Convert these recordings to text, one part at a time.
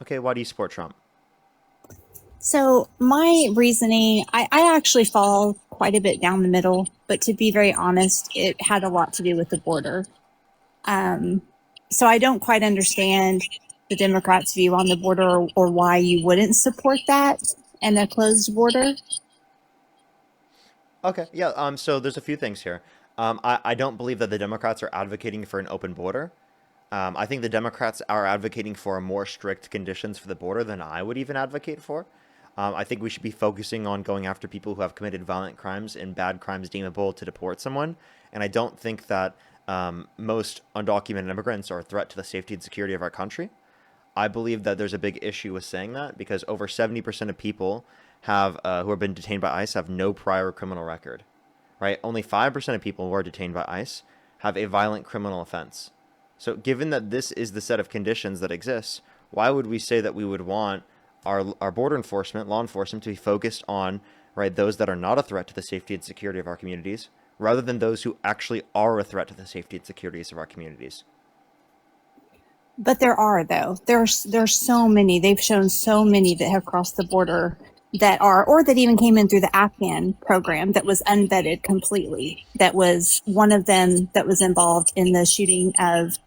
Okay, why do you support Trump? So my reasoning, I actually fall quite a bit down the middle, but to be very honest, it had a lot to do with the border. Um, so I don't quite understand the Democrats' view on the border or why you wouldn't support that and a closed border. Okay, yeah. So there's a few things here. I don't believe that the Democrats are advocating for an open border. I think the Democrats are advocating for more strict conditions for the border than I would even advocate for. I think we should be focusing on going after people who have committed violent crimes and bad crimes deemable to deport someone. And I don't think that most undocumented immigrants are a threat to the safety and security of our country. I believe that there's a big issue with saying that because over 70% of people have who have been detained by ICE have no prior criminal record, right? Only 5% of people who are detained by ICE have a violent criminal offense. So, given that this is the set of conditions that exists, why would we say that we would want our border enforcement, law enforcement, to be focused on right those that are not a threat to the safety and security of our communities, rather than those who actually are a threat to the safety and securities of our communities? But there are though. There's so many. They've shown so many that have crossed the border that are or that even came in through the Afghan program that was unvetted completely. That was one of them that was involved in the shooting of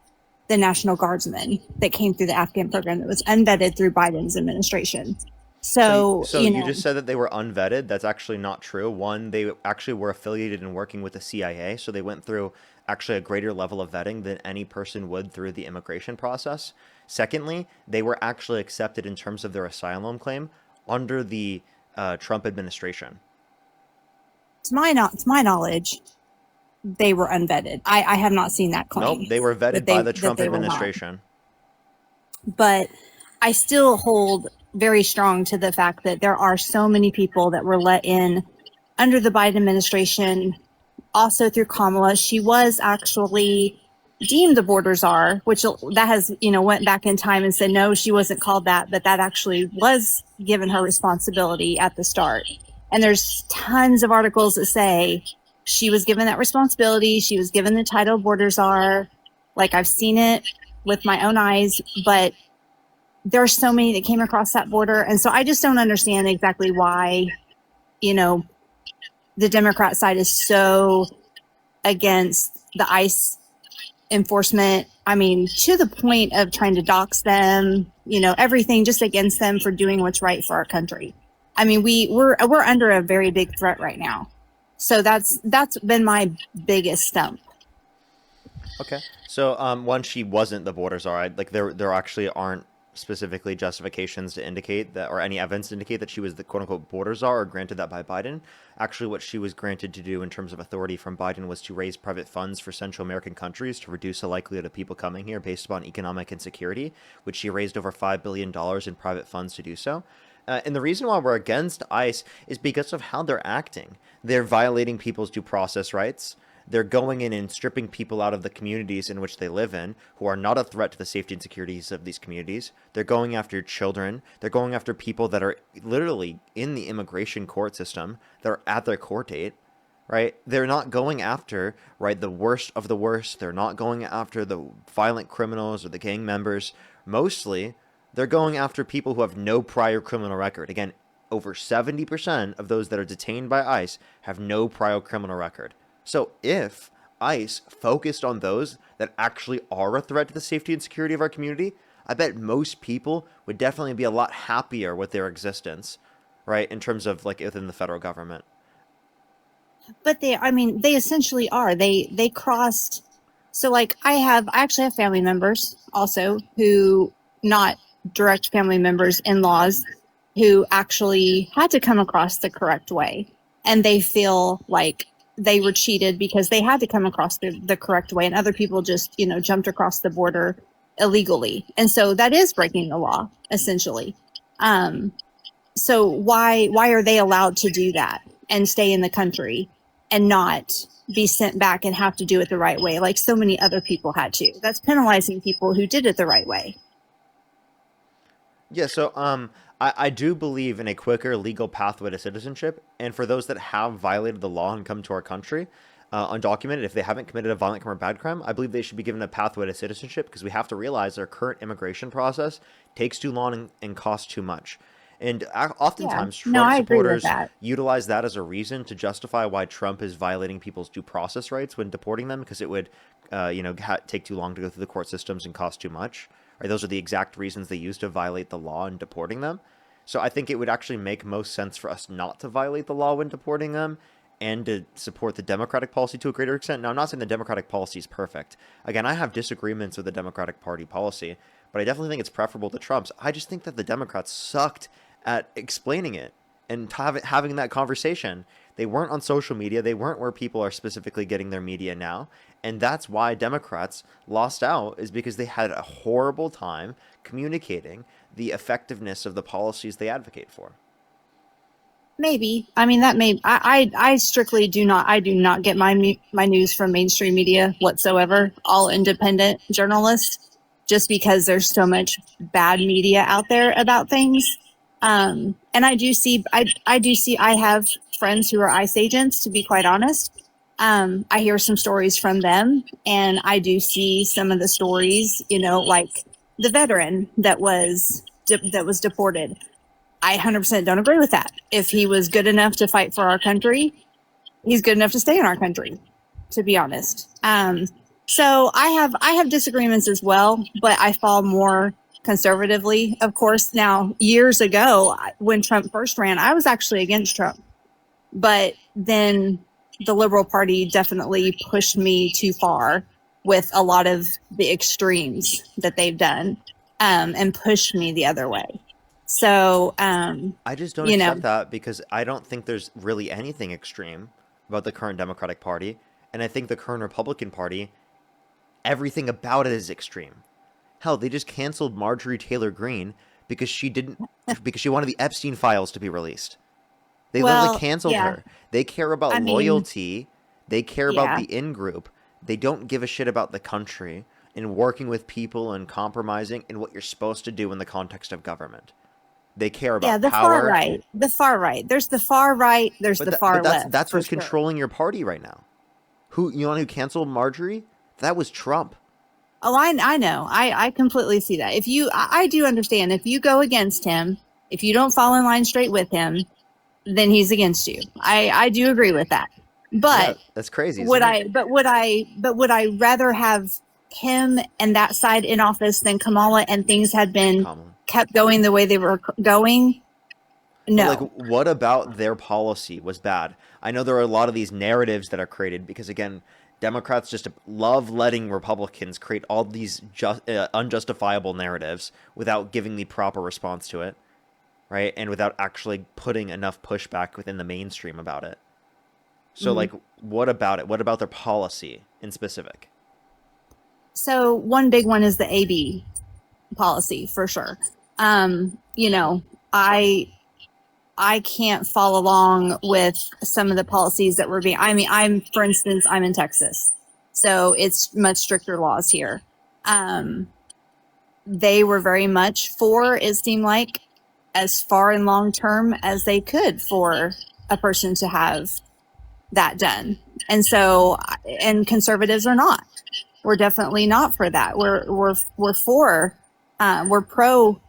the National Guardsman that came through the Afghan program that was unvetted through Biden's administration. So, So you just said that they were unvetted. That's actually not true. One, they actually were affiliated and working with the CIA, so they went through actually a greater level of vetting than any person would through the immigration process. Secondly, they were actually accepted in terms of their asylum claim under the Trump administration. to my knowledge, they were unvetted. I have not seen that Nope, claim they were vetted that by the that Trump they were not. administration. But I still hold very strong to the fact that there are so many people that were let in under the Biden administration, also through Kamala. She was actually deemed the border czar, which that has, went back in time and said, no, she wasn't called that, but that actually was given her responsibility at the start. And there's tons of articles that say she was given that responsibility. She was given the title border czar. Like I've seen it with my own eyes, but there are so many that came across that border. And so I just don't understand exactly why, you know, the Democrat side is so against the ICE enforcement. I mean, to the point of trying to dox them, everything just against them for doing what's right for our country. I mean, we're under a very big threat right now. So that's been my biggest stump. Okay. So, one, she wasn't the border czar. Like there actually aren't specifically justifications to indicate that, or any evidence to indicate that she was the quote unquote border czar or granted that by Biden. Actually, what she was granted to do in terms of authority from Biden was to raise private funds for Central American countries to reduce the likelihood of people coming here based upon economic insecurity, which she raised over $5 billion in private funds to do so. And the reason why we're against ICE is because of how they're acting. They're violating people's due process rights. They're going in and stripping people out of the communities in which they live in who are not a threat to the safety and securities of these communities. They're going after children. They're going after people that are literally in the immigration court system that are at their court date, right? They're not going after, right, the worst of the worst. They're not going after the violent criminals or the gang members. Mostly, they're going after people who have no prior criminal record. Again, over 70% of those that are detained by ICE have no prior criminal record. So if ICE focused on those that actually are a threat to the safety and security of our community, I bet most people would definitely be a lot happier with their existence, right? In terms of like within the federal government. But I mean, they essentially are. They crossed. So like I actually have family members also who, not direct family members, in-laws, who actually had to come across the correct way. And they feel like they were cheated because they had to come across the correct way and other people just, jumped across the border illegally. And so that is breaking the law, essentially. Um, so why are they allowed to do that and stay in the country and not be sent back and have to do it the right way like so many other people had to? That's penalizing people who did it the right way. Yeah, so I do believe in a quicker legal pathway to citizenship, and for those that have violated the law and come to our country, undocumented, if they haven't committed a violent crime or bad crime, I believe they should be given a pathway to citizenship, because we have to realize our current immigration process takes too long and costs too much. And Yeah. oftentimes, No, Trump I agree with supporters that. utilize that as a reason to justify why Trump is violating people's due process rights when deporting them, because it would, take too long to go through the court systems and cost too much. Right? Those are the exact reasons they use to violate the law in deporting them. So I think it would actually make most sense for us not to violate the law when deporting them, and to support the Democratic policy to a greater extent. Now, I'm not saying the Democratic policy is perfect. Again, I have disagreements with the Democratic Party policy, but I definitely think it's preferable to Trump's. I just think that the Democrats sucked at explaining it and having that conversation. They weren't on social media. They weren't where people are specifically getting their media now. And that's why Democrats lost out, is because they had a horrible time communicating the effectiveness of the policies they advocate for. Maybe. I mean, that may. I strictly do not. I do not get my news from mainstream media whatsoever. All independent journalists, just because there's so much bad media out there about things. And I do see. I do see. I have friends who are ICE agents. To be quite honest, I hear some stories from them, and I do see some of the stories. Like the veteran that was deported. I 100% don't agree with that. If he was good enough to fight for our country, he's good enough to stay in our country, to be honest. So I have disagreements as well, but I fall more conservatively, of course. Now, years ago, when Trump first ran, I was actually against Trump, but then the Liberal Party definitely pushed me too far with a lot of the extremes that they've done, and pushed me the other way. So, I just don't you know, accept that, because I don't think there's really anything extreme about the current Democratic Party. And I think the current Republican Party, everything about it is extreme. Hell, they just canceled Marjorie Taylor Greene because she wanted the Epstein files to be released. They literally well, canceled yeah, her. They care about I mean, loyalty. They care about yeah, the in group. They don't give a shit about the country and working with people and compromising and what you're supposed to do in the context of government. They care yeah, about power. the far right. There's the far right, there's But the but far that's left that's for who's sure. controlling your party right now. Who canceled Marjorie? That was Trump. Oh, I know. I completely see that. I do understand if you go against him, if you don't fall in line straight with him, then he's against you. I do agree with that. Yeah, But that's crazy, isn't it? would I rather have him and that side in office than Kamala, and things had been Kamala. kept going the way they were going? But like, No. what about their policy was bad? I know there are a lot of these narratives that are created because, again, Democrats just love letting Republicans create all these unjustifiable narratives without giving the proper response to it, right? And without actually putting enough pushback within the mainstream about it. So, Mhm. like, what about it? What about their policy in specific? So one big one is the AB policy for sure. Um, you know, I I can't follow along with some of the policies that were being. I mean, for instance, I'm in Texas, so it's much stricter laws here. Um, they were very much for, it seemed like, as far and long term as they could for a person to have that done. And so, and conservatives are not. We're definitely not for that. We're for, we're pro,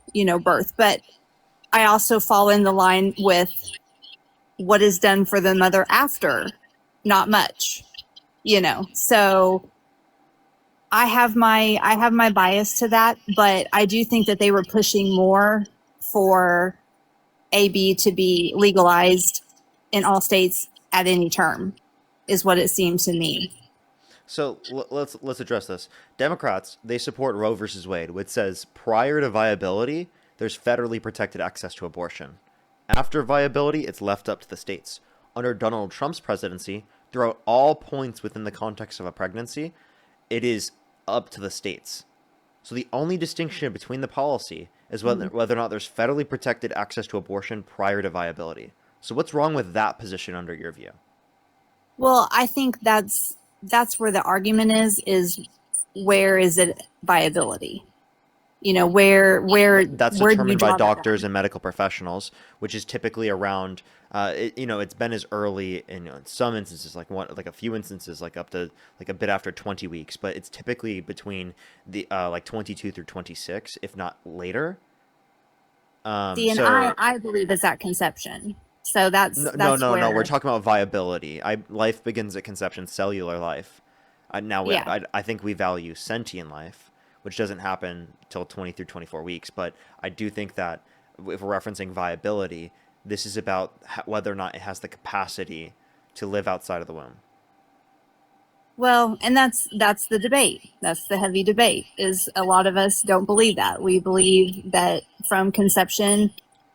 birth. But I also fall in the line with what is done for the mother after, not much, So I have my bias to that, but I do think that they were pushing more for AB to be legalized in all states at any term, is what it seemed to me. So let's address this. Democrats, they support Roe versus Wade, which says prior to viability, there's federally protected access to abortion. After viability, it's left up to the states. Under Donald Trump's presidency, throughout all points within the context of a pregnancy, it is up to the states. So the only distinction between the policy is Mm-hmm. whether or not there's federally protected access to abortion prior to viability. So what's wrong with that position under your view? Well, I think that's where the argument is where is it viability? You know, where That's where do you determined by draw that doctors line? and medical professionals, which is typically around. It's been as early in some instances, like a few instances, like up to like a bit after 20 weeks, but it's typically between the like 22 through 26, if not later. See, and So I believe it's at conception. So that's no, no, that's no, no. We're where, talking about viability. Life begins at conception, cellular life. yeah. I think we value sentient life, which doesn't happen till 20 through 24 weeks. But I do think that if we're referencing viability, this is about whether or not it has the capacity to live outside of the womb. Well, and that's the debate. That's the heavy debate. Is a lot of us don't believe that. We believe that from conception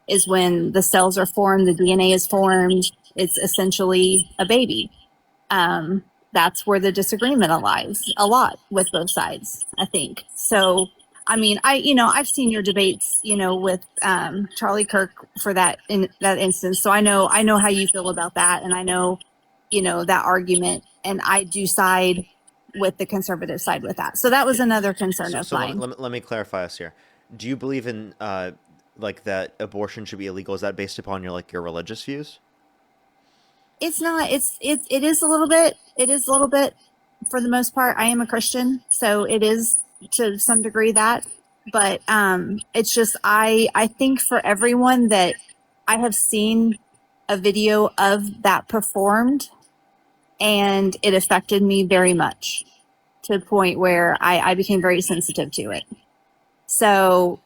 is when the cells are formed, the DNA is formed. It's essentially a baby. Um, that's where the disagreement lies a lot with both sides, I think. So, I mean, I've seen your debates, with Charlie Kirk for that in that instance. So I know how you feel about that, and I know, that argument, and I do side with the conservative side with that. So that was Yeah. another concern So, of so let me, mine. let me, let me clarify us here. Do you believe in like that abortion should be illegal? Is that based upon your religious views? It's not. It is a little bit. It is a little bit. For the most part, I am a Christian, so it is to some degree that. But it's just I think for everyone that I have seen a video of that performed, and it affected me very much to the point where I became very sensitive to it. So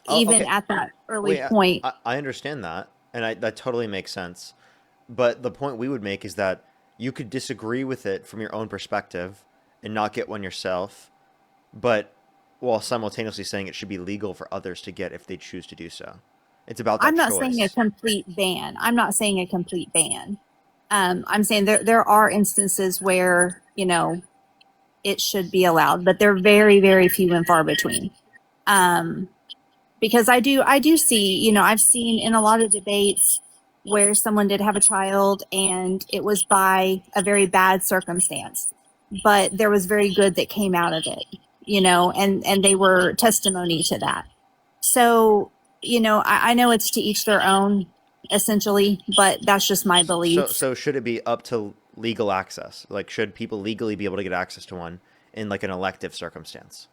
Oh, even okay. at that early Wait, point, I understand that, and that totally makes sense. But the point we would make is that you could disagree with it from your own perspective and not get one yourself, but while simultaneously saying it should be legal for others to get if they choose to do so. It's about I'm that not saying a choice. complete ban. I'm not saying a complete ban. I'm saying there are instances where it should be allowed, but they're very very few and far between. Um, because I do see, I've seen in a lot of debates where someone did have a child and it was by a very bad circumstance, but there was very good that came out of it, and they were testimony to that. So, I know it's to each their own, essentially, but that's just my So beliefs. so should it be up to legal access? Like should people legally be able to get access to one in like an elective circumstance?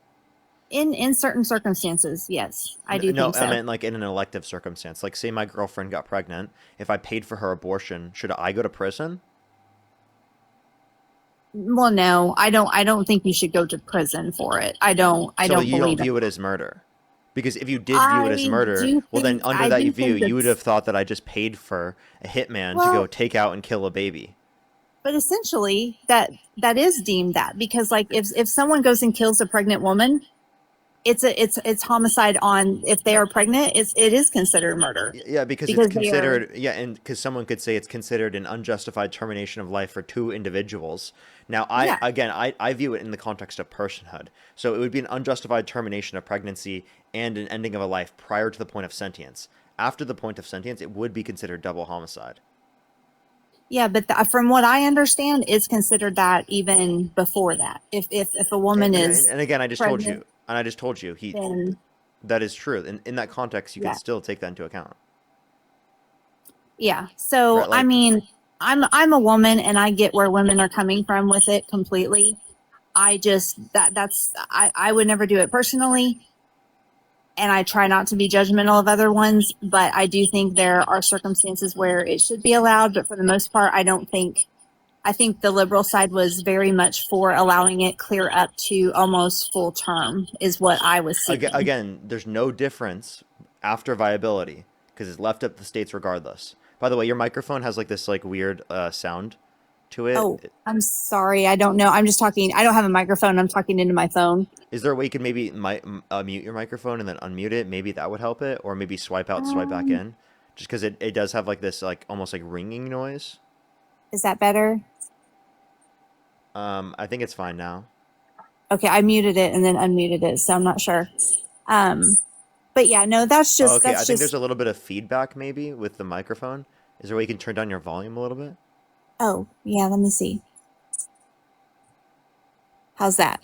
In certain circumstances, yes, I do No, think I so. meant like in an elective circumstance. Like say my girlfriend got pregnant, if I paid for her abortion, should I go to prison? Well, no, I don't think you should go to prison for it. I So don't you don't believe it. view it as murder. Because if you did view it as I murder, do well then think under I that do view, think you would have it's thought that I just paid for a hitman to go well, take out and kill a baby. but essentially that is deemed that, because like if someone goes and kills a pregnant woman, it's homicide on, if they are pregnant, it is considered murder Yeah, because it's because they are, considered, yeah, and because someone could say it's considered an unjustified termination of life for two individuals. Now, yeah. I view it in the context of personhood. So it would be an unjustified termination of pregnancy and an ending of a life prior to the point of sentience. After the point of sentience, it would be considered double homicide. Yeah, but from what I understand, it's considered that even before that. If a woman is And again, I just told pregnant, you, and I just told you, then that is true. In that context, you could yeah. still take that into account, Yeah. So right? I Like, mean, I'm a woman and I get where women are coming from with it completely. I just that's I would never do it personally, and I try not to be judgmental of other ones, but I do think there are circumstances where it should be allowed, but for the most part I don't think. I think the liberal side was very much for allowing it clear up to almost full term is what so, I was seeing. again, there's no difference after viability because it's left up to the states regardless. By the way, your microphone has like this like weird sound to Oh, it. I'm sorry. I don't know. I'm just talking. I don't have a microphone. I'm talking into my phone. Is there a way you could maybe mute your microphone and then unmute it? Maybe that would help it, or maybe swipe out, swipe back Um, in, just because it does have like this like almost like ringing noise. is that better? I think it's fine now. Okay, I muted it and then unmuted it, so I'm not sure. Um, but yeah, no, that's Oh, just okay. that's I think there's just. a little bit of feedback maybe with the microphone. Is there a way you can turn down your volume a little bit? Oh, yeah. Let me see. How's that?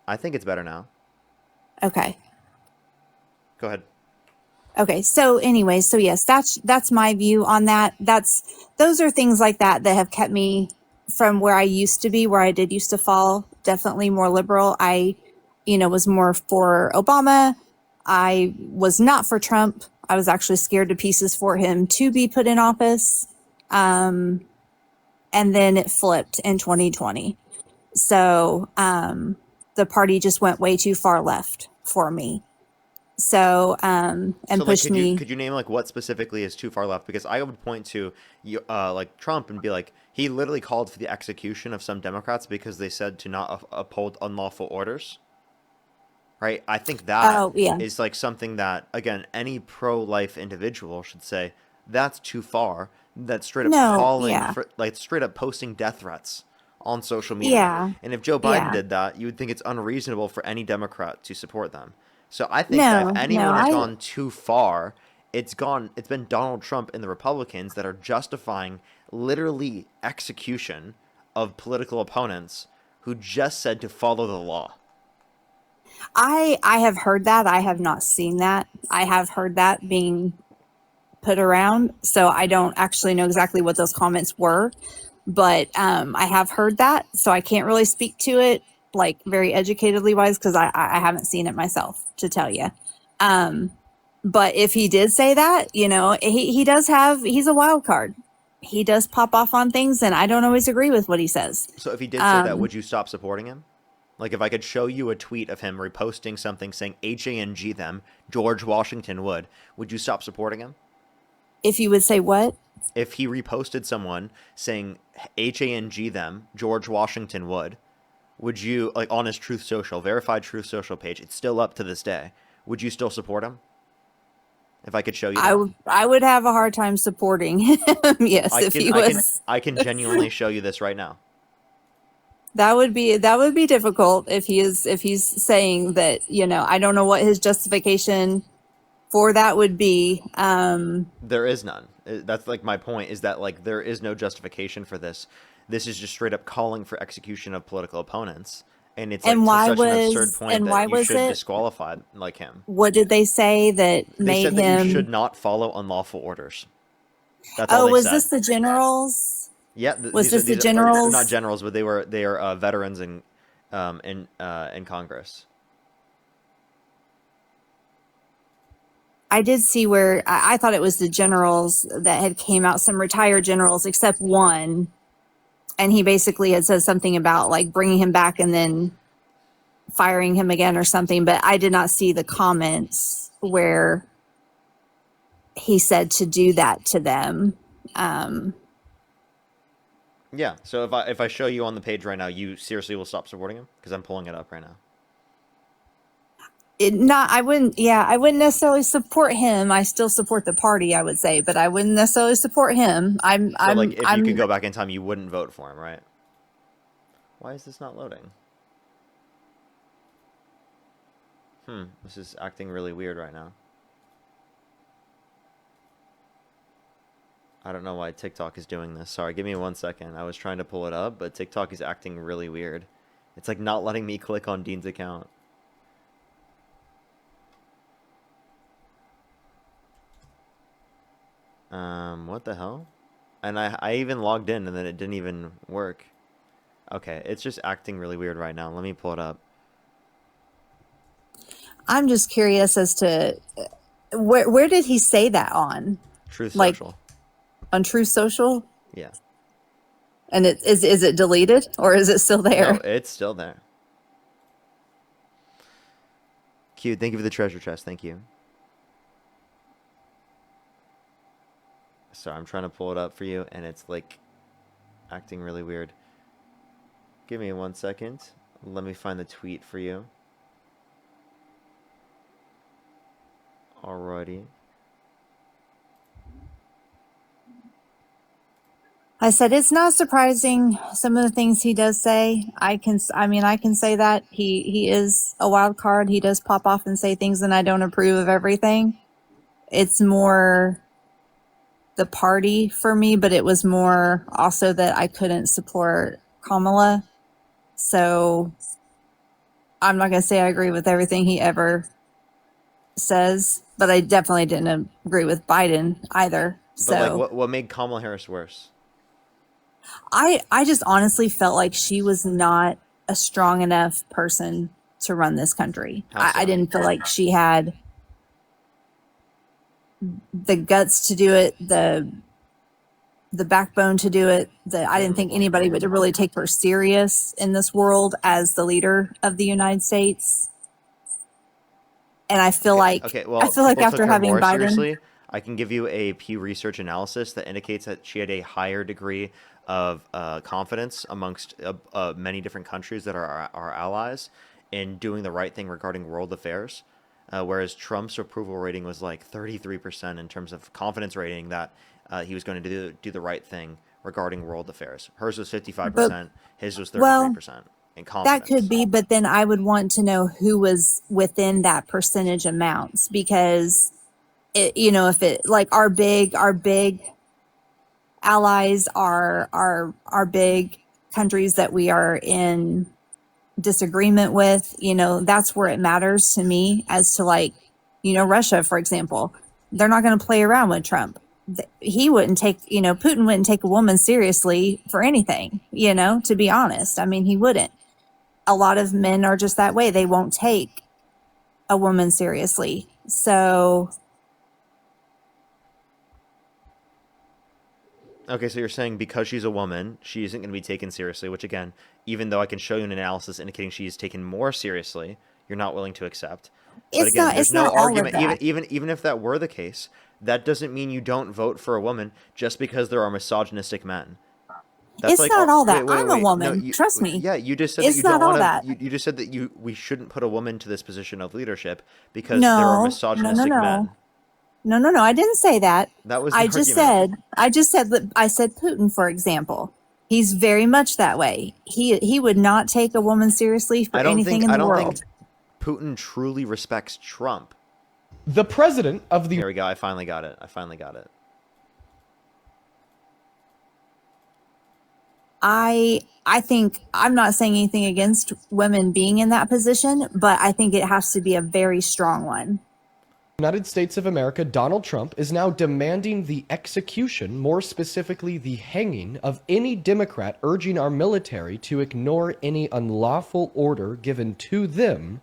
I think it's better now. Okay. Go ahead. Okay, so anyway, so yes, that's my view on that. Those are things like that that have kept me from where I used to be, where I did used to fall definitely more liberal. I, was more for Obama. I was not for Trump. I was actually scared to pieces for him to be put in office. And then it flipped in 2020. So the party just went way too far left for me. So So and like, pushed me. could you name like what specifically is too far left? Because I would point to you, like Trump, and be like, he literally called for the execution of some Democrats because they said to not uphold unlawful orders. Right? I think that Oh yeah, is like something that, again, any pro-life individual should say that's too far. That's straight up no, calling yeah, for, like, straight up posting death threats on social media. yeah, And if Joe Biden yeah. did that, you would think it's unreasonable for any Democrat to support them. So I think that if No, no, anyone has gone too far, it's been Donald Trump and the Republicans that are justifying literally execution of political opponents who just said to follow the law. I have heard that. I have not seen that. I have heard that being put around, so I don't actually know exactly what those comments were, but I have heard that, so I can't really speak to it like very educatedly wise because I haven't seen it myself to tell you. Um, but if he did say that, he does he's a wild card. He does pop off on things, and I don't always agree with what he says. So if he did say that, Um, would you stop supporting him? Like if I could show you a tweet of him reposting something saying HANG them, George Washington would you stop supporting him? if you would say what? If he reposted someone saying HANG them, George Washington would you, like on his Truth Social, verified Truth Social page, it's still up to this day, would you still support him? If I could show you that? I would have a hard time supporting him. Yes, I if can he I can was, I can genuinely show you this right now. that would be difficult if he's saying that, I don't know what his justification for that would be. There is none. That's like my point is that like there is no justification for this. This is just straight up calling for execution of political opponents, and it's like And to why such an absurd was point and that why you was should it? disqualify like him. What did they say that They made said that you should him? not follow unlawful orders. That's all Oh, they was said. this the generals? Yeah, Was these are this the they're not generals? generals, but they are veterans in Congress. I did see where I thought it was the generals that had came out, some retired generals, except one, and he basically had said something about like bringing him back and then firing him again or something. But I did not see the comments where he said to do that to them. Um, Yeah. So if I show you on the page right now, you seriously will stop supporting him because I'm pulling it up right now. I wouldn't, yeah, I wouldn't necessarily support him. I still support the party, I would say, but I wouldn't necessarily support him. So like if you could go back in time, you wouldn't vote for him, right? Why is this not loading? This is acting really weird right now. I don't know why TikTok is doing this. Sorry, give me 1 second. I was trying to pull it up, but TikTok is acting really weird. It's like not letting me click on Dean's account. What the hell? And I even logged in and then it didn't even work. Okay, it's just acting really weird right now. Let me pull it up. I'm just curious as to where did he say that on? Truth Like Social. on True Social? Yeah. And is it deleted or is it still No, there? it's still there. Cute. Thank you for the treasure chest. Thank you. Sorry, I'm trying to pull it up for you, and it's like acting really weird. Give me 1 second. Let me find the tweet for you. Alrighty. I said it's not surprising some of the things he does say. I can say that he is a wild card. He does pop off and say things and I don't approve of everything. It's more the party for me, but it was more also that I couldn't support Kamala. So I'm not going to say I agree with everything he ever says, but I definitely didn't agree with Biden either. But like, So what made Kamala Harris worse? I just honestly felt like she was not a strong enough person to run this country. How so? I didn't feel like she had the guts to do it, the backbone to do it. I didn't think anybody would really take her serious in this world as the leader of the United States. And I feel like Okay, well, like people took after her having more Biden, seriously. I can give you a Pew Research analysis that indicates that she had a higher degree of confidence amongst many different countries that are our allies in doing the right thing regarding world affairs. Whereas Trump's approval rating was like 33% in terms of confidence rating that he was going to do the right thing regarding world affairs. Hers was but 55%, his was well, 33% in that could confidence. be, but then I would want to know who was within that percentage amounts because if it like our big allies are our big countries that we are in disagreement with, that's where it matters to me as to like, Russia, for example, they're not going to play around with Trump. He wouldn't take, Putin wouldn't take a woman seriously for anything, to be honest. I mean, he wouldn't. A lot of men are just that way. They won't take a woman seriously. So Okay, so you're saying because she's a woman, she isn't going to be taken seriously, which again, even though I can show you an analysis indicating she's taken more seriously, you're not willing to accept. But it's again, not there's it's no not all of argument that. even if that were the case, that doesn't mean you don't vote for a woman just because there are misogynistic men. That's It's like, not oh, all that. wait, I'm a wait. No, woman. Trust me. yeah, you just said that you It's don't not all want that. to. You just said that we shouldn't put a woman to this position of leadership because there are No, no, no, misogynistic no. men. No, no, no. I didn't say that. That was the I just argument. said, that I said Putin, for example. He's very much that way. He would not take a woman seriously for anything in I the don't think world. Putin truly respects Trump. The president of the Here we go. I finally got it. I finally got it. I think I'm not saying anything against women being in that position, but I think it has to be a very strong one. United States of America, Donald Trump, is now demanding the execution, more specifically the hanging, of any Democrat urging our military to ignore any unlawful order given to them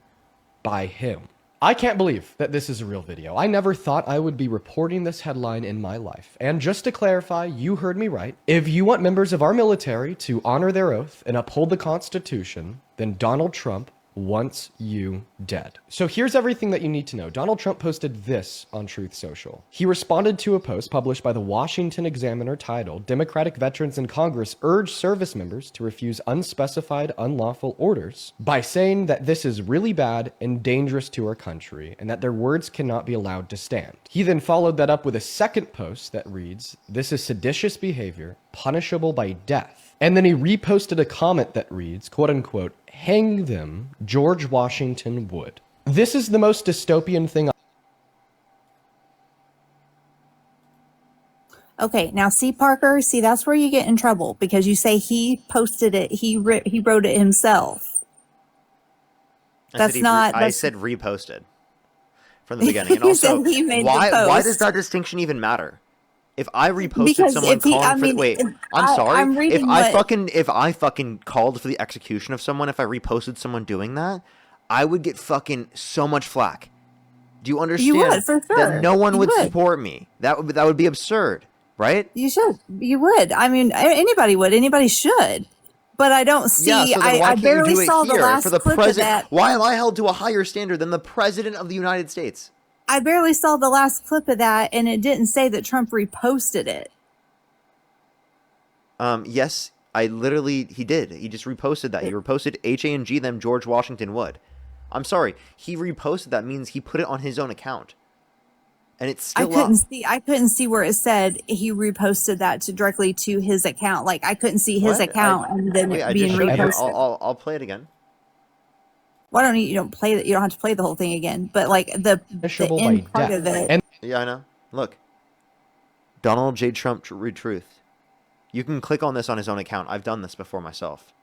by him. I can't believe that this is a real video. I never thought I would be reporting this headline in my life. And just to clarify, you heard me right. If you want members of our military to honor their oath and uphold the Constitution, then Donald Trump wants you dead. So here's everything that you need to know. Donald Trump posted this on Truth Social. He responded to a post published by the Washington Examiner titled, "Democratic Veterans in Congress Urge Service Members to Refuse Unspecified Unlawful Orders," by saying that this is really bad and dangerous to our country and that their words cannot be allowed to stand. He then followed that up with a second post that reads, "This is seditious behavior, punishable by death." And then he reposted a comment that reads, quote unquote, "Hang them, George Washington would." This is the most dystopian thing. Okay, now see Parker, see that's where you get in trouble because you say he posted it, he wrote it himself. I said reposted from the beginning. And You also, said he made the why does post. that distinction even matter? If I reposted Because someone if he, calling I for mean, wait, if I'm sorry. I'm reading If I fucking called for the execution of someone, if I reposted someone doing that, I would get fucking so much flack. Do you understand You would, for sure. that no one You would would. support me? That would be absurd, right? you would. I mean, anybody would, anybody should. But I don't see. Yeah, so then why I can't barely you do it saw the here last for the clip of president? that. Why am I held to a higher standard than the president of the United States? I barely saw the last clip of that, and it didn't say that Trump reposted it. Yes, he did. He just reposted that. He reposted HANG them George Washington would. I'm sorry. He reposted that means he put it on his own account. And it's still up. I couldn't see where it said he reposted that directly to his account. Like I couldn't see his What? account and then Wait, it I being just showed you. reposted. I'll play it again. Why don't you don't play that? You don't have to play the whole thing again. But like the Punishable end by part death. of it. And Yeah, I know. Look. Donald J. Trump read truth. You can click on this on his own account. I've done this before myself.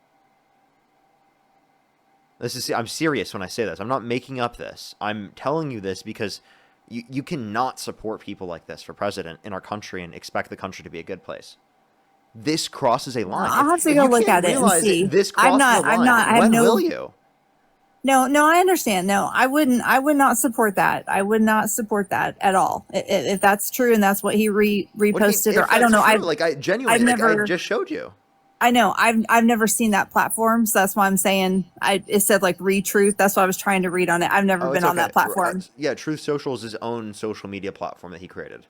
I'm serious when I say this. I'm not making up this. I'm telling you this because you cannot support people like this for president in our country and expect the country to be a good place. This crosses a line. I'll have to If go you look can't at it and realize see. this crosses a line, I have when no. will you? No, I understand. No, I wouldn't. I would not support that. I would not support that at all. If that's true and that's what he What do you mean, reposted, if or I don't know. that's true? Like I genuinely, I've like I never. just showed you. I know. I've never seen that platform, so that's why I'm saying it said like retruth. That's why I was trying to read on it. I've never Oh, been it's on okay. that platform. Yeah, Truth Social is his own social media platform that he created.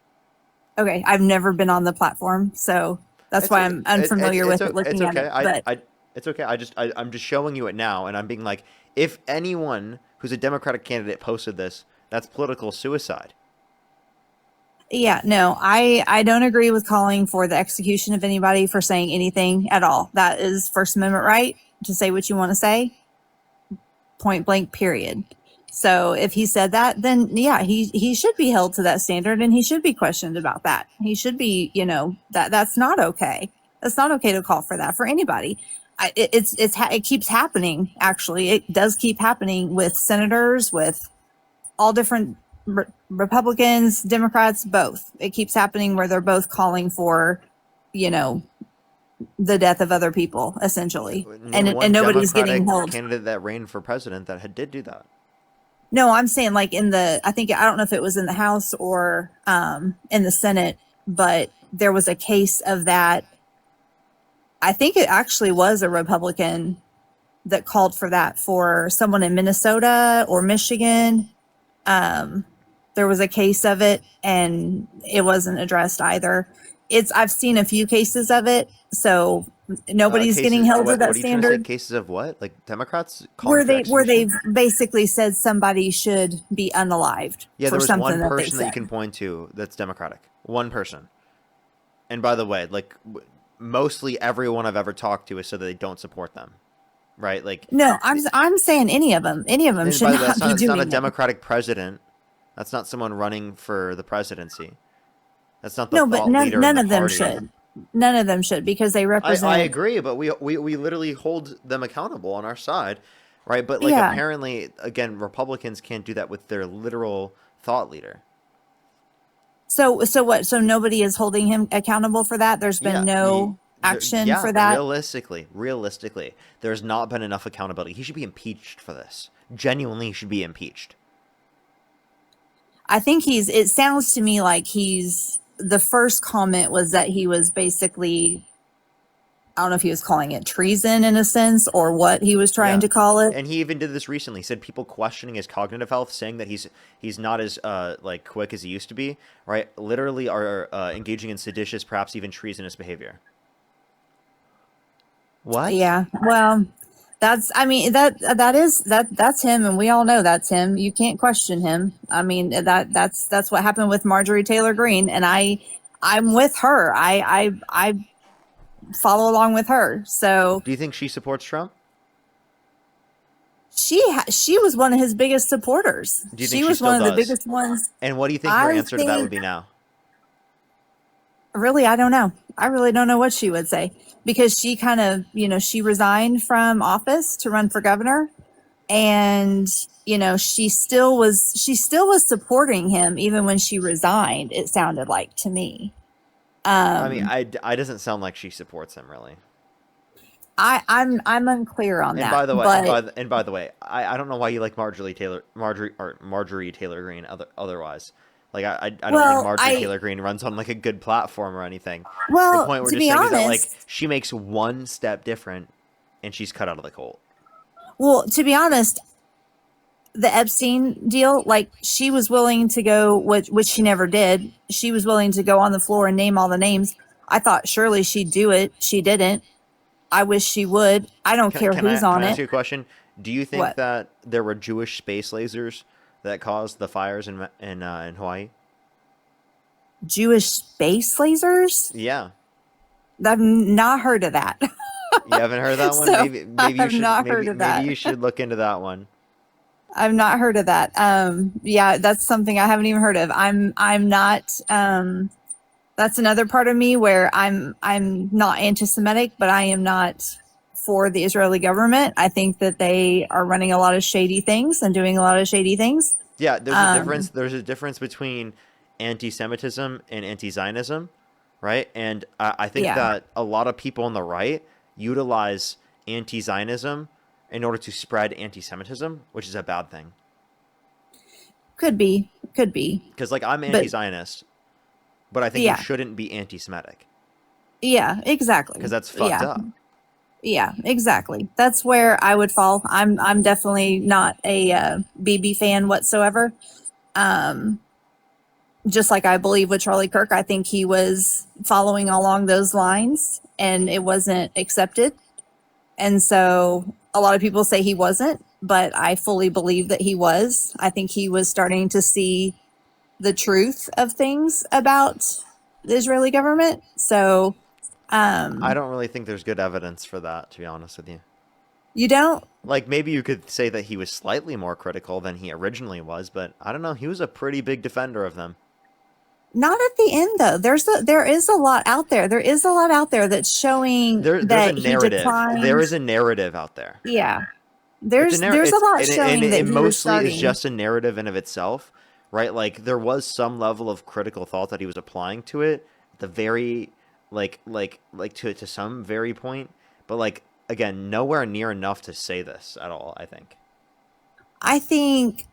Okay, I've never been on the platform, so that's why I'm unfamiliar with it. Looking at okay. it, but It's okay. I'm just showing you it now, and I'm being like, if anyone who's a Democratic candidate posted this, that's political suicide. yeah, no, I don't agree with calling for the execution of anybody for saying anything at all. That is First Amendment right to say what you want to say, point blank, period. So if he said that, then yeah, he should be held to that standard and he should be questioned about that. He should be, that's not okay. That's not okay to call for that for anybody. It keeps happening. Actually, it does keep happening with senators, with all different Republicans, Democrats, both. It keeps happening where they're both calling for, the death of other people, essentially, and nobody's getting held. Candidate that ran for president that did do that. No, I'm saying like I don't know if it was in the House or in the Senate, but there was a case of that. I think it actually was a Republican that called for that for someone in Minnesota or Michigan. There was a case of it and it wasn't addressed either. I've seen a few cases of it, so nobody's getting held to that standard. Cases of what? Like Democrats where they've basically said somebody should be unalived. Yeah, there was something one that they person that you said. can point to that's Democratic. One person. And by the way, like mostly everyone I've ever talked to has said that they don't support them. Right? Like No, I'm saying any of them should by the way, not be that's doing not a it. Democratic president. That's not someone running for the presidency. That's not the No, but thought leader none in of the them party. should. None of them should because they represent. I agree, but we literally hold them accountable on our side, right? But like Yeah. apparently, again, Republicans can't do that with their literal thought leader. So what? So nobody is holding him accountable for that. There's been no action for that. Realistically, there's not been enough accountability. He should be impeached for this. Genuinely, he should be impeached. I think it sounds to me like the first comment was that he was basically, I don't know if he was calling it treason in a sense or what he was trying to call it. And he even did this recently. He said people questioning his cognitive health, saying that he's not as like quick as he used to be, right? Literally are engaging in seditious, perhaps even treasonous behavior. What? Yeah. Well, that's him, and we all know that's him. You can't question him. I mean, that's what happened with Marjorie Taylor Greene, and I'm with her. I follow along with her. So do you think she supports Trump? She was one of his biggest supporters. Do you think she was still one of the does? biggest ones. And what do you think her answer to that would be now? Really, I don't know. I really don't know what she would say because she kind of, she resigned from office to run for governor, and she still was supporting him even when she resigned. It sounded like to me. I mean, I doesn't sound like she supports him really. I'm unclear on that. And by the way, but, by the way, I don't know why you like Marjorie Taylor Greene otherwise. Like I don't think Marjorie Taylor Greene runs on like a good platform or anything. Well, the point we're to just be saying honest, is that like she makes one step different, and she's cut out of the cold. Well, to be honest, the Epstein deal, like she was willing to go, which she never did. She was willing to go on the floor and name all the names. I thought surely she'd do it. She didn't. I wish she would. I don't care who's on it. Can I ask you a question? Do you think What? that there were Jewish space lasers that caused the fires in Hawaii? Jewish space lasers? Yeah. I've not heard of that. You haven't heard that one? So, maybe I you have should. not heard of that. Maybe you should look into that one. I've not heard of that. Yeah, that's something I haven't even heard of. I'm not. That's another part of me where I'm not anti-Semitic, but I am not for the Israeli government. I think that they are running a lot of shady things and doing a lot of shady things. Yeah, there's a difference. There's a difference between anti-Semitism and anti-Zionism, right? And I think Yeah. that a lot of people on the right utilize anti-Zionism in order to spread anti-Semitism, which is a bad thing. Could be. Because like I'm But anti-Zionist, but I think you yeah, shouldn't be anti-Semitic yeah, exactly. because that's fucked Yeah, up. yeah, exactly. That's where I would fall. I'm definitely not a BB fan whatsoever. Um, just like I believe with Charlie Kirk, I think he was following along those lines and it wasn't accepted. And so a lot of people say he wasn't, but I fully believe that he was. I think he was starting to see the truth of things about the Israeli government. So, I don't really think there's good evidence for that, to be honest with you. you don't. Like maybe you could say that he was slightly more critical than he originally was, but I don't know. He was a pretty big defender of them. Not at the end though. There is a lot out there. There is a lot out there that's showing There's a that he narrative. declined. There is a narrative out there. Yeah. It's There's a lot and showing that it he was mostly is starting. just a narrative in of itself, right? Like there was some level of critical thought that he was applying to it, at the very to some very point, but like again, nowhere near enough to say this at all. I think. I think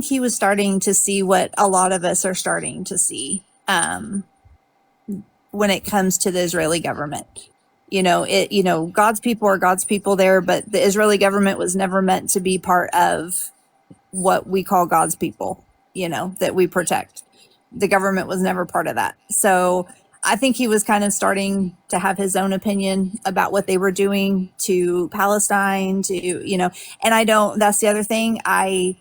he was starting to see what a lot of us are starting to see when it comes to the Israeli government. God's people are God's people there, but the Israeli government was never meant to be part of what we call God's people, that we protect. The government was never part of that. So I think he was kind of starting to have his own opinion about what they were doing to Palestine, and that's the other thing. I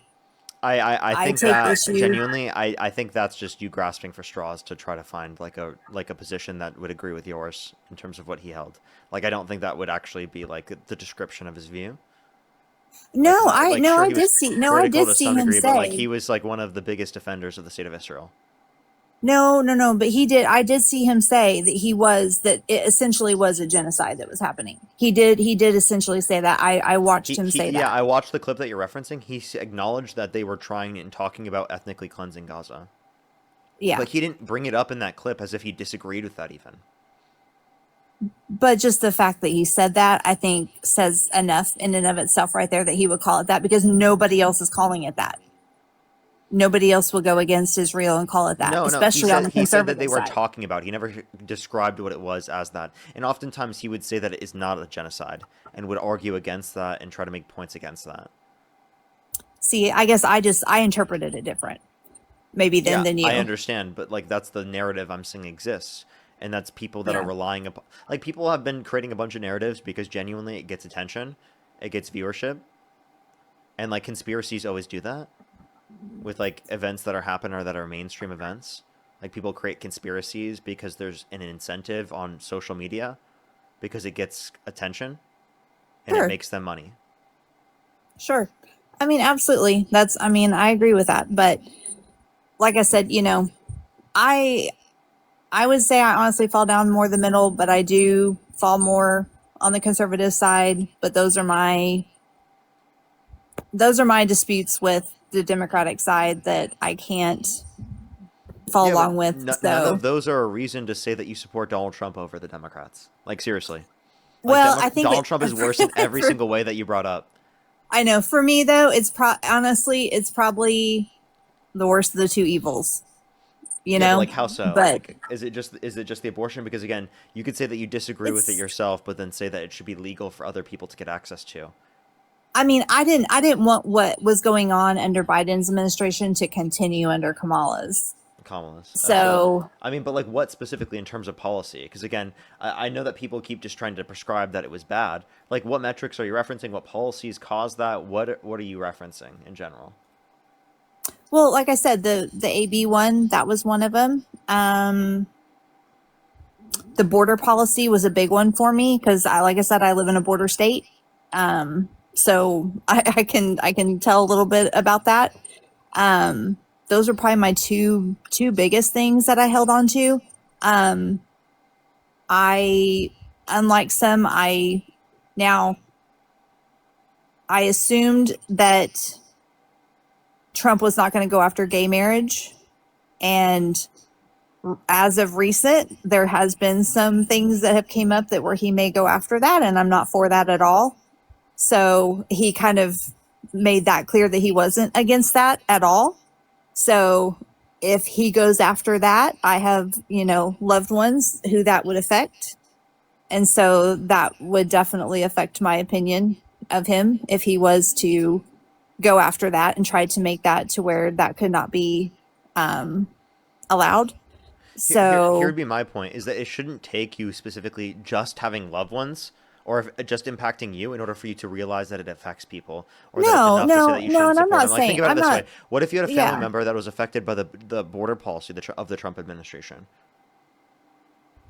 think take that issue. genuinely, I think that's just you grasping for straws to try to find like a position that would agree with yours in terms of what he held. Like I don't think that would actually be like the description of his view. No, Sure, I he did was see. No, I critical did to see some him degree, but like say. he was like one of the biggest defenders of the state of Israel. No, but he did. I did see him say that it essentially was a genocide that was happening. He did essentially say that. I watched him say Yeah, that. I watched the clip that you're referencing. He acknowledged that they were trying and talking about ethnically cleansing Gaza. Yeah. But he didn't bring it up in that clip as if he disagreed with that even. But just the fact that he said that, I think, says enough in and of itself right there that he would call it that, because nobody else is calling it that. Nobody else will go against Israel and call it that, No. especially on the He said conservative that they were side. talking about. He never described what it was as that. And oftentimes he would say that it is not a genocide and would argue against that and try to make points against that. See, I guess I interpreted it different, maybe than you. I understand, but like that's the narrative I'm saying exists. And that's people that are relying upon, like people have been creating a bunch of narratives because genuinely it gets attention, it gets viewership, and like conspiracies always do that with like events that are happening or that are mainstream events. Like people create conspiracies because there's an incentive on social media because it gets attention and Sure. it makes them money. Sure. I mean, absolutely. I agree with that. But like I said, I would say I honestly fall down more the middle, but I do fall more on the conservative side. But those are my disputes with the Democratic side that I can't fall along with. None of those are a reason to say that you support Donald Trump over the Democrats. Like seriously. Well, I think Donald Trump is worse in every single way that you brought up. I know. For me, though, it's probably the worst of the two evils. But like how so? But like, is it just the abortion? Because again, you could say that you disagree with it yourself, but then say that it should be legal for other people to get access to. I mean, I didn't want what was going on under Biden's administration to continue under Kamala's. So I mean, but like what specifically in terms of policy? Because again, I know that people keep just trying to prescribe that it was bad. Like what metrics are you referencing? What policies caused that? What are you referencing in general? Well, like I said, the AB one, that was one of them. The border policy was a big one for me because like I said, I live in a border state. So I can tell a little bit about that. Those are probably my two biggest things that I held on to. Unlike some, I Now, I assumed that Trump was not going to go after gay marriage. And as of recent, there has been some things that have came up that where he may go after that. And I'm not for that at all. So he kind of made that clear that he wasn't against that at all. So if he goes after that, I have, loved ones who that would affect. And so that would definitely affect my opinion of him if he was to go after that and try to make that to where that could not be allowed. So here would be my point, is that it shouldn't take you specifically just having loved ones or if just impacting you in order for you to realize that it affects people, or that it's enough to say that you shouldn't and I'm support not them. Like, think saying about it I'm this not. way. What if you had a family Yeah. member that was affected by the border policy of the Trump administration?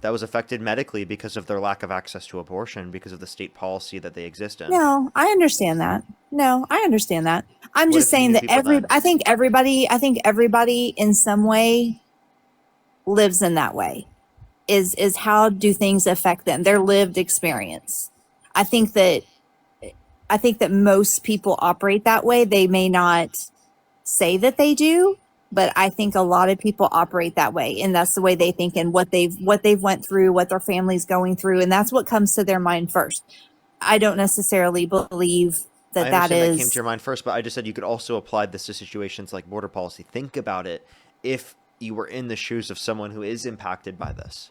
That was affected medically because of their lack of access to abortion, because of the state policy that they exist in. No, I understand that. No, I understand that. I'm What just if you saying knew that people then? I think everybody in some way lives in that way. Is how do things affect them? Their lived experience. I think that most people operate that way. They may not say that they do, but I think a lot of people operate that way, and that's the way they think and what they've went through, what their family's going through, and that's what comes to their mind first. I don't necessarily believe I that understand that came is. to your mind first, but I just said you could also apply this to situations like border policy. Think about it if you were in the shoes of someone who is impacted by this.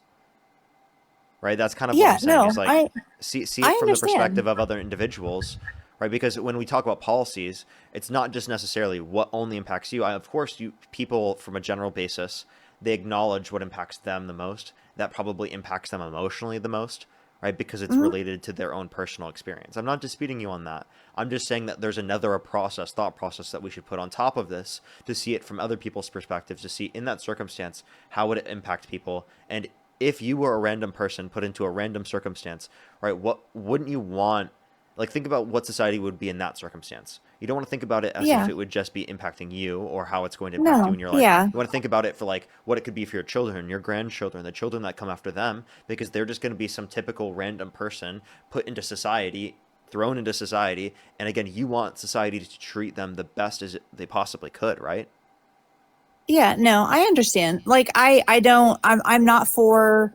Right? That's kind of what Yeah, I'm saying, no, is like I see I it from the perspective understand. of other individuals, right? Because when we talk about policies, it's not just necessarily what only impacts you. Of course, people from a general basis, they acknowledge what impacts them the most. That probably impacts them emotionally the most, right? Because it's Mhm. related to their own personal experience. I'm not disputing you on that. I'm just saying that there's another thought process that we should put on top of this to see it from other people's perspectives, to see in that circumstance, how would it impact people? And if you were a random person put into a random circumstance, right, what wouldn't you want? Like, think about what society would be in that circumstance. You don't want to think about it as if Yeah, it would just be impacting you or how it's going to impact you no, in your life. yeah, You want to think about it for like what it could be for your children, your grandchildren, the children that come after them, because they're just going to be some typical random person put into society, thrown into society, and again, you want society to treat them the best as they possibly could, right? yeah, no, I understand. Like I don't. I'm not for.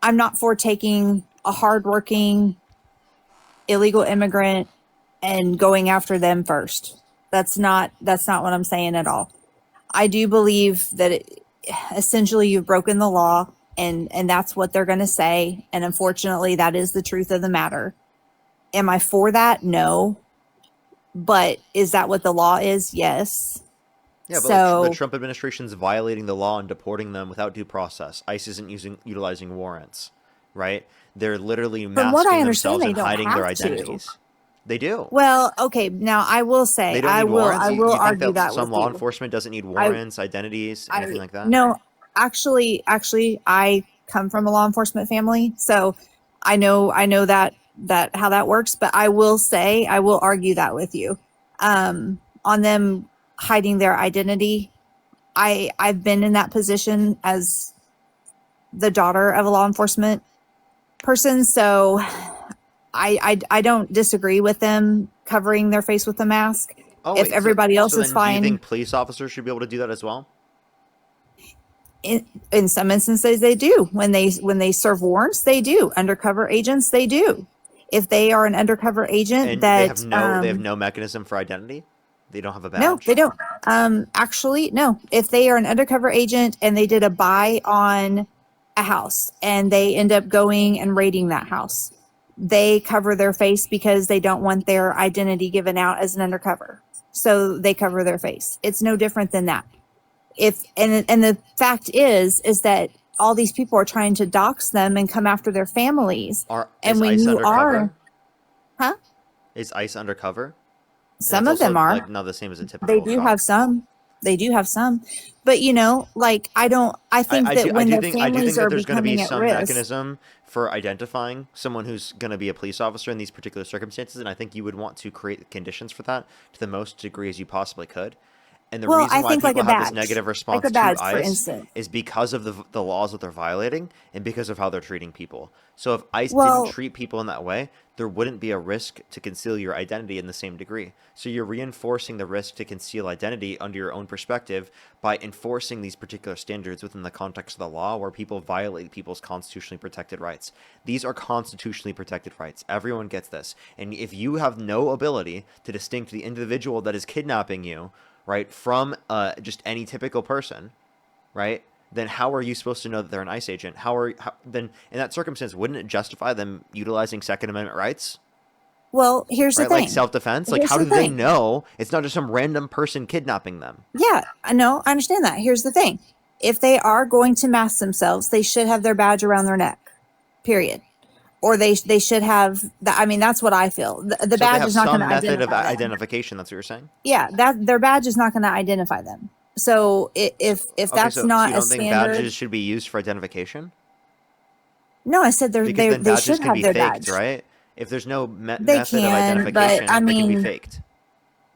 I'm not for taking a hardworking illegal immigrant and going after them first. That's not what I'm saying at all. I do believe that essentially you've broken the law, and that's what they're going to say, and unfortunately that is the truth of the matter. Am I for that? No. But is that what the law is? Yes. Yeah, but like the So, Trump administration's violating the law and deporting them without due process. ICE isn't utilizing warrants, right? They're literally from what I masking understand, themselves they and don't hiding their have to. identities. They do. Well, okay, now I will say They don't need warrants. I You, will you think argue that that some with law you. enforcement doesn't need I warrants, identities, anything I like that? no, actually I come from a law enforcement family, so I know that how that works, but I will say I will argue that with you. On them hiding their identity. I've been in that position as the daughter of a law enforcement person, so I don't disagree with them covering their face with a mask. Oh If wait, so everybody else so is then do you fine, think police officers should be able to do that as well? in some instances they do. When they serve warrants, they do. Undercover agents, they do. If they are an undercover agent And that they have no mechanism for identity? They don't have a no, they badge? don't. Actually, no. If they are an undercover agent and they did a buy on a house and they end up going and raiding that house, they cover their face because they don't want their identity given out as an undercover. So they cover their face. It's no different than that. If and the fact is that all these people are trying to dox them and come after their families. And Is when ICE you are, undercover? huh? Is ICE undercover? And Some that's of them also are. like not the same as a They typical do have cop. some. They do have some. But like I think that when their I do families think that are there's going to be becoming at some risk, mechanism for identifying someone who's going to be a police officer in these particular circumstances, and I think you would want to create the conditions for that to the most degree as you possibly could. And the Well, reason I why think like people a have this badge, negative like response a to badge, for ICE instance. is because of the laws that they're violating and because of how they're treating people. So if ICE didn't Well, treat people in that way, there wouldn't be a risk to conceal your identity in the same degree. So you're reinforcing the risk to conceal identity under your own perspective by enforcing these particular standards within the context of the law where people violate people's constitutionally protected rights. These are constitutionally protected rights. Everyone gets this. And if you have no ability to distinguish the individual that is kidnapping you, right, from just any typical person, right, then how are you supposed to know that they're an ICE agent? Then in that circumstance, wouldn't it justify them utilizing Second Amendment rights, well, here's the right? Like thing. self-defense? Like Here's how the do they thing. know it's not just some random person kidnapping them? Yeah, I know. I understand that. Here's the thing. If they are going to mask themselves, they should have their badge around their neck. Period. Or they should have that. I mean, that's what I feel. The So if they badge have is not going to some method of identify them. identification, that's what you're saying? Yeah, that their badge is not going to identify them. So if Okay, that's so you not a don't think standard, badges should be used for identification? no, I said Because then they badges should can have be their faked, badge. right? If there's no They method of can, but I identification, they can be mean, faked.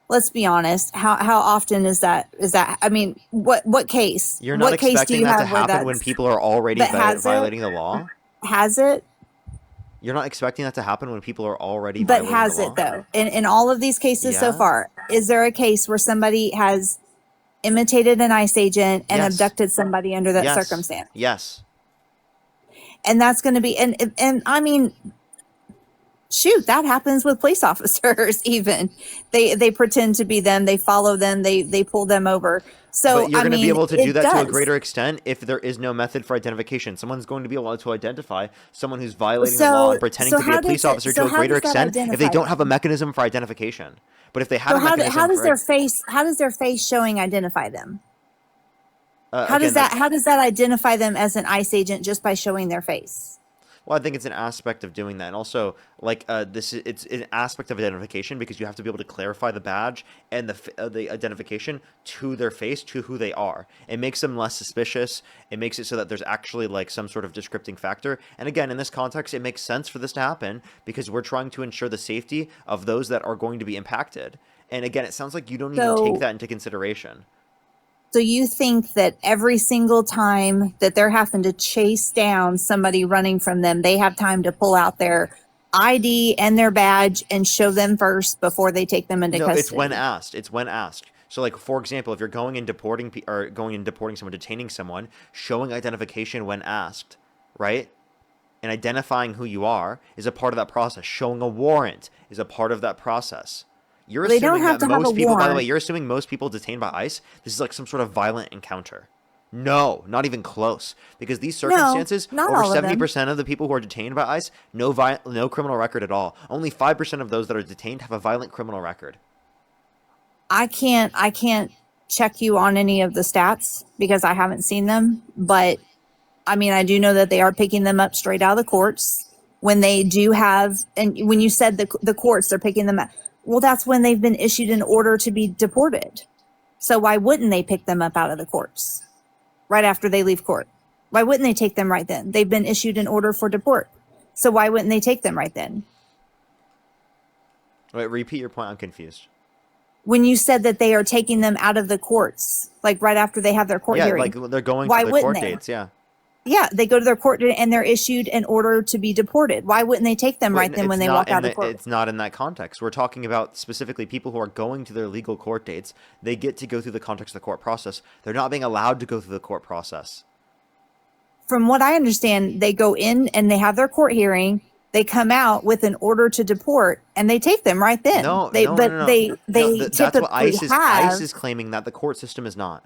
let's be honest. How often is that? Is that? I mean, what case? You're not What case do expecting you that to have where happen when that's people are already that has it? violating the law? Has it? You're not expecting that to happen when people are already But violating the has it law? though? In all of these cases so Yeah. far, is there a case where somebody has imitated an ICE agent and Yes. abducted somebody under that Yes. circumstance? Yes. And that's going to be and I mean, shoot, that happens with police officers. Even they pretend to be them, they follow them, they pull them over. So But you're I going to be mean, able to do it that to a does. greater extent if there is no method for identification. Someone's going to be able to identify someone who's violating the law and pretending to be a police officer to a greater how does that extent if they identify don't have a them? mechanism for identification. But if they had So a how mechanism does for their face showing identify them? again, that's How does that identify them as an ICE agent just by showing their face? well, I think it's an aspect of doing that, and also like it's an aspect of identification because you have to be able to clarify the badge and the identification to their face, to who they are. It makes them less suspicious. It makes it so that there's actually like some sort of descripting factor. And again, in this context, it makes sense for this to happen because we're trying to ensure the safety of those that are going to be impacted. And again, it sounds like you don't even take So that into consideration. So you think that every single time that they're having to chase down somebody running from them, they have time to pull out their ID and their badge and show them first before they take them into No, it's when custody? asked. It's when asked. So, like for example, if you're going and going and deporting someone, detaining someone, showing identification when asked, right, and identifying who you are is a part of that process. Showing a warrant is a part of that process. You're Well, they don't assuming have that to have a most people, by the way, warrant. you're assuming most people detained by ICE, this is like some sort of violent encounter. No, not even close. Because these No, circumstances, not over all of them. 70% of the people who are detained by ICE, no criminal record at all. Only 5% of those that are detained have a violent criminal record. I can't check you on any of the stats because I haven't seen them, but I mean, I do know that they are picking them up straight out of the courts when they do have, and when you said the courts, they're picking them up. Well, that's when they've been issued an order to be deported. So why wouldn't they pick them up out of the courts right after they leave court? Why wouldn't they take them right then? They've been issued an order for deport. So why wouldn't they take them right then? Wait, repeat your point. I'm confused. When you said that they are taking them out of the courts, like right after they have their court Yeah, hearing, like they're going why to the wouldn't court they? dates. Yeah. Yeah, they go to their court and they're issued an order to be deported. Why wouldn't they take them right then when they walk out of the court? It's not in that context. We're talking about specifically people who are going to their legal court dates. They get to go through the context of the court process. They're not being allowed to go through the court process. From what I understand, they go in and they have their court hearing. They come out with an order to deport, and they take them right then. No, They no, but no, no. they No, they that's what typically have ICE is claiming that the court system is not.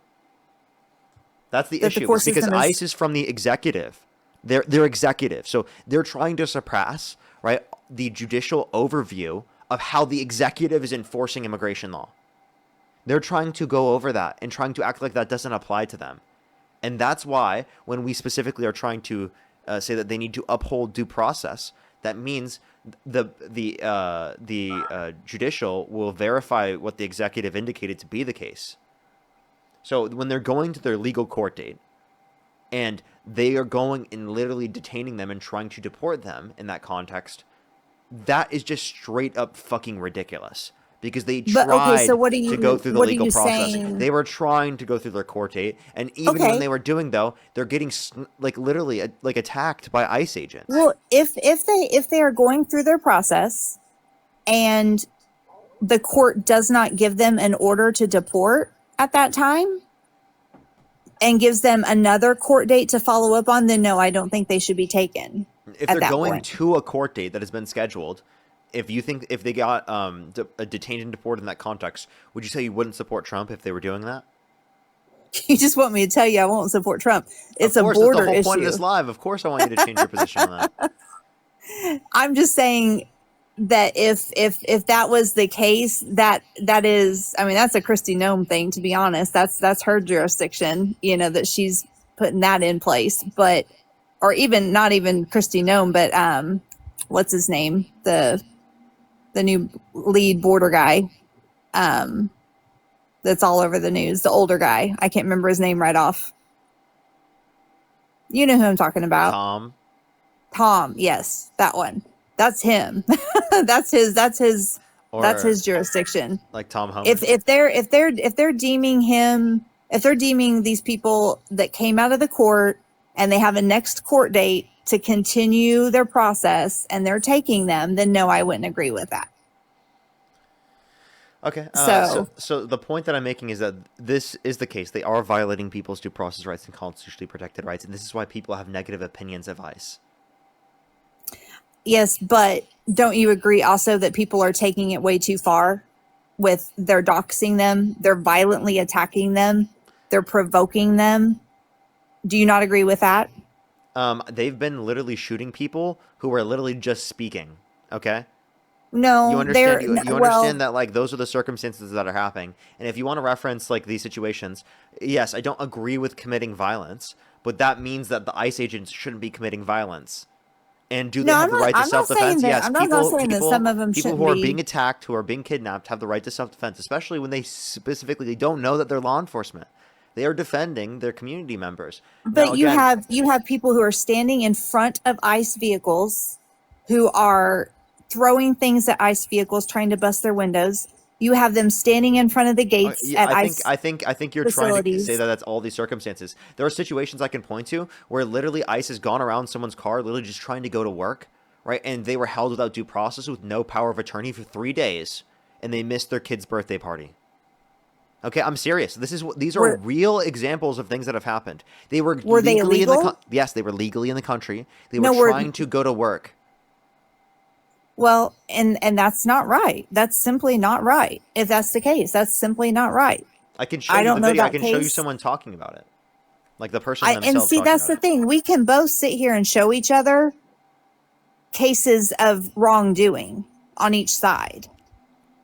That's the that the issue. court It's because system is. ICE is from the executive. They're executive. So they're trying to suppress, right, the judicial overview of how the executive is enforcing immigration law. They're trying to go over that and trying to act like that doesn't apply to them. And that's why when we specifically are trying to say that they need to uphold due process, that means the judicial will verify what the executive indicated to be the case. So when they're going to their legal court date and they are going and literally detaining them and trying to deport them in that context, that is just straight up fucking ridiculous. because they But okay, tried so what are to go you through the what are legal you process. saying? They were trying to go through their court date, and even when Okay. they were doing though, they're getting like literally like attacked by ICE agents. Well, if they are going through their process and the court does not give them an order to deport at that time and gives them another court date to follow up on, then no, I don't think they should be taken If at they're that going point. to a court date that has been scheduled, if they got detained and deported in that context, would you say you wouldn't support Trump if they were doing that? You just want me to tell you I won't support Trump. It's Of a course, that's border the whole point of issue. this live. Of course, I want you to change your position on that. I'm just saying that if that was the case, that is, I mean, that's a Kristi Noem thing, to be honest. That's her jurisdiction, that she's putting that in place. But, or even not even Kristi Noem, but what's his name, the new lead border guy, that's all over the news, the older guy. I can't remember his name right off. You know who I'm talking about. Tom, yes, that one. That's him. that's his jurisdiction. Like Tom Homan. If they're deeming these people that came out of the court and they have a next court date to continue their process and they're taking them, then no, I wouldn't agree with that. Okay. So the point that I'm making is that this is the case. They are violating people's due process rights and constitutionally protected rights, and this is why people have negative opinions of ICE. Yes, but don't you agree also that people are taking it way too far with they're doxing them, they're violently attacking them, they're provoking them? Do you not agree with that? They've been literally shooting people who are literally just speaking. Okay. No, you understand that like those are the circumstances that are happening, and if you want to reference like these situations, yes, I don't agree with committing violence, but that means that the ICE agents shouldn't be committing violence. And do they have the right to self-defense? Yes, I'm not saying that some of them people shouldn't who are be. being attacked, who are being kidnapped, have the right to self-defense, especially when they specifically don't know that they're law enforcement. They are defending their community members. But now, you again, have people who are standing in front of ICE vehicles, who are throwing things at ICE vehicles, trying to bust their windows. You have them standing in front of the gates at ICE. I think you're trying to say that that's all these circumstances. There are situations I can point to where literally ICE has gone around someone's car, literally just trying to go to work, right? And they were held without due process with no power of attorney for 3 days, and they missed their kid's birthday party. Okay, I'm serious. These are real examples of things that have happened. They were they legally illegal? Yes, they were legally in the country. They were trying to go to work. Well, and that's not right. That's simply not right. If that's the case, that's simply not right. I can show you the video. I can show you someone talking about it, like the person themselves. And see, that's the thing. We can both sit here and show each other cases of wrongdoing on each side.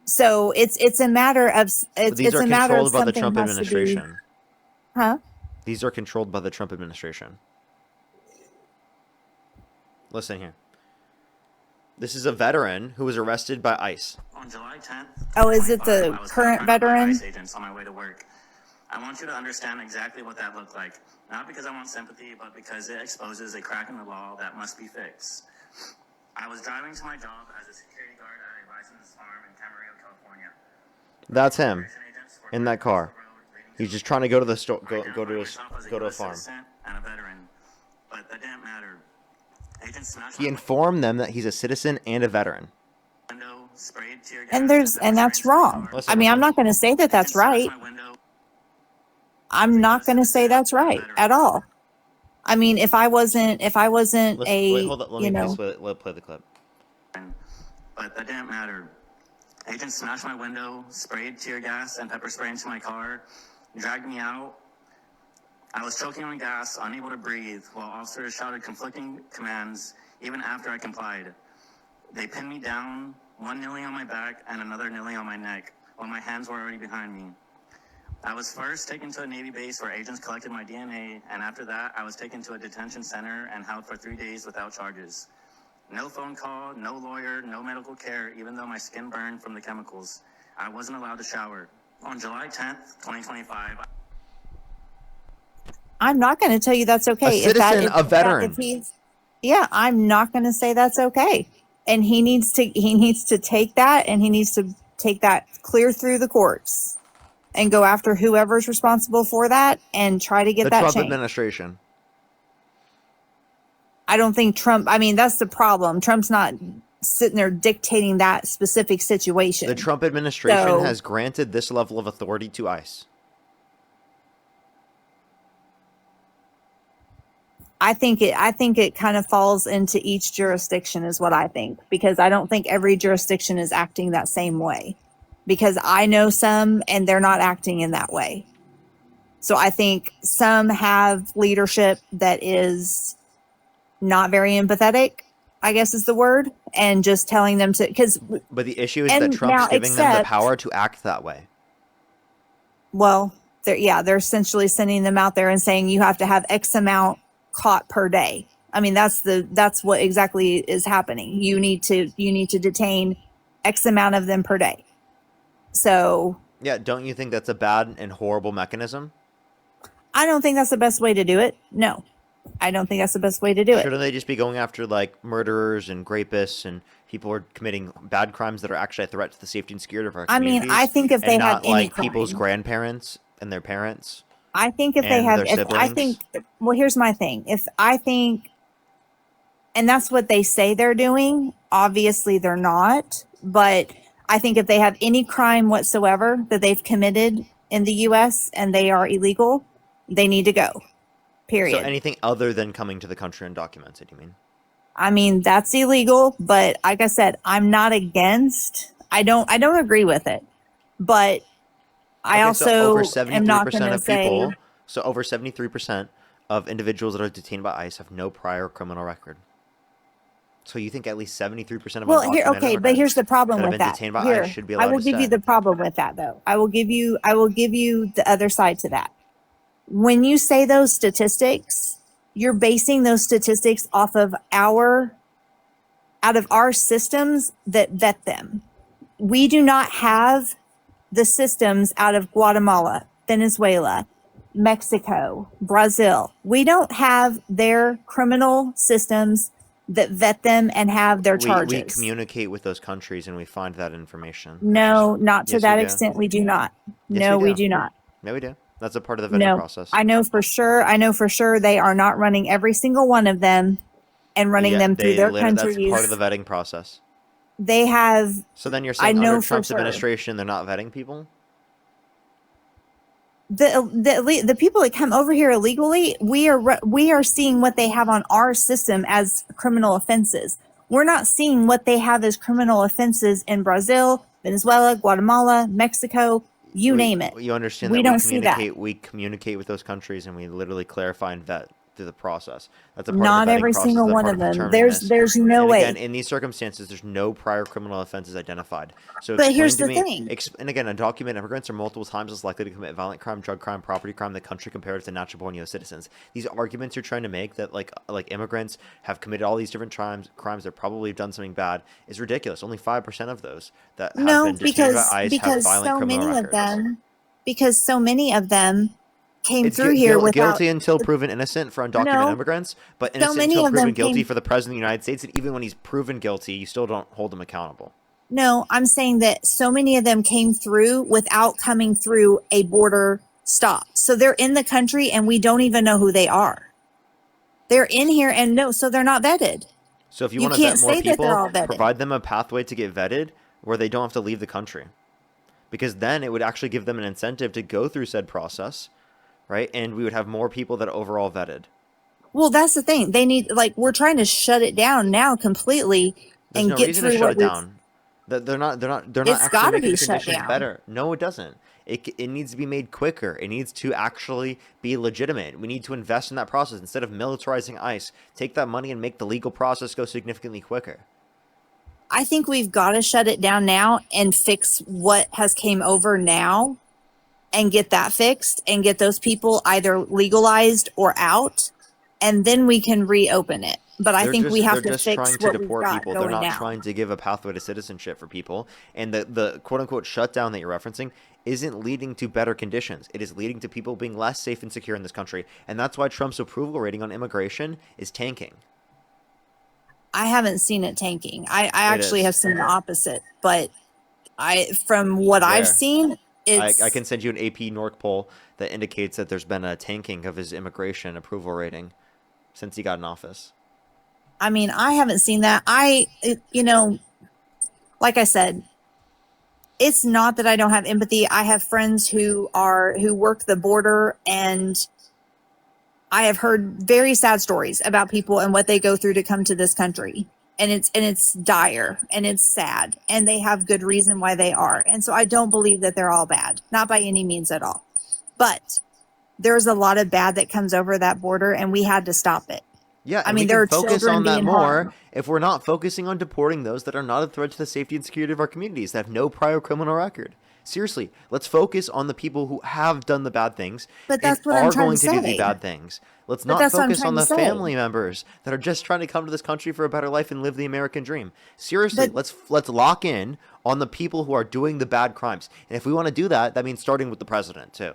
So it's a matter of These are controlled by the Trump has to be- administration. Huh? These are controlled by the Trump administration. Listen here. This is a veteran who was arrested by ICE. On July 10th. Oh, is it the current veteran? ICE agents on my way to work. I want you to understand exactly what that looked like. Not because I want sympathy, but because it exposes a crack in the law that must be fixed. I was driving to my job as a security guard at a licensed farm in Camarillo, California. That's him in that car. He's just trying to go to the store, go to a farm. And a veteran, but that didn't matter. Agents smashed He informed them that he's a citizen and a veteran. window, sprayed tear gas, And that's wrong. Listen, I mean, I'm not going to say that that's right. I'm not going to say that's right at all. I mean, if I wasn't Wait, hold up. Let me play the clip. But that didn't matter. Agents smashed my window, sprayed tear gas and pepper spray into my car, dragged me out. I was choking on gas, unable to breathe, while officers shouted conflicting commands even after I complied. They pinned me down, one kneeling on my back and another kneeling on my neck, while my hands were already behind me. I was first taken to a Navy base where agents collected my DNA, and after that, I was taken to a detention center and held for 3 days without charges. No phone call, no lawyer, no medical care, even though my skin burned from the chemicals. I wasn't allowed to shower. On July 10th, 2025... I'm not going to tell you that's okay. A citizen, a veteran. I'm not going to say that's okay. And he needs to take that and he needs to take that clear through the courts and go after whoever's responsible for that and try to get The that Trump changed. administration. I don't think Trump, I mean, that's the problem. Trump's not sitting there dictating that specific situation. The Trump administration So- has granted this level of authority to ICE. I think it kind of falls into each jurisdiction is what I think, because I don't think every jurisdiction is acting that same way, because I know some and they're not acting in that way. So I think some have leadership that is not very empathetic, I guess is the word, and just telling them to, because, But the issue is And that Trump's now giving them the except- power to act that way. well, they're essentially sending them out there and saying you have to have X amount caught per day. I mean, that's what exactly is happening. You need to detain X amount of them per day. So Yeah, don't you think that's a bad and horrible mechanism? I don't think that's the best way to do it. No, I don't think that's the best way to do it. Shouldn't they just be going after like murderers and rapists and people who are committing bad crimes that are actually a threat to the safety and security of our I mean, communities? I think if they and have not any like crime, people's grandparents and their parents. I think if they and have, their if I siblings. think, well, here's my thing. If I think, and that's what they say they're doing, obviously they're not, but I think if they have any crime whatsoever that they've committed in the US and they are illegal, they need to go. Period. So anything other than coming to the country undocumented, you mean? I mean, that's illegal, but like I said, I'm not against, I don't agree with it, but I Okay, so also over am not 73% going to of say, people, so over 73% of individuals that are detained by ICE have no prior criminal record. So you think at least 73% of well, here, undocumented okay, but here's the problem that have with been that. detained by Here, ICE should be I allowed will to give you stay. the problem with that, though. I will give you the other side to that. When you say those statistics, you're basing those statistics off of out of our systems that vet them. We do not have the systems out of Guatemala, Venezuela, Mexico, Brazil. We don't have their criminal systems that vet them and have their charges. We communicate with those countries and we find that information. No, not to Yes, that we do. extent. We do not. Yes, No, we we do. do not. Yeah, we do. That's a part of the vetting No, process. I know for sure they are not running every single one of them and running Yeah, them through their that's countries. part of the vetting process. They have, So then you're I saying know under for Trump's sure. administration, they're not vetting people? the people that come over here illegally, we are seeing what they have on our system as criminal offenses. We're not seeing what they have as criminal offenses in Brazil, Venezuela, Guatemala, Mexico, you name it. You understand We that don't see that. we communicate with those countries and we literally clarify and vet through the process. That's a part Not of the vetting every process, single that's a one part of them. determining this. There's no And way. again, in these circumstances, there's no prior criminal offenses identified. So But explain here's to the me, thing. And again, undocumented immigrants are multiple times as likely to commit violent crime, drug crime, property crime in the country compared to the natural born U.S. citizens. These arguments you're trying to make that like immigrants have committed all these different crimes that probably have done something bad is ridiculous. Only 5% of those that have No, been detained by ICE have because violent so criminal many records. of them, because so many of them came It's through here without. guilty until proven innocent for undocumented No. immigrants, but So innocent many until of them proven guilty came- for the president of the United States. And even when he's proven guilty, you still don't hold him accountable. No, I'm saying that so many of them came through without coming through a border stop. So they're in the country and we don't even know who they are. They're in here and no, so they're not vetted. So if you You want to can't vet more say that they're all people, vetted. provide them a pathway to get vetted where they don't have to leave the country. Because then it would actually give them an incentive to go through said process, right? And we would have more people that are overall vetted. Well, that's the thing. They need, like, we're trying to shut it down now completely There's and no get reason through to shut what it we've. down. They're not It's actually gotta making be the shut conditions down. better. No, it doesn't. It needs to be made quicker. It needs to actually be legitimate. We need to invest in that process instead of militarizing ICE. Take that money and make the legal process go significantly quicker. I think we've got to shut it down now and fix what has came over now and get that fixed and get those people either legalized or out, and then we can reopen it. But I think we have to They're just fix trying to what we've deport got people. They're going not now. trying to give a pathway to citizenship for people. And the quote unquote shutdown that you're referencing isn't leading to better conditions. It is leading to people being less safe and secure in this country. And that's why Trump's approval rating on immigration is tanking. I haven't seen it tanking. I actually is. have seen the opposite, but From what I've Where? seen, it's. I can send you an AP NORC poll that indicates that there's been a tanking of his immigration approval rating since he got in office. I mean, I haven't seen that. Like I said, it's not that I don't have empathy. I have friends who work the border, and I have heard very sad stories about people and what they go through to come to this country. And it's dire and it's sad, and they have good reason why they are. And so I don't believe that they're all bad, not by any means at all. But there's a lot of bad that comes over that border, and we had to stop it. Yeah, I and mean, we there can are focus children on that being more harmed. if we're not focusing on deporting those that are not a threat to the safety and security of our communities, that have no prior criminal record. Seriously, let's focus on the people who have done the bad things But and that's what I'm are trying going to to do the say. bad things. Let's But not that's what I'm focus on trying to the say. family members that are just trying to come to this country for a better life and live the American dream. Seriously, But- let's lock in on the people who are doing the bad crimes. And if we want to do that, that means starting with the president too. That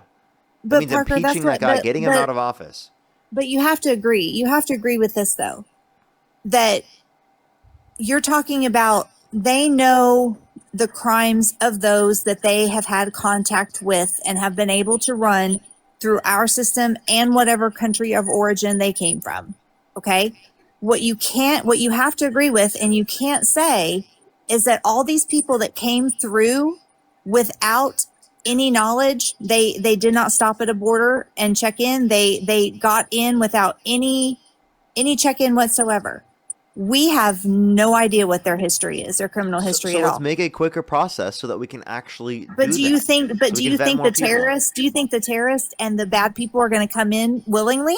But means Parker, impeaching that guy, getting him out of office. But you have to agree. You have to agree with this, though, that you're talking about they know the crimes of those that they have had contact with and have been able to run through our system and whatever country of origin they came from. Okay. What you have to agree with, and you can't say, is that all these people that came through without any knowledge, they did not stop at a border and check in. They got in without any check-in whatsoever. We have no idea what their history is, their criminal history So at let's all. make a quicker process so that we can actually But do do you that. think? But So we do can you vet think more the people. terrorists? Do you think the terrorists and the bad people are going to come in willingly?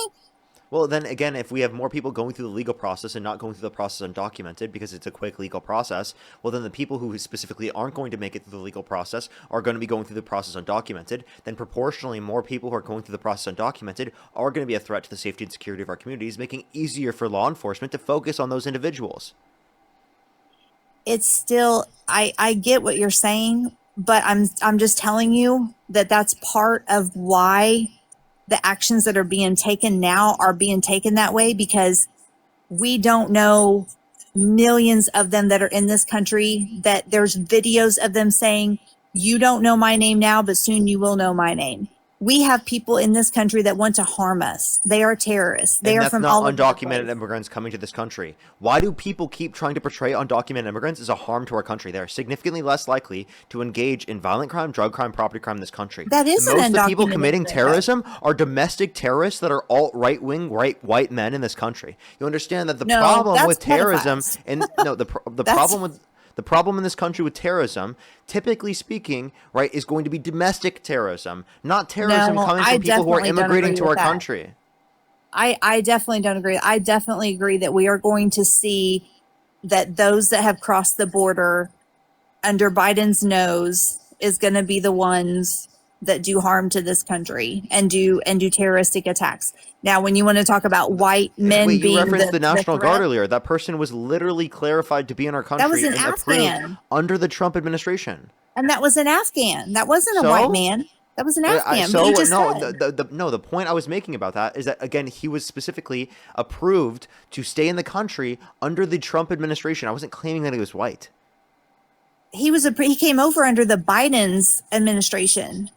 Well, then again, if we have more people going through the legal process and not going through the process undocumented because it's a quick legal process, well, then the people who specifically aren't going to make it through the legal process are going to be going through the process undocumented. Then proportionally, more people who are going through the process undocumented are going to be a threat to the safety and security of our communities, making it easier for law enforcement to focus on those individuals. It's still, I get what you're saying, but I'm just telling you that that's part of why the actions that are being taken now are being taken that way, because we don't know millions of them that are in this country, that there's videos of them saying, you don't know my name now, but soon you will know my name. We have people in this country that want to harm us. They are terrorists. They And are that's from not all over the undocumented place. immigrants coming to this country. Why do people keep trying to portray undocumented immigrants as a harm to our country? They're significantly less likely to engage in violent crime, drug crime, property crime in this country. That is an Most of the people undocumented committing immigrant. terrorism are domestic terrorists that are alt-right wing, white men in this country. You understand that the No, problem that's with terrorism pedophiles. and no, the That's- problem in this country with terrorism, typically speaking, right, is going to be domestic terrorism, not terrorism No, coming I from people who are definitely don't immigrating agree to our with that. country. I definitely don't agree. I definitely agree that we are going to see that those that have crossed the border under Biden's nose is going to be the ones that do harm to this country and do terroristic attacks. Now, when you want to talk about white men Wait, you being referenced the National threat, Guard earlier. That person was literally clarified to be in our country was an and approved Afghan. under the Trump administration. and that was an Afghan. That wasn't a So? white man. That was an Afghan. But you just said. The point I was making about that is that, again, he was specifically approved to stay in the country under the Trump administration. I wasn't claiming that he was white. He came over under the Biden's administration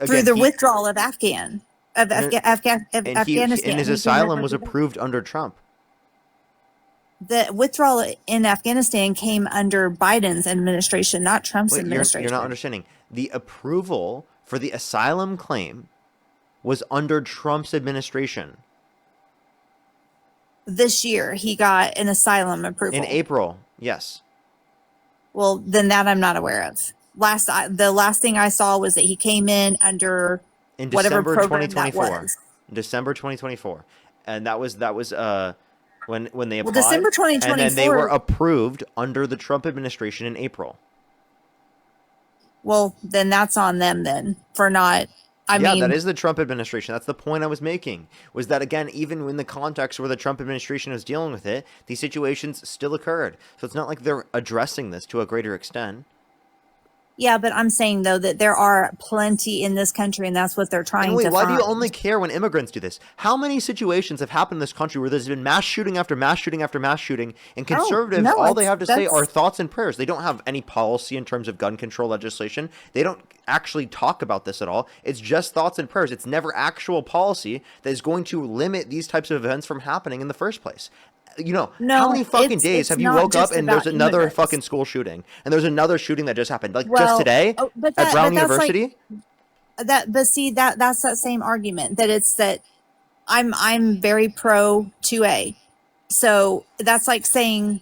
Again, through the he- withdrawal of Afghanistan. and his He asylum came was over- approved under Trump. The withdrawal in Afghanistan came under Biden's administration, not Trump's Wait, administration. you're not understanding. The approval for the asylum claim was under Trump's administration This year, he got an asylum approval. in April. Yes. Well, then that I'm not aware of. The last thing I saw was that he came in under In whatever December program 2024. that was. December 2024, and that was when they applied. Well, December and then they were 2024 approved under the Trump administration in April. Well, then that's on them then for not. I mean, that is the Trump administration. That's the point I was making. Was that, again, even in the context where the Trump administration was dealing with it, these situations still occurred. So it's not like they're addressing this to a greater extent. Yeah, but I'm saying though that there are plenty in this country, and that's what they're trying And wait, to why find. do you only care when immigrants do this? How many situations have happened in this country where there's been mass shooting after mass shooting after mass shooting, and conservatives, no, all they have to say that's- are thoughts and prayers. They don't have any policy in terms of gun control legislation. They don't actually talk about this at all. It's just thoughts and prayers. It's never actual policy that is going to limit these types of events from happening in the first place. You know, No, how many fucking it's- days it's have you not woke up just and there's about another immigrants. fucking school shooting, and there's another shooting that just happened, like just Well, today but at Brown that's like- University? but see that's that same argument that it's that I'm very pro 2A. So that's like saying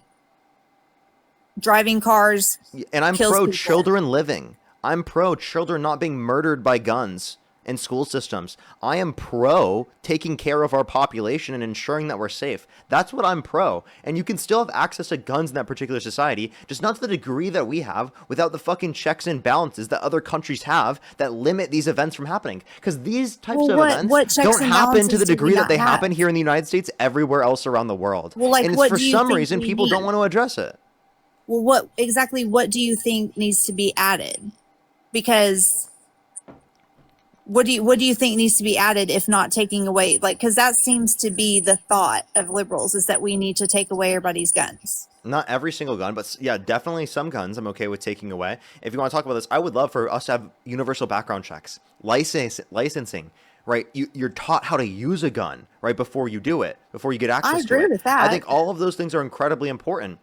driving cars. And I'm kills pro people. children living. I'm pro children not being murdered by guns in school systems. I am pro taking care of our population and ensuring that we're safe. That's what I'm pro. And you can still have access to guns in that particular society, just not to the degree that we have, without the fucking checks and balances that other countries have that limit these events from happening. Because these types Well, of what events checks don't and happen to balances the do we degree that not they have? happen here in the United States everywhere else around the world. Well, like, and it's what for do you some think reason we people don't need? want to address it. Well, what do you think needs to be added? Because what do you think needs to be added if not taking away, like, because that seems to be the thought of liberals, is that we need to take away everybody's guns. Not every single gun, but yeah, definitely some guns I'm okay with taking away. If you want to talk about this, I would love for us to have universal background checks, licensing, right? You're taught how to use a gun right before you do it, before you get access to agree it. with that. I think all of those things are incredibly important.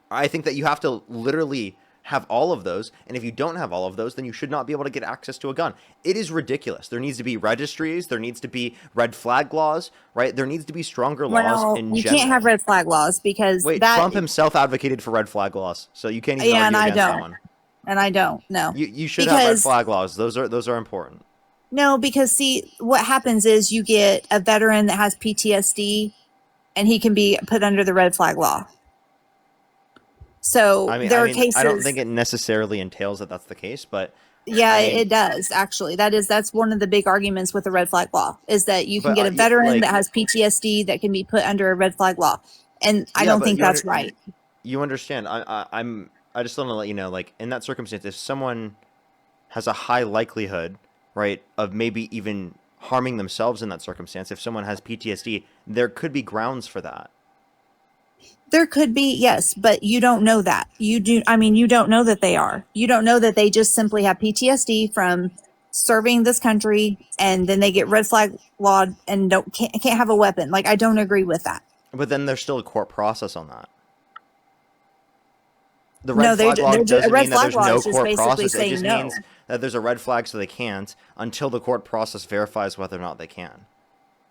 I think that you have to literally have all of those, and if you don't have all of those, then you should not be able to get access to a gun. It is ridiculous. There needs to be registries, there needs to be red flag laws, right? There needs to be stronger laws Well, in you general. can't have red flag laws because Wait, that. Trump himself advocated for red flag laws, so you can't even Yeah, argue and I against that don't. one. And I don't. No. You should have red Because- flag laws. Those are important. No, because see, what happens is you get a veteran that has PTSD, and he can be put under the red flag law. So there are cases. I don't think it necessarily entails that that's the case, but Yeah, I mean- it does actually. That's one of the big arguments with the red flag law, is that you can But, get a yeah, veteran like- that has PTSD that can be put under a red flag law, and I Yeah, don't but think you that's under- right. You understand? I just want to let you know, like in that circumstance, if someone has a high likelihood, right, of maybe even harming themselves in that circumstance, if someone has PTSD, there could be grounds for that. There could be, yes, but you don't know that. You do. I mean, you don't know that they are. You don't know that they just simply have PTSD from serving this country, and then they get red flag lawed and can't have a weapon. Like, I don't agree with that. But then there's still a court process on that. The No, red flag law a doesn't red mean that flag there's law no is just court basically process. It saying just no. means that there's a red flag, so they can't until the court process verifies whether or not they can.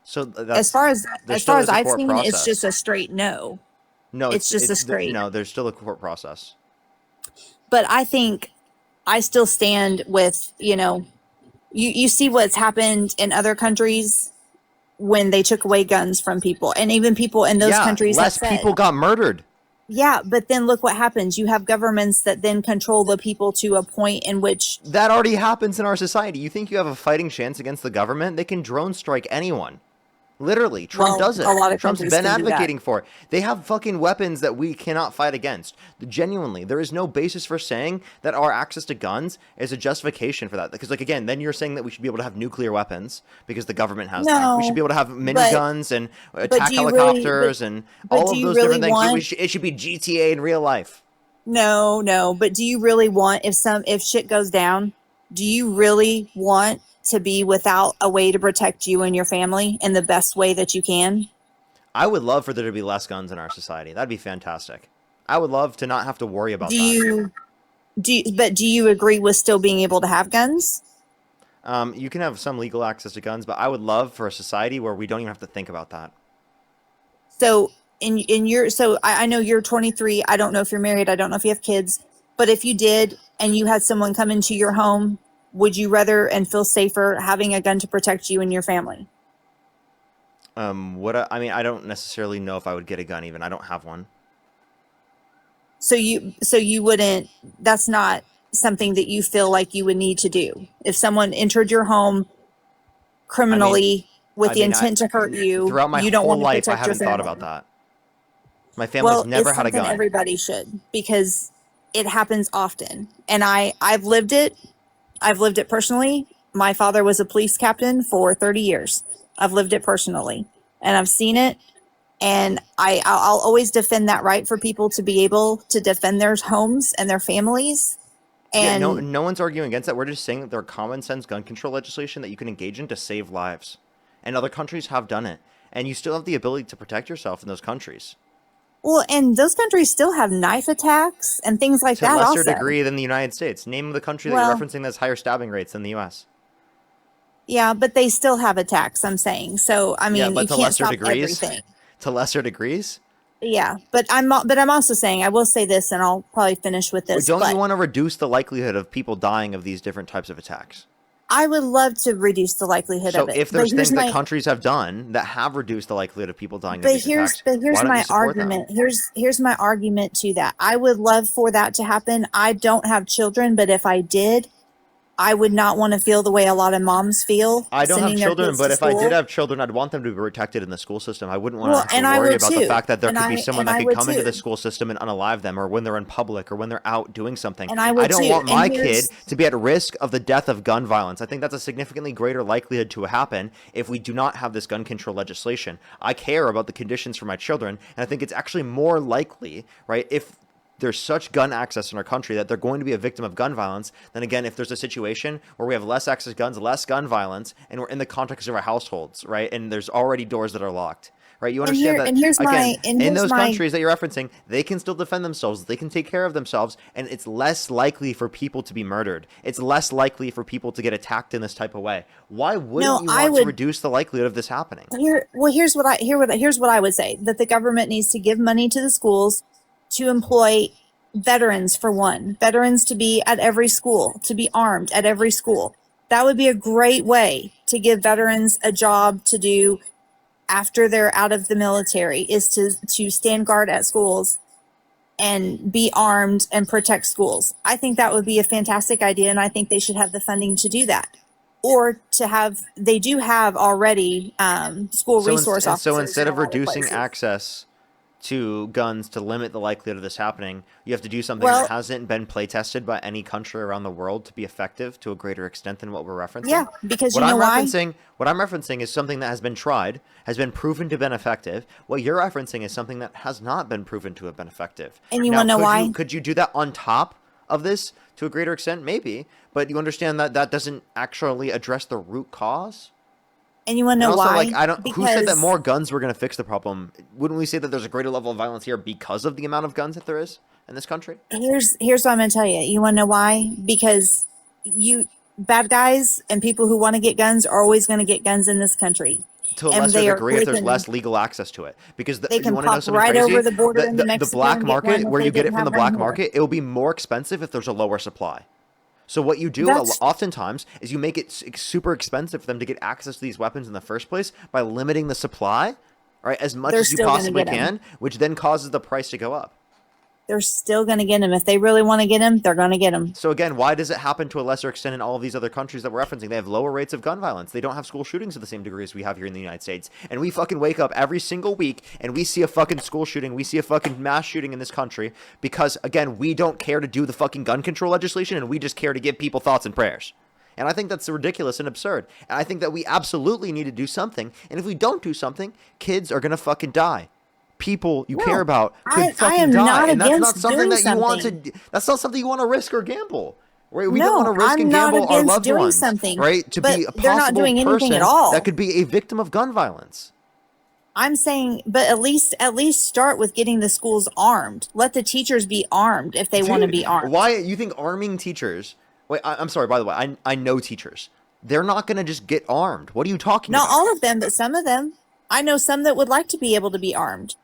So that's As far as there still is a I've court seen, it's process. just a straight no. No, it's just a straight. No, there's still a court process. But I think I still stand with, you see what's happened in other countries when they took away guns from people, and even people in those countries have less said, people got murdered. yeah, but then look what happens. You have governments that then control the people to a point in which, That already happens in our society. You think you have a fighting chance against the government? They can drone strike anyone. Literally, Trump Well, does it. a lot of Trump's countries been can do that. advocating for it. They have fucking weapons that we cannot fight against. Genuinely, there is no basis for saying that our access to guns is a justification for that. Because, like, again, then you're saying that we should be able to have nuclear weapons because the government has them. We should be able to have miniguns and attack do you really- helicopters and but all do of you those really different things. want- It should be GTA in real life. no, but do you really want, if shit goes down, do you really want to be without a way to protect you and your family in the best way that you can? I would love for there to be less guns in our society. That'd be fantastic. I would love to not have to worry about that. Do you agree with still being able to have guns? You can have some legal access to guns, but I would love for a society where we don't even have to think about that. So I know you're 23. I don't know if you're married. I don't know if you have kids, but if you did and you had someone come into your home, would you rather and feel safer having a gun to protect you and your family? I don't necessarily know if I would get a gun even. I don't have one. So you wouldn't, that's not something that you feel like you would need to do. If someone entered your home criminally with the intent to hurt you, Throughout my you don't whole want to life, I protect your haven't thought family. about that. My family's never it's had a something gun. everybody should, because it happens often. And I've lived it. I've lived it personally. My father was a police captain for 30 years. I've lived it personally and I've seen it. And I'll always defend that right for people to be able to defend their homes and their families. Yeah, And no one's arguing against that. We're just saying that there are common sense gun control legislation that you can engage in to save lives. And other countries have done it. And you still have the ability to protect yourself in those countries. well, and those countries still have knife attacks and things like To a that lesser also. degree than the United States. Name the country that Well- you're referencing that has higher stabbing rates than the U.S. Yeah, but they still have attacks, I'm saying. So, I mean, but you to can't lesser stop degrees. everything. To lesser degrees? Yeah, but I'm also saying, I will say this, and I'll probably finish with this. Don't but you want to reduce the likelihood of people dying of these different types of attacks? I would love to reduce the likelihood So of it. if But there's here's things that my- countries have done that have reduced the likelihood of people dying of But these attacks, here's why don't my you support them? argument. Here's my argument to that. I would love for that to happen. I don't have children, but if I did, I would not want to feel the way a lot of moms feel. I don't have sending their children, kids but to if I did school. have children, I'd want them to be protected in the school system. I wouldn't want Well, to actually and I worry would about the too. fact that there And could be I- someone and that I could would come into too. the school system and unalive them, or when they're in public, or when they're out doing something. And I would don't too. want And my kid here's- to be at risk of the death of gun violence. I think that's a significantly greater likelihood to happen if we do not have this gun control legislation. I care about the conditions for my children, and I think it's actually more likely, right, if there's such gun access in our country that they're going to be a victim of gun violence. Then again, if there's a situation where we have less access to guns, less gun violence, and we're in the context of our households, right, and there's already doors that are locked, right? You understand that, and here's again, my- and in here's those my- countries that you're referencing, they can still defend themselves. They can take care of themselves, and it's less likely for people to be murdered. It's less likely for people to get attacked in this type of way. Why wouldn't you I want to would- reduce the likelihood of this happening? Here's what I would say, that the government needs to give money to the schools to employ veterans, for one, veterans to be at every school, to be armed at every school. That would be a great way to give veterans a job to do after they're out of the military, is to stand guard at schools and be armed and protect schools. I think that would be a fantastic idea, and I think they should have the funding to do that. Or to have, they do have already school resource officers. So instead in of a lot reducing places. access to guns to limit the likelihood of this happening, you have to do something Well- that hasn't been play tested by any country around the world to be effective to a greater extent than what we're referencing. Yeah, because what you know why? What I'm referencing is something that has been tried, has been proven to have been effective. What you're referencing is something that has not been proven to have been effective. And you Now, wanna know why? Could you do that on top of this to a greater extent? Maybe, but you understand that that doesn't actually address the root cause. And you want to And know also, why? who said that Because- more guns were going to fix the problem? Wouldn't we say that there's a greater level of violence here because of the amount of guns that there is in this country? Here's what I'm gonna tell you. You want to know why? Because bad guys and people who want to get guns are always going to get guns in this country. To a And lesser they are- degree if they there's can- less legal access to it. Because They you can want to know pop something right crazy? over the border into Mexico black and get market, one if where they you get it didn't from the have one black here. market, it will be more expensive if there's a lower supply. So what you do That's- oftentimes is you make it super expensive for them to get access to these weapons in the first place by limiting the supply, right, as much They're as you still gonna possibly get 'em. can, which then causes the price to go up. They're still going to get them. If they really want to get them, they're going to get them. So again, why does it happen to a lesser extent in all of these other countries that we're referencing? They have lower rates of gun violence. They don't have school shootings to the same degree as we have here in the United States. And we fucking wake up every single week and we see a fucking school shooting. We see a fucking mass shooting in this country because, again, we don't care to do the fucking gun control legislation and we just care to give people thoughts and prayers. And I think that's ridiculous and absurd. And I think that we absolutely need to do something. And if we don't do something, kids are going to fucking die. People you care about could I fucking am die. not And that's not against something doing that you want to something. that's not something you want to risk or gamble. Right? We No, don't want to risk I'm and not gamble our against loved doing ones, something, right? To but be a they're not possible doing anything person at all. that could be a victim of gun violence. I'm saying, but at least start with getting the schools armed. Let the teachers be armed if they want to Dude, be armed. Why you think arming teachers? Wait, I'm sorry. By the way, I know teachers. They're not going to just get armed. What are you talking Not about? all of them, but some of them. I know some that would like to be able to be armed.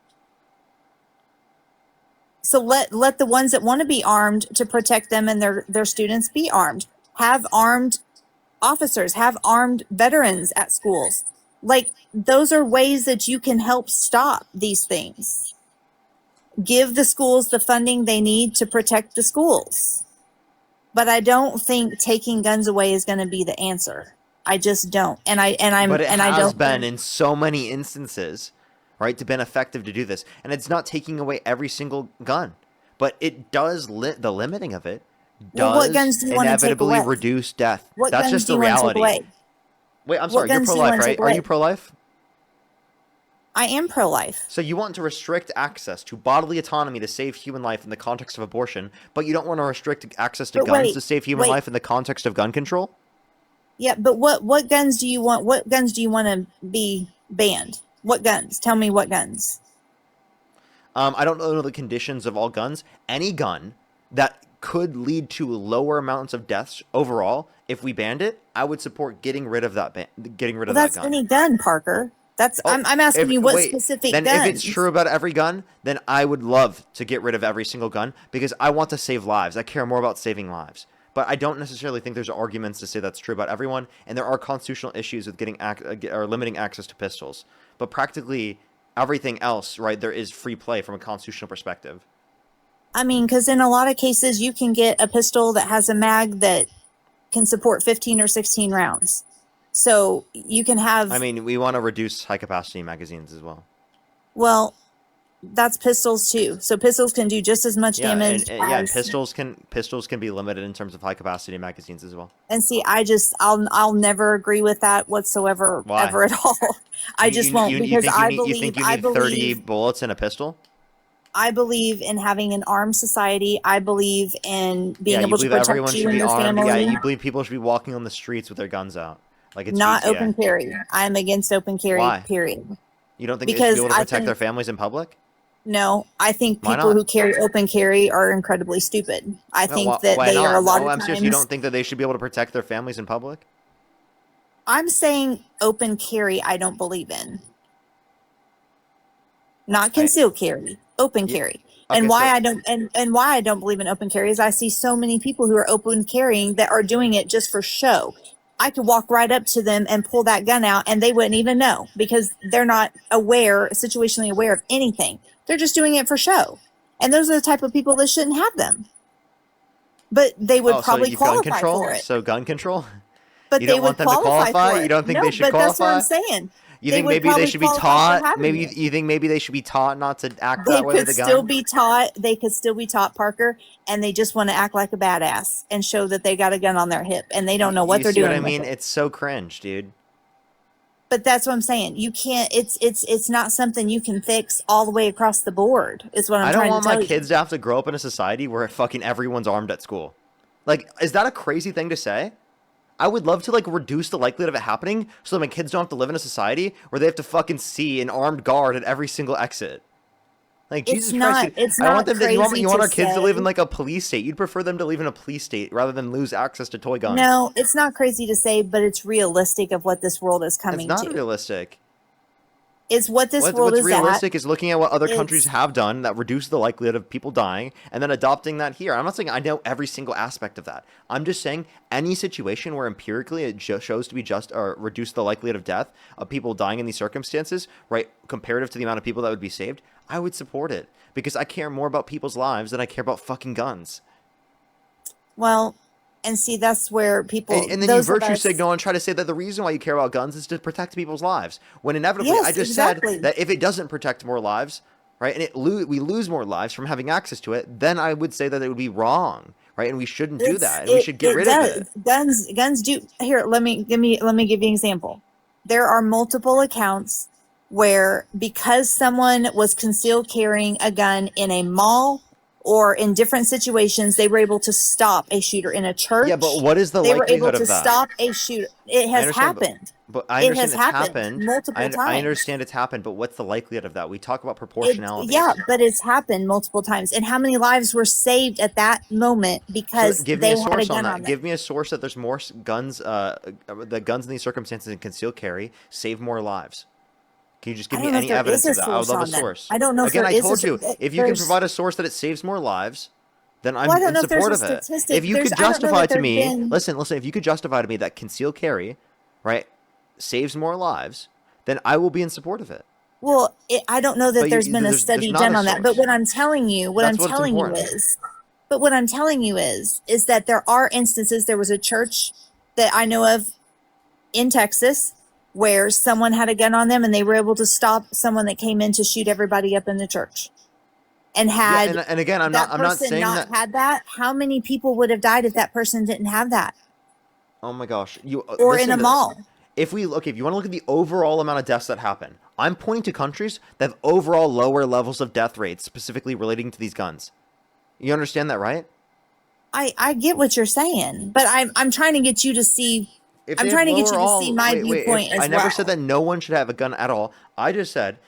So let the ones that want to be armed to protect them and their students be armed. Have armed officers, have armed veterans at schools. Like, those are ways that you can help stop these things. Give the schools the funding they need to protect the schools. But I don't think taking guns away is going to be the answer. I just don't. But it I has don't been think- in so many instances, right, to been effective to do this. And it's not taking away every single gun. but it does the limiting of it Well, what does guns do you want to take inevitably away? reduce death. What That's guns just do the you want to take reality. away? Wait, I'm What sorry. You're guns do you pro-life, want to right? take Are you away? pro-life? I am pro-life. So you want to restrict access to bodily autonomy to save human life in the context of abortion, but you don't want to restrict access to But guns wait, to save human wait. life in the context of gun control? Yeah, but what guns do you want? What guns do you want to be banned? What guns? Tell me what guns. I don't know the conditions of all guns. Any gun that could lead to lower amounts of deaths overall, if we banned it, I would support getting rid of that getting rid Well, of that that's gun. any gun, Parker. That's Oh, I'm asking you what wait, specific then guns. if it's true about every gun, then I would love to get rid of every single gun because I want to save lives. I care more about saving lives. But I don't necessarily think there's arguments to say that's true about everyone, and there are constitutional issues with getting or limiting access to pistols. But practically everything else, right, there is free play from a constitutional perspective. I mean, because in a lot of cases, you can get a pistol that has a mag that can support 15 or 16 rounds. So you can have. I mean, we want to reduce high capacity magazines as well. Well, that's pistols too. So pistols can do just as much Yeah, damage. and pistols can be limited in terms of high capacity magazines as well. And see, I'll never agree with that whatsoever, Why? ever at all. I just won't because I you think you need 30 believe bullets in a pistol? I believe in having an armed society. I believe in being Yeah, able to protect everyone you should and be your armed. family. Yeah, you believe people should be walking on the streets with their guns out, like it's Not GTA. open carry. I'm against open carry. Why? Period. You don't think they should Because be able to I protect think- their families in public? No, I think Why people not? who carry open carry are incredibly stupid. I No, think that why they not? are a lot No, of I'm times. serious. You don't think that they should be able to protect their families in public? I'm saying open carry. I don't believe in. Not concealed carry. Open Yeah, carry. okay, And why so- I don't and why I don't believe in open carry is I see so many people who are open carrying that are doing it just for show. I could walk right up to them and pull that gun out and they wouldn't even know because they're not situationally aware of anything. They're just doing it for show. And those are the type of people that shouldn't have them. But they would probably gun qualify control? for it. So gun control? But You they don't would want them to qualify? for it. You don't think No, they should but that's what I'm qualify? saying. You They think would maybe they probably should be qualify for taught? having Maybe it. you think maybe they should be taught not to act They that way with could a gun? still be taught. They could still be taught, Parker, and they just want to act like a badass and show that they got a gun on their hip and they don't know what you they're see doing. What I with mean, it. it's so cringe, dude. But that's what I'm saying. You can't. It's not something you can fix all the way across the board. Is what I'm I don't trying want to tell my you. kids to have to grow up in a society where fucking everyone's armed at school. Like, is that a crazy thing to say? I would love to like reduce the likelihood of it happening so that my kids don't have to live in a society where they have to fucking see an armed guard at every single exit. Like, It's Jesus not- Christ, dude. it's I want not them to, crazy you want to our kids to live in say. like a police state. You'd prefer them to live in a police state rather than lose access to toy guns. No, it's not crazy to say, but it's realistic of what this world is It's coming not to. realistic. It's what this world What's is realistic at. is looking at what other countries It's- have done that reduce the likelihood of people dying and then adopting that here. I'm not saying I know every single aspect of that. I'm just saying any situation where empirically it shows to be just or reduce the likelihood of death of people dying in these circumstances, right, comparative to the amount of people that would be saved, I would support it because I care more about people's lives than I care about fucking guns. Well, and see, that's where people. And then you those of virtue us- signal and try to say that the reason why you care about guns is to protect people's lives. When inevitably, Yes, I just exactly. said that if it doesn't protect more lives, right, and we lose more lives from having access to it, then I would say that it would be wrong, right, and we shouldn't do that, and we should get rid of it. Guns do. Here, let me give you an example. There are multiple accounts where because someone was concealed carrying a gun in a mall or in different situations, they were able to stop a shooter in a church. Yeah, but what is the they were able likelihood to of that? stop a shooter. It I has understand, happened. But I It understand has it's happened happened multiple I times. understand it's happened, but what's the likelihood of that? We talk about It- proportionality. yeah, but it's happened multiple times. And how many lives were saved at that moment because So give me they a had a source gun on that. on them? Give me a source that there's more guns. The guns in these circumstances and concealed carry save more lives. Can you just give I me don't know any if there evidence is of a that? I would source love a on that. source. I don't know if Again, there I is told you, if you can there's- provide a source that it saves more lives, then I'm Well, I don't in know if there's support a of it. statistic. If you There's- could I don't know justify that to there's me, been- listen, if you could justify to me that concealed carry, right, saves more lives, then I will be in support of it. Well, I don't know that But there's been a there's study not done a on that. But source. what I'm telling you, That's what's important. but what I'm telling you is that there are instances. There was a church that I know of in Texas where someone had a gun on them and they were able to stop someone that came in to shoot everybody up in the church. and had and again, I'm that not person saying not that. had that, how many people would have died if that person didn't have that? Oh my gosh, you Or listen in a to this. mall. If you want to look at the overall amount of deaths that happen, I'm pointing to countries that have overall lower levels of death rates, specifically relating to these guns. You understand that, right? I get what you're saying, but I'm trying to get you to see. If I'm they have trying to get lower you to see all, my wait. If viewpoint as I never well. said that no one should have a gun at all. I just said,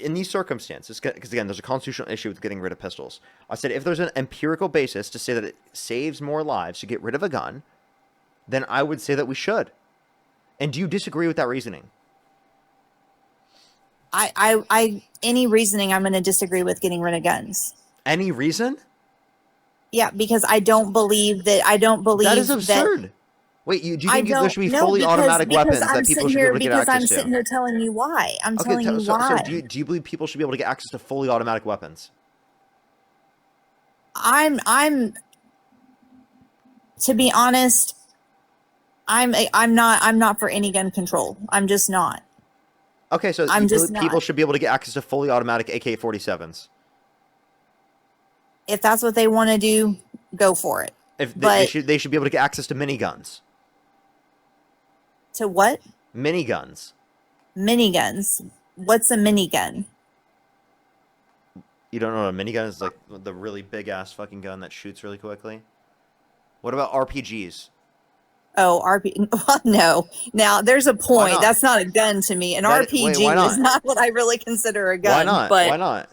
in these circumstances, because again, there's a constitutional issue with getting rid of pistols. I said if there's an empirical basis to say that it saves more lives to get rid of a gun, then I would say that we should. And do you disagree with that reasoning? Any reasoning, I'm going to disagree with getting rid of guns. Any reason? Yeah, because I don't believe that. I don't believe That is that. absurd. Wait, do you I think there don't should be know fully automatic weapons I'm that people sitting should be here able to get because I'm access sitting to? here telling you why. I'm Okay, telling you why. so do you believe people should be able to get access to fully automatic weapons? I'm to be honest, I'm not for any gun control. I'm just not. Okay, so I'm you just believe people not. should be able to get access to fully automatic AK-47s? If that's what they want to do, go for it. If But they should be able to get access to miniguns. to what? Miniguns. Miniguns. What's a minigun? You don't know what a minigun is? Like the really big ass fucking gun that shoots really quickly. What about RPGs? Oh, no. Now there's a Why point. not? That's not a gun to me. An Why RPG not? is not what I really consider a gun. Why not? But Why not?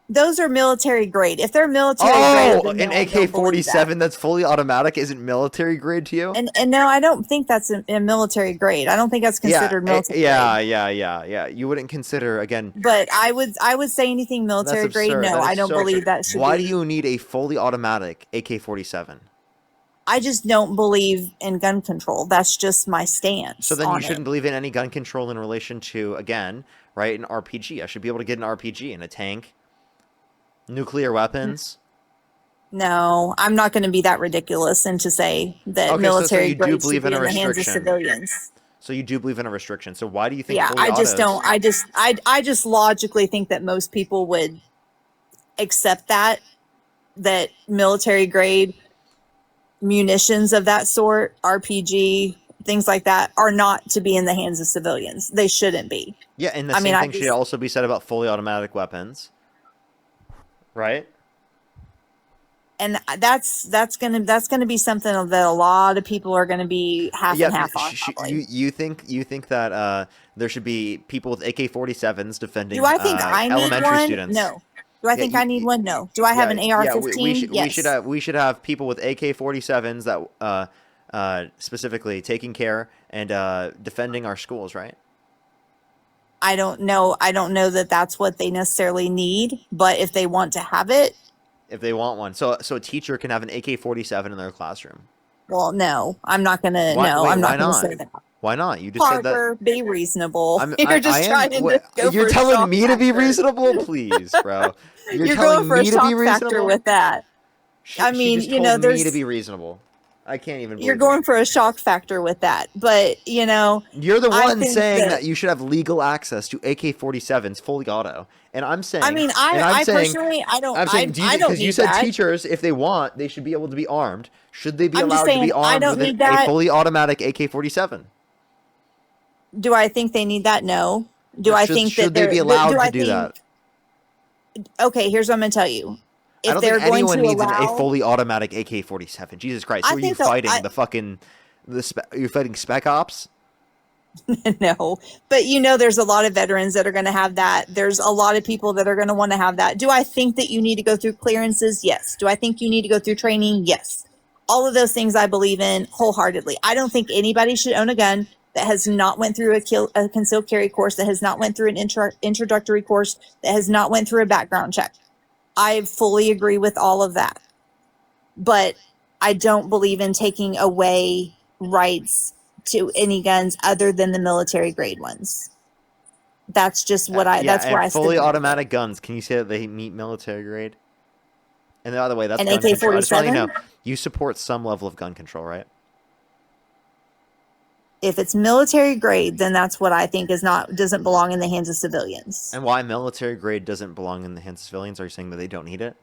those are military grade. If they're military grade, Oh, then an no, I don't believe that. AK-47 that's fully automatic isn't military grade to you? And no, I don't think that's a military grade. I don't think that's considered military grade. Yeah. You wouldn't consider again. But I would say anything military That's grade. absurd. No, That is I don't so believe absurd. that should Why be. do you need a fully automatic AK-47? I just don't believe in gun control. That's just my stance. So then you on shouldn't it. believe in any gun control in relation to, again, right, an RPG. I should be able to get an RPG and a tank, nuclear weapons. No, I'm not going to be that ridiculous and to say that Okay, so military you do grade should believe be in in a the hands of restriction. civilians. So you do believe in a restriction. So why do you think Yeah, fully I just autos- don't. I just logically think that most people would accept that military grade munitions of that sort, RPG, things like that, are not to be in the hands of civilians. They shouldn't be. Yeah, and the I same mean, I thing should just- also be said about fully automatic weapons. Right? And that's gonna be something that a lot of people are gonna be half and half on. Probably. You think that there should be people with AK-47s defending Do I think I need elementary one? students? No. Do I think I need one? No. Do I have an AR-15? Yes. We should have people with AK-47s that specifically taking care and defending our schools, right? I don't know that that's what they necessarily need, but if they want to have it, If they want one, so a teacher can have an AK-47 in their classroom. well, no, I'm not gonna. Why- no, wait, I'm why not gonna not? say that. Why not? You just said that. Parker, be reasonable. I You're just am- trying to what- go You're for a telling shock me to be factor. reasonable, please, bro. You're telling going for a me to shock be factor reasonable with that. I mean, just you know, told me there's to be reasonable. I can't even. you're believe going it. for a shock factor with that, but you know, You're the I one think saying that you should have legal access to AK-47s fully auto, and I'm saying. I mean, I personally, I don't. I'm saying, I don't because you need said that. teachers, if they want, they should be able to be armed. Should they be I'm just allowed to be saying, I armed don't with need a that. fully automatic AK-47? Do I think they need that? No. Do I think that should they be allowed to do that? Okay, here's what I'm going to tell you. I If don't they're think going anyone to needs allow, a fully automatic AK-47. Jesus Christ, I who are you think that- fighting? I- The fucking you're fighting spec ops? no, but you know, there's a lot of veterans that are going to have that. There's a lot of people that are going to want to have that. Do I think that you need to go through clearances? Yes. Do I think you need to go through training? Yes. All of those things I believe in wholeheartedly. I don't think anybody should own a gun that has not went through a concealed carry course, that has not went through an introductory course, that has not went through a background check. I fully agree with all of that. But I don't believe in taking away rights to any guns other than the military grade ones. That's just what that's where I fully stand. automatic guns. Can you say that they meet military grade? And by the way, that's An gun control. I just want you to AK-47? know, you support some level of gun control, right? If it's military grade, then that's what I think doesn't belong in the hands of civilians. And why military grade doesn't belong in the hands of civilians? Are you saying that they don't need it?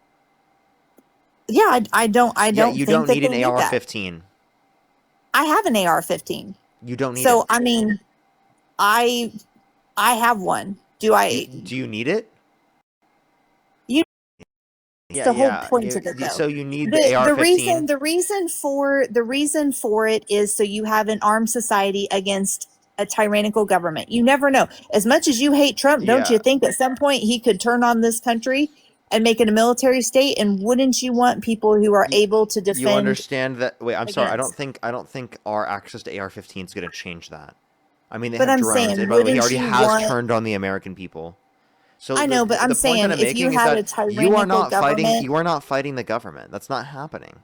Yeah, I don't Yeah, you think don't that need they an need that. AR-15. I have an AR-15. You don't need So it. I mean, I have one. Do I? Do you need it? You. Yeah, The whole yeah. point of it, though. So you need the The AR-15. reason for it is so you have an armed society against a tyrannical government. You never know. As much as you hate Trump, don't Yeah. you think at some point he could turn on this country and make it a military state? And wouldn't you want people who are able to defend? You understand that? Wait, I'm sorry. against- I don't think our access to AR-15 is going to change that. I mean, they But have I'm drones, saying, and by the way, he wouldn't already you has want- turned on the American people. So I know, but I'm the point that saying I'm if you making is had a that tyrannical you are not fighting. government- You are not fighting the government. That's not happening.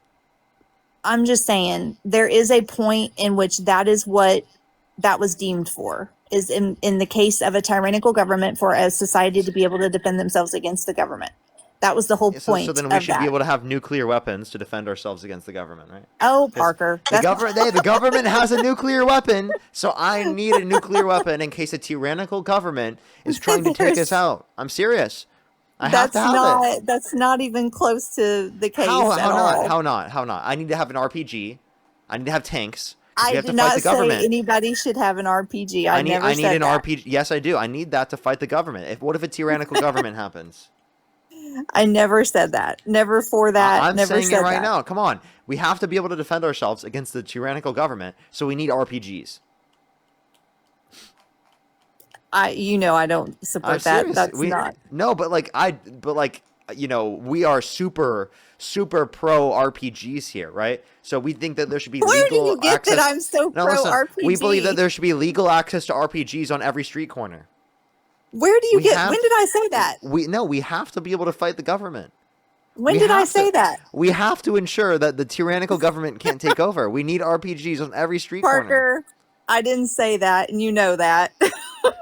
I'm just saying there is a point in which that is what that was deemed for, is in the case of a tyrannical government, for a society to be able to defend themselves against the government. That was the whole point. So then we of should that. be able to have nuclear weapons to defend ourselves against the government, right? Oh, Parker, The government has a nuclear weapon, so I need a nuclear weapon in case a tyrannical government is trying to take us out. I'm serious. I have to have it. That's not even close to the case How at all. How not? I need to have an RPG. I need to have tanks. We I have to did fight not the say government. anybody should have an RPG. I need never an said that. RPG. Yes, I do. I need that to fight the government. What if a tyrannical government happens? I never said that. Never for that. I'm never saying said it right that. now. Come on. We have to be able to defend ourselves against the tyrannical government, so we need RPGs. I don't support I'm that. serious. That's not. No, but we are super pro RPGs here, right? So we think that there should be Where do legal you get access. that I'm so No, pro listen, RPG? we believe that there should be legal access to RPGs on every street corner. Where do you we get? have- When did I say that? We have to be able to fight the government. When We did I have say to- that? We have to ensure that the tyrannical government can't take over. We need RPGs on every street corner. Parker, I didn't say that, and you know that.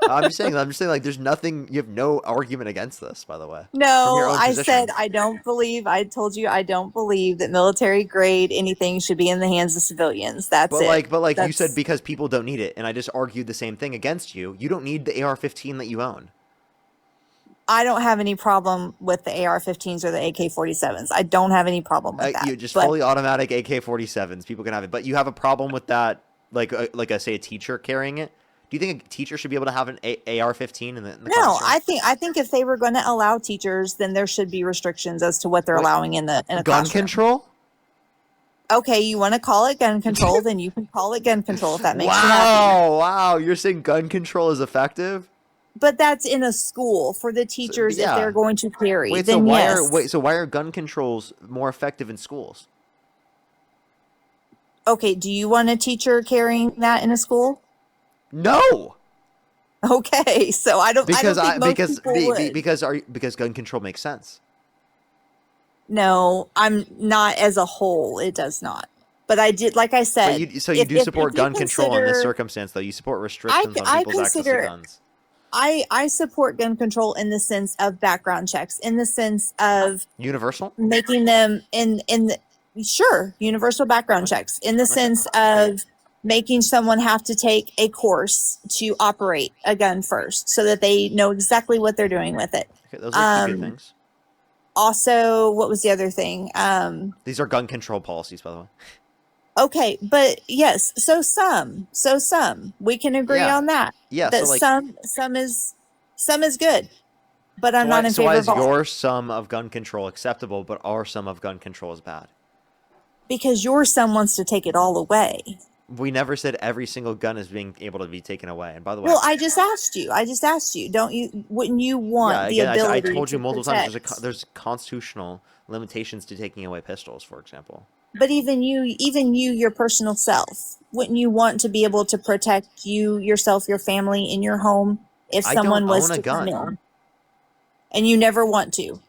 I'm just saying, like, there's nothing, you have no argument against this, by the way. From your No, own I position. said I told you I don't believe that military grade anything should be in the hands of civilians. That's But it. you That's- said because people don't need it, and I just argued the same thing against you. You don't need the AR-15 that you own. I don't have any problem with the AR-15s or the AK-47s. I don't have any problem with that. You just But fully automatic AK-47s. People can have it, but you have a problem with that, like say a teacher carrying it. Do you think a teacher should be able to have an AR-15 in the no, classroom? I think if they were going to allow teachers, then there should be restrictions as to what they're Wait, allowing in a gun classroom. control. Okay, you want to call it gun control, then you can call it gun control if that makes you happy. Wow, you're saying gun control is effective? But that's in a school for the teachers yeah. if they're going to carry. Wait, then yes. so why are gun controls more effective in schools? Okay, do you want a teacher carrying that in a school? No, Okay, so I don't think most people would. because gun control makes sense. No, I'm not as a whole. It does not. But I did, like I said. But you do support gun control in this circumstance, though. You support restrictions on I people's access to consider- guns. I support gun control in the sense of background checks, in the sense of Universal? making them sure, universal background checks, in the sense of making someone have to take a course to operate a gun first so that they know exactly what they're doing with it. Okay, those are two good things. Also, what was the other thing? These are gun control policies, by the way. Okay, but yes, so some we can agree Yeah. on that. Yeah, That so like, some is good, but I'm not in so favor why of is all. your sum of gun control acceptable, but our sum of gun control is bad? Because your son wants to take it all away. We never said every single gun is being able to be taken away. And by the way, Well, I just asked you. Don't you? Wouldn't you want the again, ability? I told you to multiple protect? times there's constitutional limitations to taking away pistols, for example. But even you, your personal self, wouldn't you want to be able to protect you, yourself, your family, in your home if I someone don't was own a to come gun. in? And you never want to.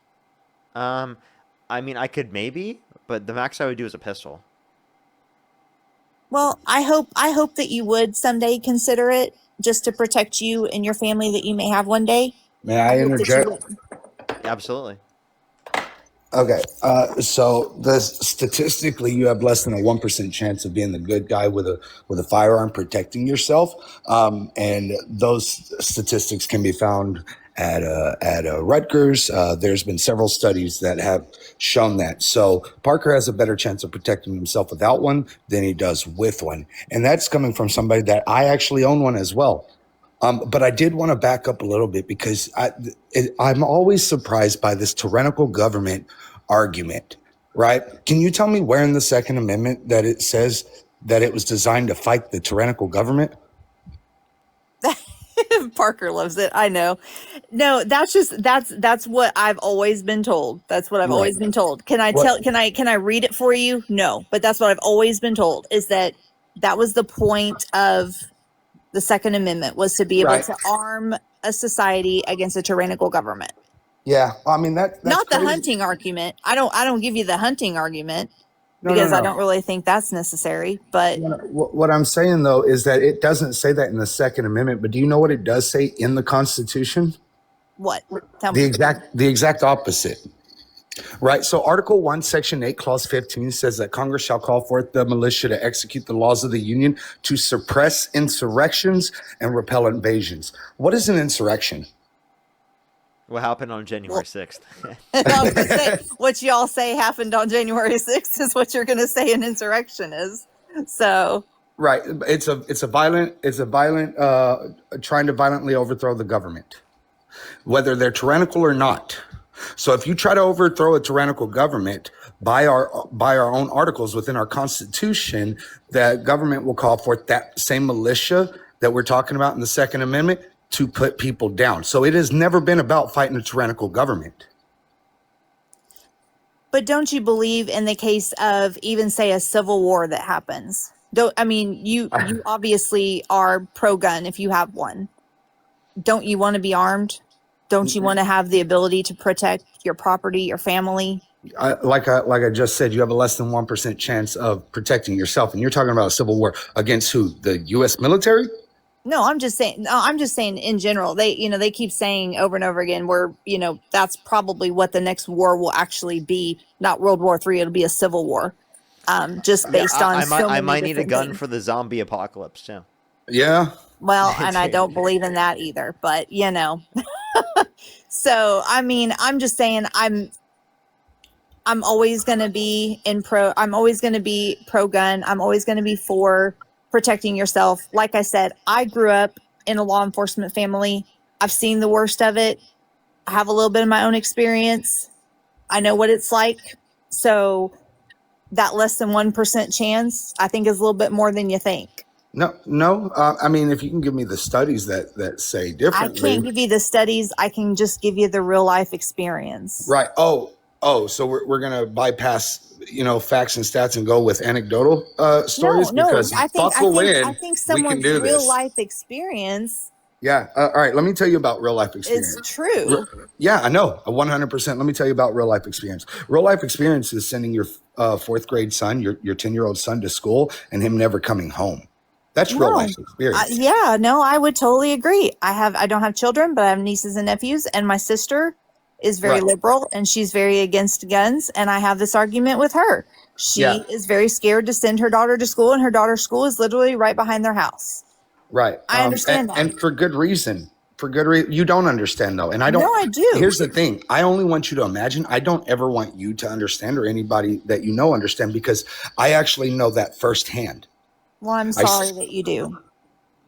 I mean, I could maybe, but the max I would do is a pistol. Well, I hope that you would someday consider it, just to protect you and your family that you may have one day. May I hope that you interject? would. Absolutely. Okay, so statistically, you have less than a 1% chance of being the good guy with a firearm protecting yourself, and those statistics can be found at Rutgers. There's been several studies that have shown that. So Parker has a better chance of protecting himself without one than he does with one, and that's coming from somebody that I actually own one as well. But I did want to back up a little bit because I'm always surprised by this tyrannical government argument, right? Can you tell me where in the Second Amendment that it says that it was designed to fight the tyrannical government? Parker loves it. I know. No, that's what I've always been told. That's what I've always been told. Can I read it for you? No, but that's what I've always been told, is that was the point of the Second Amendment, was to be able to arm a society against a tyrannical government. Yeah, I mean that's not crazy. the hunting argument. I don't give you the hunting argument because I don't really think that's necessary. But what I'm saying though is that it doesn't say that in the Second Amendment. But do you know what it does say in the Constitution? What? Tell me. The exact opposite. Right. So Article 1, Section 8, Clause 15 says that Congress shall call forth the militia to execute the laws of the Union to suppress insurrections and repel invasions. What is an insurrection? What happened on January 6th? I was gonna say, what y'all say happened on January 6th is what you're going to say an insurrection is. So. Right. It's a violent trying to violently overthrow the government, whether they're tyrannical or not. So if you try to overthrow a tyrannical government by our own articles within our Constitution, the government will call forth that same militia that we're talking about in the Second Amendment to put people down. So it has never been about fighting a tyrannical government. But don't you believe in the case of even, say, a civil war that happens? You obviously are pro-gun if you have one. Don't you want to be armed? Don't you want to have the ability to protect your property, your family? Like I just said, you have a less than 1% chance of protecting yourself. And you're talking about a civil war against who? The U.S. military? No, I'm just saying in general. They keep saying over and over again, that's probably what the next war will actually be. Not World War III. It'll be a civil war. Just based on I might need a gun for the zombie apocalypse too. Yeah. Well, and I don't believe in that either, but So, I'm just saying I'm always going to be I'm always going to be pro-gun. I'm always going to be for protecting yourself. Like I said, I grew up in a law enforcement family. I've seen the worst of it. I have a little bit of my own experience. I know what it's like. So that less than 1% chance, I think, is a little bit more than you think. No. If you can give me the studies that say differently. I can't give you the studies. I can just give you the real life experience. Right. Oh. So we're gonna bypass facts and stats and go with anecdotal stories because I think someone's real life experience. Yeah. All right. Let me tell you about real life experience. It's true. Yeah, I know. 100%. Let me tell you about real life experience. Real life experience is sending your fourth grade son, your 10-year-old son, to school and him never coming home. That's real life experience. I would totally agree. I don't have children, but I have nieces and nephews, and my sister is very liberal and she's very against guns. And I have this argument with her. She is very scared to send her daughter to school, and her daughter's school is literally right behind their house. Right. I understand that. And for good reason. You don't understand though. And I don't. No, I do. Here's the thing. I only want you to imagine. I don't ever want you to understand or anybody that understand, because I actually know that firsthand. Well, I'm sorry that you do.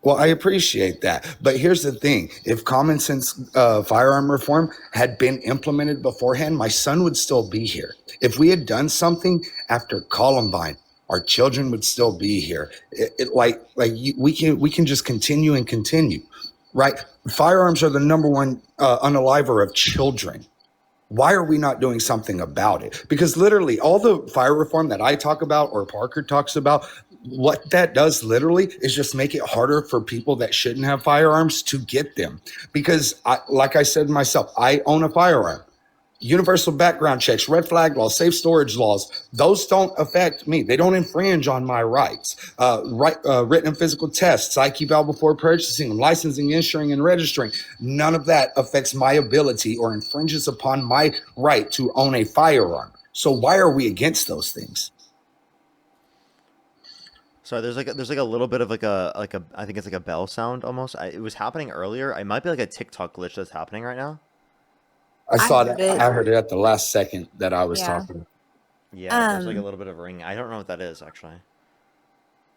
Well, I appreciate that. But here's the thing. If common sense firearm reform had been implemented beforehand, my son would still be here. If we had done something after Columbine, our children would still be here. We can just continue and continue, right? Firearms are the number one unaliver of children. Why are we not doing something about it? Because literally all the fire reform that I talk about or Parker talks about, what that does literally is just make it harder for people that shouldn't have firearms to get them. Because like I said myself, I own a firearm. universal background checks, red flag laws, safe storage laws, those don't affect me. They don't infringe on my rights. Written and physical tests, psych eval before purchasing, licensing, insuring, and registering. None of that affects my ability or infringes upon my right to own a firearm. So why are we against those things? So there's like a little bit of like a I think it's like a bell sound almost. It was happening earlier. It might be like a TikTok glitch that's happening right now. I saw heard that. it. I heard it at the last second that I was Yeah. talking. Yeah, there's like a little bit of ring. I don't know what that is actually.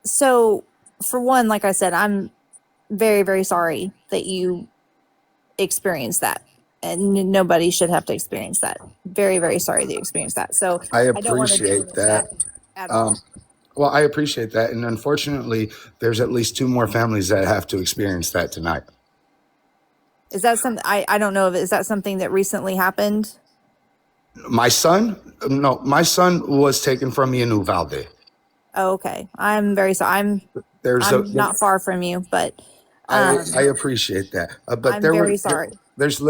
So, for one, like I said, I'm very, very sorry that you experienced that. And nobody should have to experience that. Very, very sorry that you experienced that. So, I don't want to appreciate diminish that. at all. Well, I appreciate that. And unfortunately, there's at least 2 more families that have to experience that tonight. Is that something, I don't know, is that something that recently happened? My son was taken from me in Uvalde. Oh, okay. I'm very sorry. I'm not far from you, but I appreciate that. But I'm very sorry. There was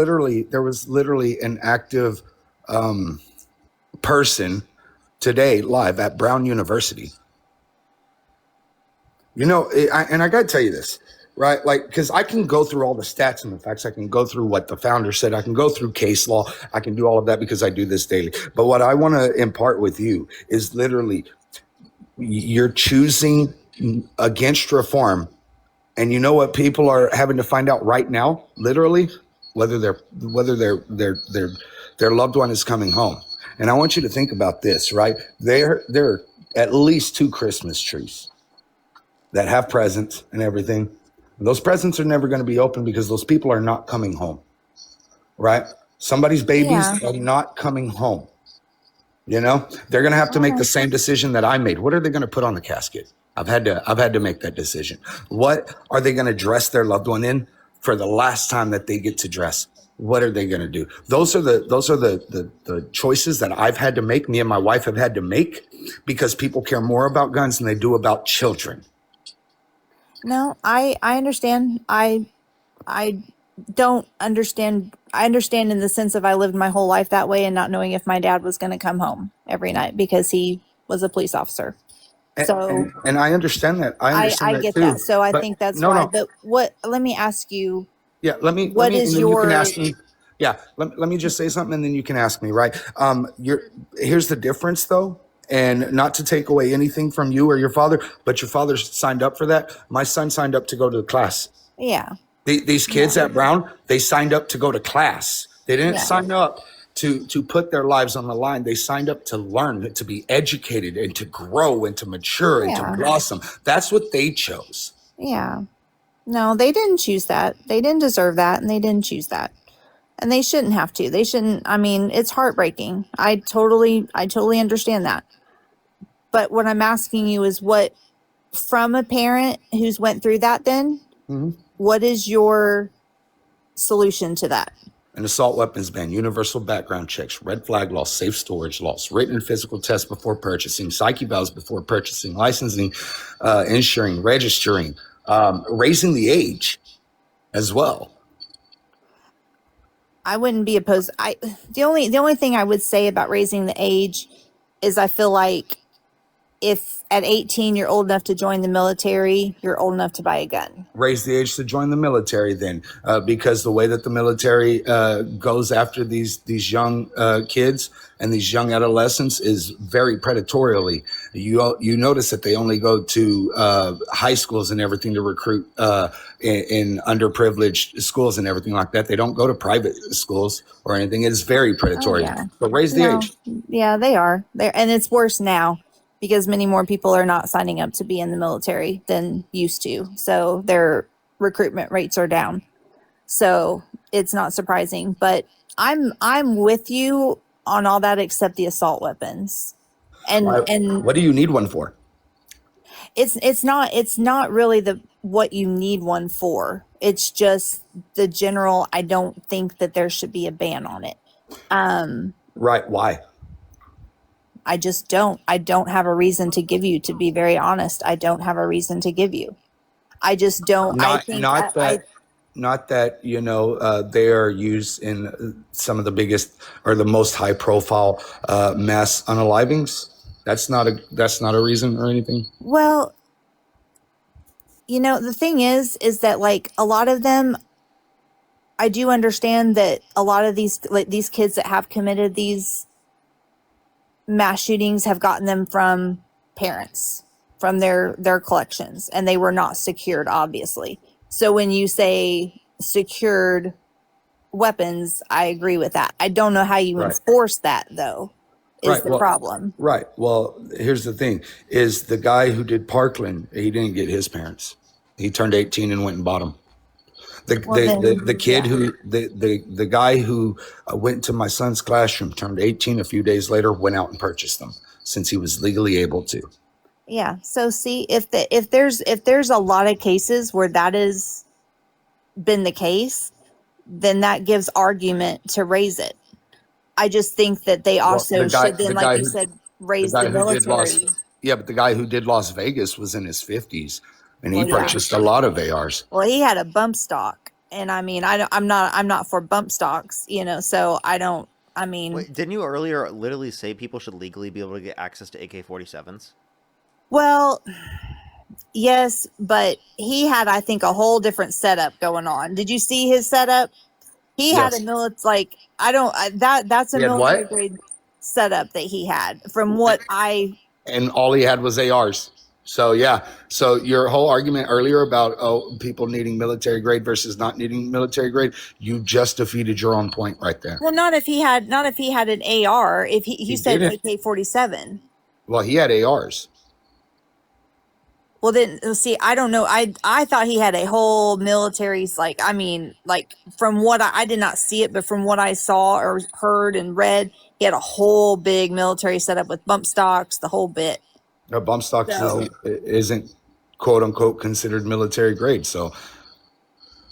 literally an active person today live at Brown University. You know, and I got to tell you this, right? Like, because I can go through all the stats and the facts. I can go through what the founder said. I can go through case law. I can do all of that because I do this daily. But what I want to impart with you is literally you're choosing against reform. And you know what people are having to find out right now, literally, whether their loved one is coming home. And I want you to think about this, right? There are at least 2 Christmas trees that have presents and everything. And those presents are never going to be open because those people are not coming home, right? Somebody's babies are not coming home. You know, they're going to have to make the same decision that I made. What are they going to put on the casket? I've had to make that decision. What are they going to dress their loved one in for the last time that they get to dress? What are they going to do? Those are the choices that I've had to make. Me and my wife have had to make because people care more about guns than they do about children. No, I understand. I don't understand. I understand in the sense of I lived my whole life that way and not knowing if my dad was going to come home every night because he was a police officer. And I understand that. I get too. that. So I think that's why. No. But let me ask you. Yeah, let me. What is and then your? You can ask me. Yeah, let me just say something, and then you can ask me. Right. Here's the difference, though, and not to take away anything from you or your father, but your father signed up for that. My son signed up to go to the class. Yeah. These kids at Brown, they signed up to go to class. They didn't sign up to put their lives on the line. They signed up to learn, to be educated, and to grow, and to mature, and to blossom. That's what they chose. Yeah. No, they didn't choose that. They didn't deserve that, and they didn't choose that. And they shouldn't have to. They shouldn't. I mean, it's heartbreaking. I totally understand that. But what I'm asking you is what, from a parent who's went through that then, what is your solution to that? An assault weapons ban, universal background checks, red flag laws, safe storage laws, written and physical tests before purchasing, psych evals before purchasing, licensing, insuring, registering, raising the age as well. I wouldn't be opposed. The only thing I would say about raising the age is I feel like if at 18 you're old enough to join the military, you're old enough to buy a gun. Raise the age to join the military then, because the way that the military goes after these young kids and these young adolescents is very predatorily. You notice that they only go to high schools and everything to recruit in underprivileged schools and everything like that. They don't go to private schools or anything. It is very predatory. But raise the age. Yeah, they are. And it's worse now, because many more people are not signing up to be in the military than used to. So their recruitment rates are down. So it's not surprising, but I'm with you on all that except the assault weapons. And what do you need one for? It's not really what you need one for. It's just the general, I don't think that there should be a ban on it. Right. Why? I just don't. I don't have a reason to give you, to be very honest. I don't have a reason to give you. I just don't. not that they are used in some of the biggest or the most high profile mass unalivings. That's not a reason or anything. Well, the thing is that like a lot of them, I do understand that a lot of these kids that have committed these mass shootings have gotten them from parents, from their collections, and they were not secured, obviously. So when you say secured weapons, I agree with that. I don't know how you Right. enforce that, though, is Right. the Well, problem. right. Well, here's the thing: is the guy who did Parkland? He didn't get his parents. He turned 18 and went and bought them. Well, then, The kid yeah. who the guy who went to my son's classroom turned 18 a few days later, went out and purchased them since he was legally able to. Yeah. So see, if there's a lot of cases where that has been the case, then that gives argument to raise it. I just think that they also the guy- should then, the like guy you who- said, The raise guy the who did military. but the guy who did Las Vegas was in his 50s, and he Well, yeah. purchased a lot of ARs. Well, he had a bump stock, and I mean, I'm not for bump stocks, so I don't. I mean, Wait, didn't you earlier literally say people should legally be able to get access to AK-47s? well, yes, but he had, I think, a whole different setup going on. Did you see his setup? He had a Yes. military, that's a He had military what? grade setup that he had, from what And all he had was ARs. So yeah. So your whole argument earlier about people needing military grade versus not needing military grade, you just defeated your own point right there. well, not if he had an AR. If he said didn't. AK-47. Well, he had ARs. Well, then see, I don't know. I thought he had a whole military's, like, I mean, like, from what I did not see it, but from what I saw or heard and read, he had a whole big military setup with bump stocks, the whole bit. A bump stock So- isn't quote unquote considered military grade. So,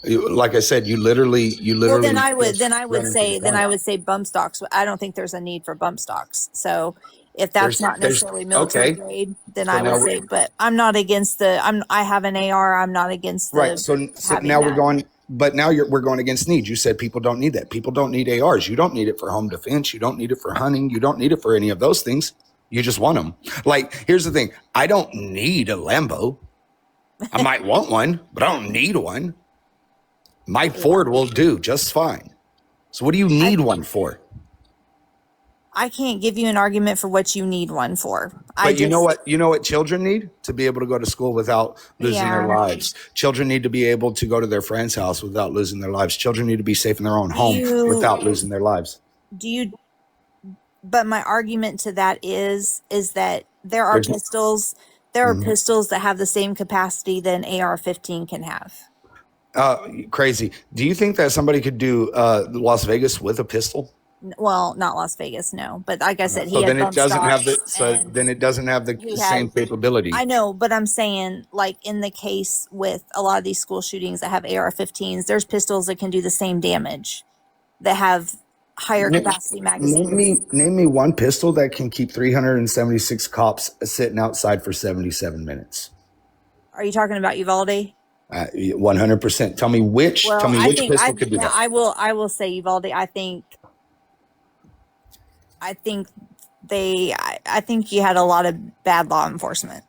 like I said, you literally. Well, then I would just ran into the point. say bump stocks. I don't think there's a need for bump stocks. So if that's There's- not there's- necessarily military okay. grade, then So I now would say. But I'm not against I have an AR. I'm not against the Right. So having now we're that. going, but now we're going against need. You said people don't need that. People don't need ARs. You don't need it for home defense. You don't need it for hunting. You don't need it for any of those things. You just want them. Like, here's the thing. I don't need a Lambo. I might want one, but I don't need one. My Ford will do just fine. So what do you need one for? I can't give you an argument for what you need one for. But you know what children need? To be able to go to school without losing their Yeah. lives. Children need to be able to go to their friend's house without losing their lives. Children need to be safe in their own home without losing their lives. But my argument to that is that there are There's- pistols. There are pistols that have the same capacity that an AR-15 can have. Crazy. Do you think that somebody could do Las Vegas with a pistol? Well, not Las Vegas, no. But like I said, he So had then it bump doesn't have stocks, and then it doesn't have the he same had- capability. I know, but I'm saying, like, in the case with a lot of these school shootings that have AR-15s, there's pistols that can do the same damage, that have higher capacity magazines. Name me one pistol that can keep 376 cops sitting outside for 77 minutes. Are you talking about Uvalde? 100%. Tell me which Well, pistol could do that. I will say Uvalde. I think you had a lot of bad law enforcement.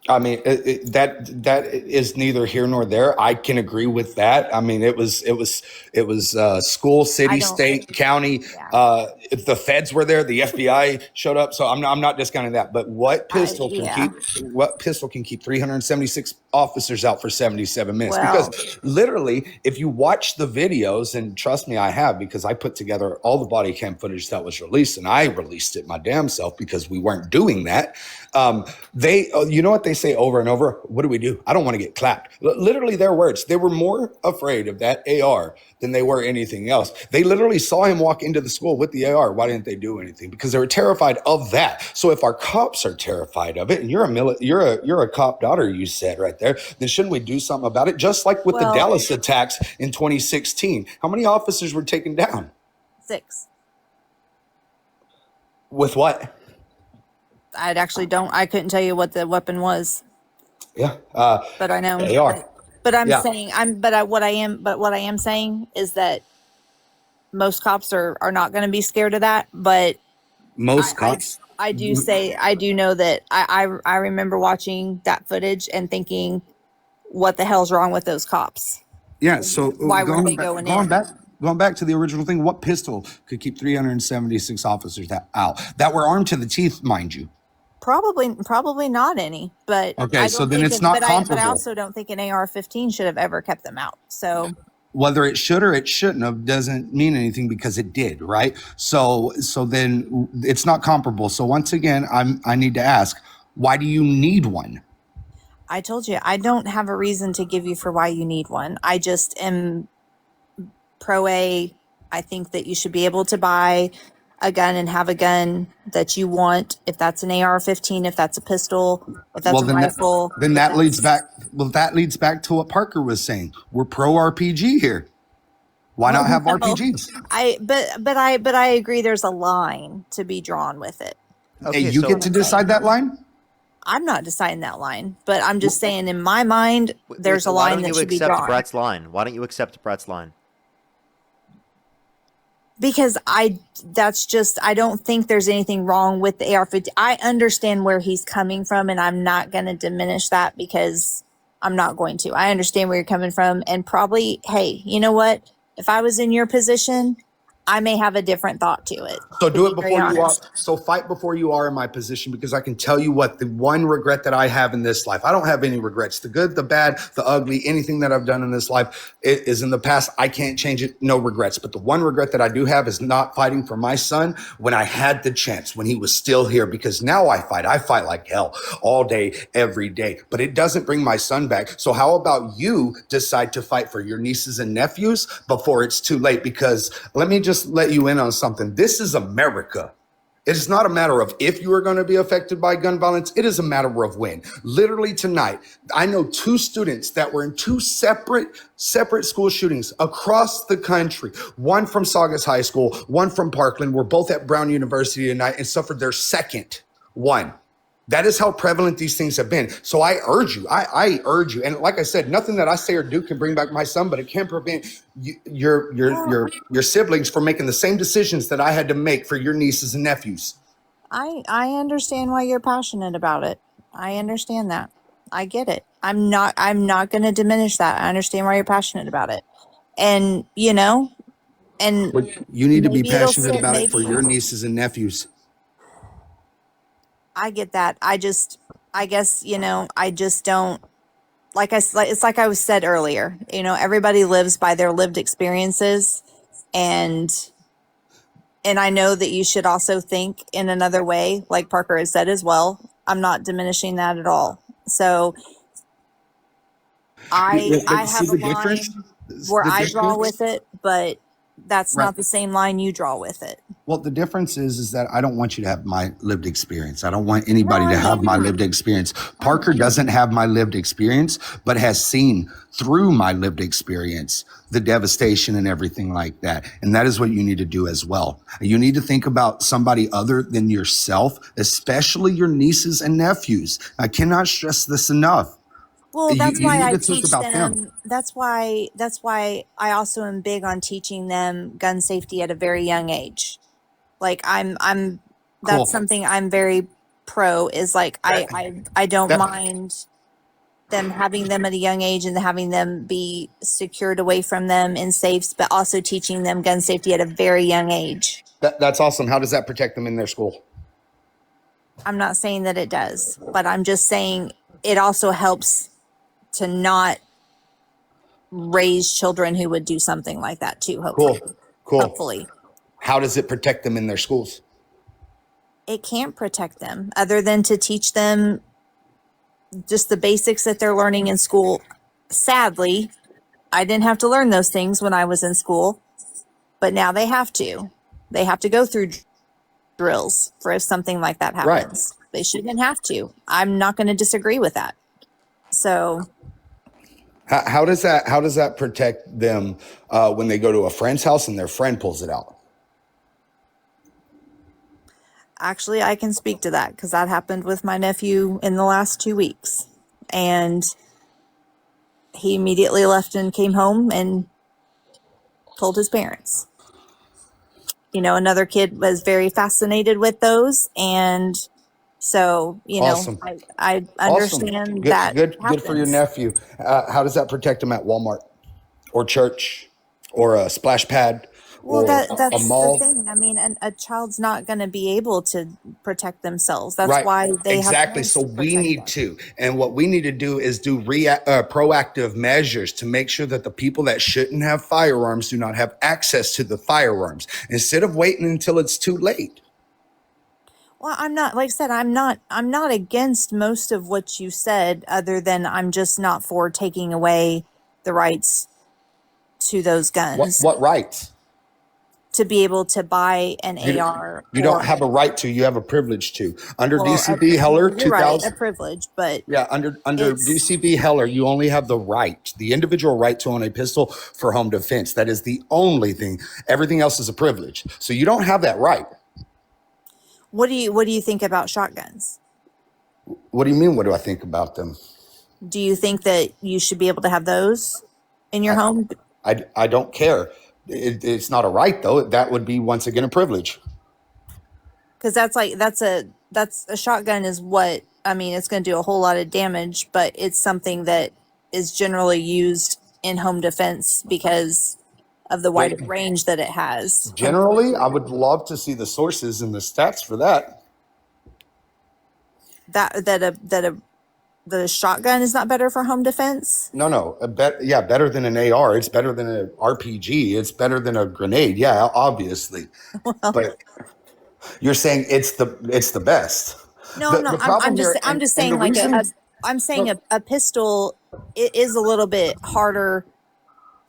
I mean, that is neither here nor there. I can agree with that. I mean, it was school, city, state, county. Yeah. If the feds were there, the FBI showed up. So I'm not discounting that. But what pistol yeah. can keep 376 officers out for 77 minutes? Well- Because literally, if you watch the videos, and trust me, I have, because I put together all the body cam footage that was released, and I released it my damn self because we weren't doing that. You know what they say over and over? What do? I don't want to get clapped. Literally their words. They were more afraid of that AR than they were anything else. They literally saw him walk into the school with the AR. Why didn't they do anything? Because they were terrified of that. So if our cops are terrified of it, and you're a cop daughter, you said right there, then shouldn't we do something about it? Just like with the Dallas attacks in 2016. How many officers were taken down? 6. With what? I couldn't tell you what the weapon was, Yeah. but I know. AR. But I'm Yeah. saying what I am saying is that most cops are not going to be scared of that. But Most cops. I do know that I remember watching that footage and thinking, what the hell's wrong with those cops? Yeah. So Why weren't they going in? going back to the original thing, what pistol could keep 376 officers out that were armed to the teeth, mind you? Probably not any, but Okay, I so don't then think it's not but I comparable. also don't think an AR-15 should have ever kept them out. So Whether it should or it shouldn't have doesn't mean anything because it did, right? So then it's not comparable. So once again, I need to ask, why do you need one? I told you, I don't have a reason to give you for why you need one. I just am pro A. I think that you should be able to buy a gun and have a gun that you want. If that's an AR-15, if that's a pistol, if that's a rifle. That leads back. Well, that leads back to what Parker was saying. We're pro RPG here. Why not have RPGs? But I agree. There's a line to be drawn with it. Okay, Hey, you so get to decide that line. I'm not deciding that line, but I'm just saying in my mind, there's so a why line don't that you should be accept drawn. Brett's line? Why don't you accept Brett's line? Because I don't think there's anything wrong with the AR-15. I understand where he's coming from, and I'm not going to diminish that because I'm not going to. I understand where you're coming from, and probably, hey, you know what? If I was in your position, I may have a different thought to it. So do it to be very before you are. honest. So fight before you are in my position, because I can tell you what the one regret that I have in this life. I don't have any regrets. The good, the bad, the ugly, anything that I've done in this life is in the past. I can't change it. No regrets. But the one regret that I do have is not fighting for my son when I had the chance, when he was still here, because now I fight. I fight like hell all day, every day, but it doesn't bring my son back. So how about you decide to fight for your nieces and nephews before it's too late? Because let me just let you in on something. This is America. It is not a matter of if you are going to be affected by gun violence. It is a matter of when. Literally tonight, I know 2 students that were in 2 separate school shootings across the country. One from Saugus High School, one from Parkland. Were both at Brown University tonight and suffered their second one. That is how prevalent these things have been. So I urge you, I urge you. And like I said, nothing that I say or do can bring back my son, but it can prevent your siblings from making the same decisions that I had to make for your nieces and nephews. I understand why you're passionate about it. I understand that. I get it. I'm not going to diminish that. I understand why you're passionate about it. And, and But you need to be maybe it'll passionate sit- about it for maybe- your nieces and nephews. I get that. I guess, I just don't it's like I was said earlier, everybody lives by their lived experiences, and I know that you should also think in another way, like Parker has said as well. I'm not diminishing that at all. So I have a line where I draw with it, but that's not the same line you draw with it. Well, the difference is that I don't want you to have my lived experience. I don't want anybody to have my lived experience. Parker doesn't have my lived experience, but has seen through my lived experience the devastation and everything like that. And that is what you need to do as well. You need to think about somebody other than yourself, especially your nieces and nephews. I cannot stress this enough. Well, that's why I need to think teach about them. That's why I also am big on teaching them gun safety at a very young age. Like that's Cool. something I'm very pro, is like I don't mind them having them at a young age and having them be secured away from them in safes, but also teaching them gun safety at a very young age. That's awesome. How does that protect them in their school? I'm not saying that it does, but I'm just saying it also helps to not raise children who would do something like that too. Hopefully. Cool. Hopefully. How does it protect them in their schools? It can't protect them other than to teach them just the basics that they're learning in school. Sadly, I didn't have to learn those things when I was in school, but now they have to. They have to go through drills for if something like that happens. Right. They shouldn't have to. I'm not going to disagree with that. So how does that protect them when they go to a friend's house and their friend pulls it out? Actually, I can speak to that because that happened with my nephew in the last 2 weeks. And he immediately left and came home and told his parents. Another kid was very fascinated with those, and so Awesome. I Awesome. understand Good, that good for your happens. nephew. How does that protect him at Walmart or church or a splash pad Well, or a that's the mall? thing. I mean, a child's not going to be able to protect themselves. That's Right. why they have Exactly. parents So to we protect need them. to, and what we need to do is do proactive measures to make sure that the people that shouldn't have firearms do not have access to the firearms instead of waiting until it's too late. Well, I'm not, like I said, I'm not against most of what you said, other than I'm just not for taking away the rights to those guns, What rights? to be able to buy an You, AR you don't or, have a right to, you have a privilege to. Under well, DCB Heller you're right, a 2000. privilege, but Yeah, under it's, DCB Heller, you only have the right, the individual right to own a pistol for home defense. That is the only thing. Everything else is a privilege. So you don't have that right. what do you think about shotguns? What do you mean? What do I think about them? Do you think that you should be able to have those in your home? I don't care. It's not a right though. That would be once again a privilege. Because that's a shotgun is what, I mean, it's going to do a whole lot of damage, but it's something that is generally used in home defense because of the wide range that it has. Generally, I would love to see the sources and the stats for that. That a shotgun is not better for home defense. No, better than an AR. It's better than an RPG. It's better than a grenade. Yeah, obviously. But you're saying it's the best. No, I'm not. The problem here, I'm just and the saying like reason, I'm saying a pistol, it is a little bit harder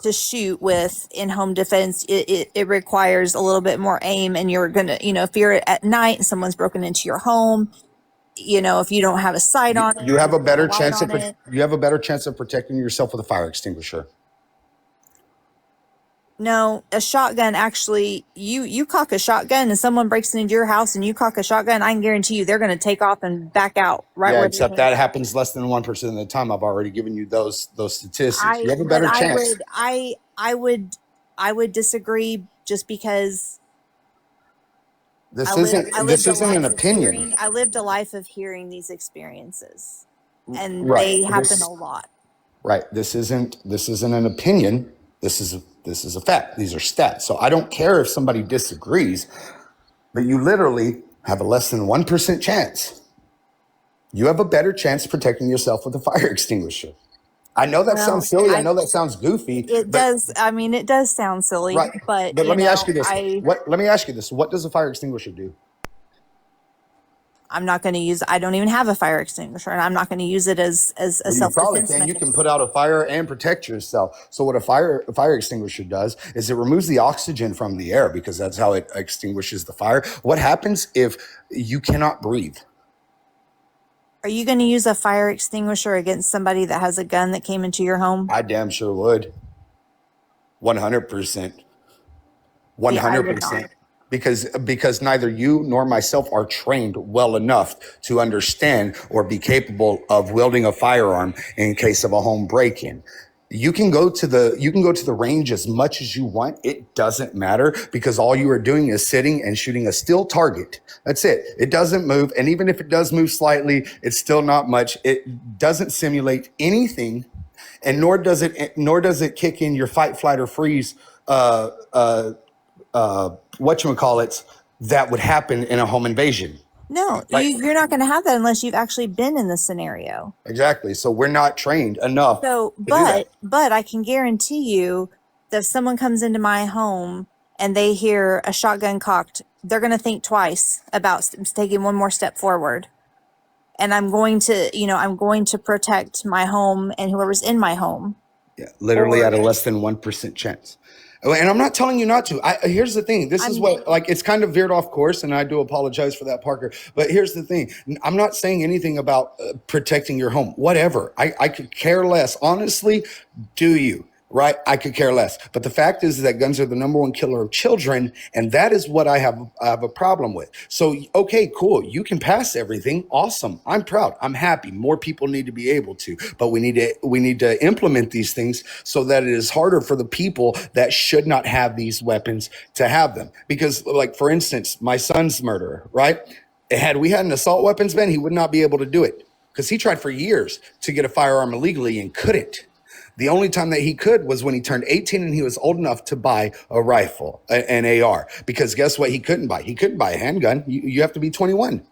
to shoot with in home defense. It requires a little bit more aim, and you're gonna, if you're at night and someone's broken into your home, if you don't have a sight on it, you have a better light chance on it. you have a better chance of protecting yourself with a fire extinguisher. No, a shotgun, actually, you cock a shotgun and someone breaks into your house and you cock a shotgun, I can guarantee you they're going to take off and back out right Yeah, where except that happens less than 1% of the time. I've already given you those statistics. You have a better chance. I would disagree, just because This I lived isn't an opinion. I lived a life of hearing these experiences, and Right. they happen a lot. Right. This isn't an opinion. This is a fact. These are stats. So I don't care if somebody disagrees, but you literally have a less than 1% chance. You have a better chance protecting yourself with a fire extinguisher. I know that sounds silly. I know that sounds goofy. It does. I mean, it does sound silly, Right. but let me ask you this. I Let me ask you this. What does a fire extinguisher do? I'm not going to use. I don't even have a fire extinguisher, and I'm not going to use it as a You self probably defense can. You mechanism. can put out a fire and protect yourself. So what a fire extinguisher does is it removes the oxygen from the air, because that's how it extinguishes the fire. What happens if you cannot breathe? Are you going to use a fire extinguisher against somebody that has a gun that came into your home? I damn sure would. 100%. See, I would 100%. not. Because neither you nor myself are trained well enough to understand or be capable of wielding a firearm in case of a home break-in. You can go to the range as much as you want. It doesn't matter, because all you are doing is sitting and shooting a still target. That's it. It doesn't move. And even if it does move slightly, it's still not much. It doesn't simulate anything, and nor does it kick in your fight, flight, or freeze whatchamacallits that would happen in a home invasion. No, Right. you're not going to have that unless you've actually been in the scenario. Exactly. So we're not trained enough. So, to do that. but I can guarantee you that if someone comes into my home and they hear a shotgun cocked, they're going to think twice about taking one more step forward. And I'm going to protect my home and whoever's in my home. Yeah, literally at a less than 1% chance. And I'm not telling you not to. Here's the thing. This is what, like, it's kind of veered off course, and I do apologize for that, Parker. But here's the thing. I'm not saying anything about protecting your home. Whatever. I could care less. Honestly, do you? right? I could care less. But the fact is that guns are the number one killer of children, and that is what I have a problem with. So, okay, cool. You can pass everything. Awesome. I'm proud. I'm happy. More people need to be able to, but we need to implement these things so that it is harder for the people that should not have these weapons to have them. Because, like, for instance, my son's murderer, right? Had we had an assault weapons ban, he would not be able to do it because he tried for years to get a firearm illegally and couldn't. The only time that he could was when he turned 18 and he was old enough to buy a rifle, an AR, because guess what he couldn't buy? He couldn't buy a handgun. You have to be 21,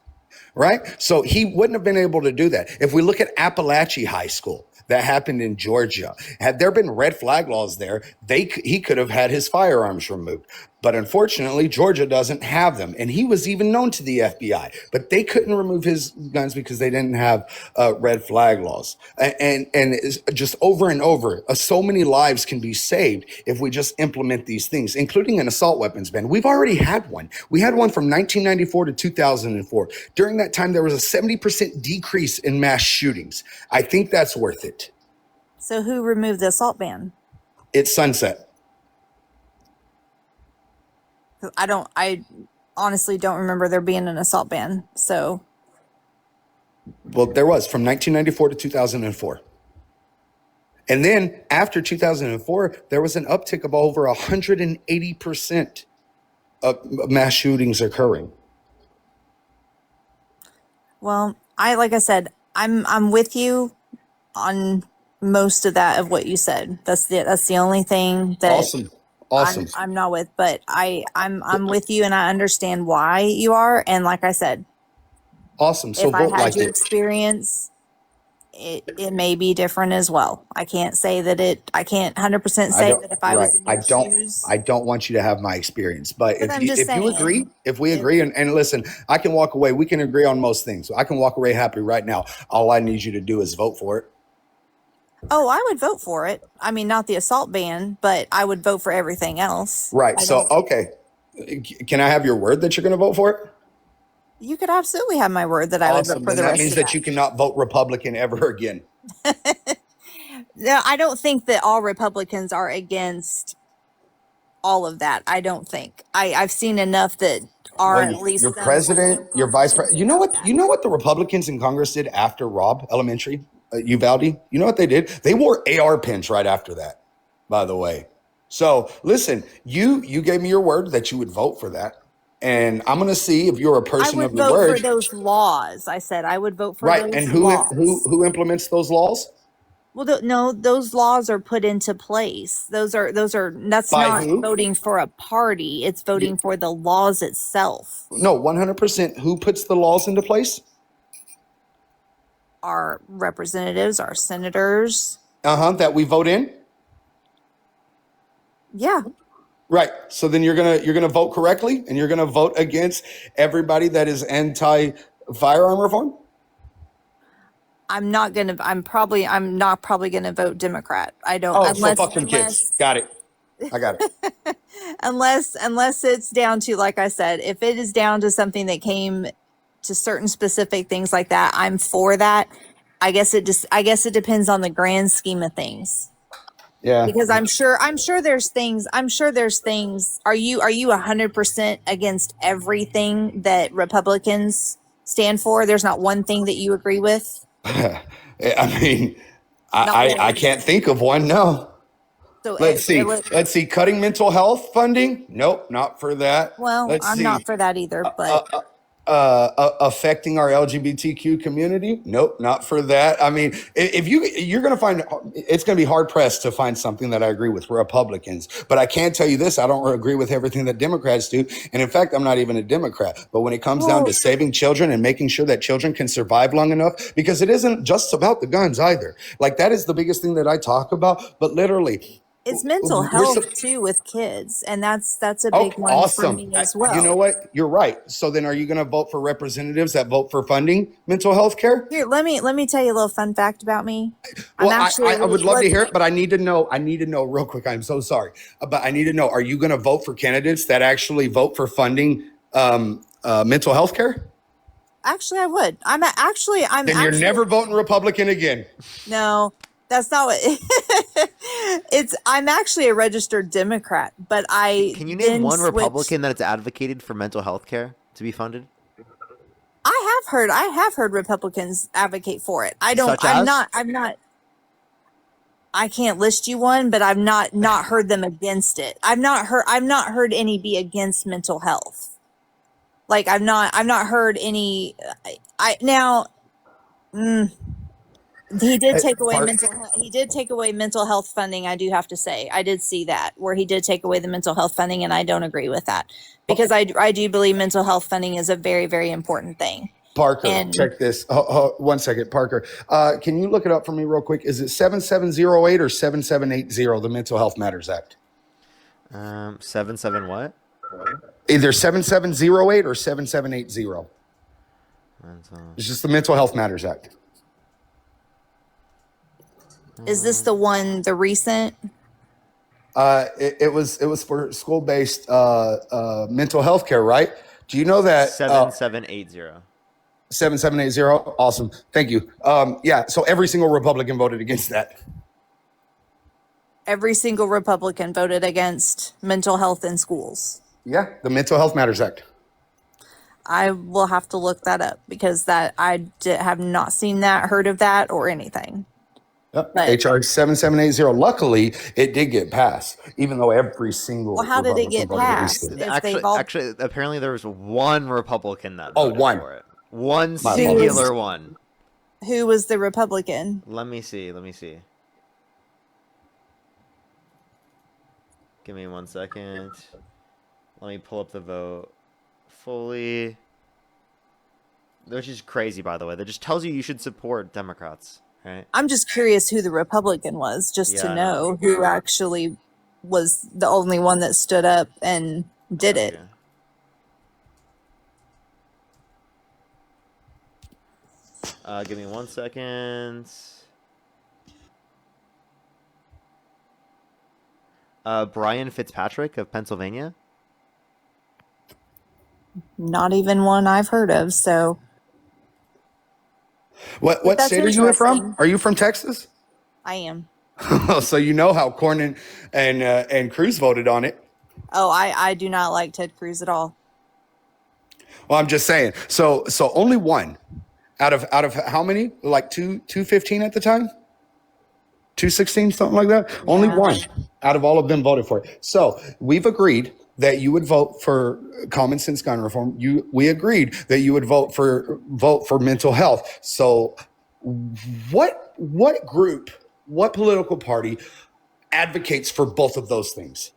right? So he wouldn't have been able to do that. If we look at Appalachia High School, that happened in Georgia. Had there been red flag laws there, he could have had his firearms removed. But unfortunately, Georgia doesn't have them. And he was even known to the FBI, but they couldn't remove his guns because they didn't have red flag laws. And it's just over and over, so many lives can be saved if we just implement these things, including an assault weapons ban. We've already had one. We had one from 1994 to 2004. During that time, there was a 70% decrease in mass shootings. I think that's worth it. So who removed the assault ban? It's sunset. I honestly don't remember there being an assault ban. So, Well, there was from 1994 to 2004. And then after 2004, there was an uptick of over 180% of mass shootings occurring. well, like I said, I'm with you on most of that of what you said. That's the only thing that Awesome. I'm not with, but I'm with you, and I understand why you are. And like I said, Awesome. So if I vote had like your it. experience, it may be different as well. I can't say that I can't 100% say that if I was in your shoes. I don't want you to have my experience, but But I'm just if you agree, saying, if we agree, and listen, I can walk away. We can agree on most things. I can walk away happy right now. All I need you to do is vote for it. oh, I would vote for it. I mean, not the assault ban, but I would vote for everything else. Right. So, okay. Can I have your word that you're going to vote for it? You could absolutely have my word that I would vote for Then the that rest means of that you cannot vote Republican ever again. No, I don't think that all Republicans are against all of that. I don't think. I've seen enough that are Well, at least your some president, your vice president. You know what? that. You know what the Republicans in Congress did after Robb Elementary, Uvalde? You know what they did? They wore AR pins right after that. By the way, so listen, you gave me your word that you would vote for that, and I'm going to see if you're a I person would of your vote word. for those laws. I said I would vote for Right? those And laws. who implements those laws? Well, no, those laws are put into place. That's By not who? voting for a party. It's voting for the laws itself. No, 100%. Who puts the laws into place? Our representatives, our senators. That we vote in. Yeah. Right. So then you're gonna vote correctly, and you're gonna vote against everybody that is anti-firearm reform. I'm not probably gonna vote Democrat. I don't Oh, so fuck them kids. Got it. I got it. unless it's down to, like I said, if it is down to something that came to certain specific things like that, I'm for that. I guess it depends on the grand scheme of things. Yeah. Because I'm sure there's things. Are you 100% against everything that Republicans stand for? There's not one thing that you agree with? I mean, I can't think of one. No. So Let's see. Cutting mental health funding. Nope, not for that. Well, I'm not for that either, but affecting our LGBTQ community. Nope, not for that. I mean, if you're going to find, it's going to be hard pressed to find something that I agree with Republicans. But I can tell you this: I don't agree with everything that Democrats do, and in fact, I'm not even a Democrat. But when it comes down to saving children and making sure that children can survive long enough, because it isn't just about the guns either. Like, that is the biggest thing that I talk about. But literally, it's mental health too with kids, and that's a big one awesome. for me as well. You know what? You're right. So then, are you going to vote for representatives that vote for funding mental health care? Here, let me tell you a little fun fact about me. Well, I would love to hear it, but I need to know real quick. I'm so sorry, but I need to know: are you going to vote for candidates that actually vote for funding mental health care? Actually, I would. I'm Then you're never voting Republican again. No. That's not what I'm actually a registered Democrat, but I Can you name then one switched. Republican that's advocated for mental health care to be funded? I have heard Republicans advocate for it. Such as? I'm not I can't list you one, but I've not heard them against it. I've not heard any be against mental health. Like I've not heard any. I now he did take away he did take away mental health funding. I do have to say I did see that where he did take away the mental health funding, and I don't agree with that because I do believe mental health funding is a very, very important thing. Parker, And- check this. 1 second, Parker. Can you look it up for me real quick? Is it 7708 or 7780, the Mental Health Matters Act? 7 what? Either 7708 or 7780. It's just the Mental Health Matters Act. Is this the one, the recent? It was for school-based mental health care, right? Do you know that 7780. 7780? Awesome. Thank you. Yeah, so every single Republican voted against that. Every single Republican voted against mental health in schools. Yeah, the Mental Health Matters Act. I will have to look that up because have not seen that, heard of that, or anything. Yep. But- HR 7780. Luckily, it did get passed, even though every single. Well, how did it get Republican voted against passed? it. If they've all- Actually, apparently there was one Republican that Oh, voted one. for it. One My singular one. Who was the Republican? Let me see. Give me 1 second. Let me pull up the vote fully. Which is crazy, by the way. That just tells you should support Democrats, right? I'm just curious who the Republican was, just Yeah, to I know who actually was the only one that stood up and did it. Give me 1 second. Brian Fitzpatrick of Pennsylvania. Not even one I've heard of. So What That's state are you from? interesting. Are you from Texas? I am. So you know how Cornyn and Cruz voted on it. Oh, I do not like Ted Cruz at all. Well, I'm just saying. So only one out of how many? Like 215 at the time? 216, something like that. Only Yeah. one out of all of them voted for it. So we've agreed that you would vote for common sense gun reform. We agreed that you would vote for mental health. So what group, what political party advocates for both of those things?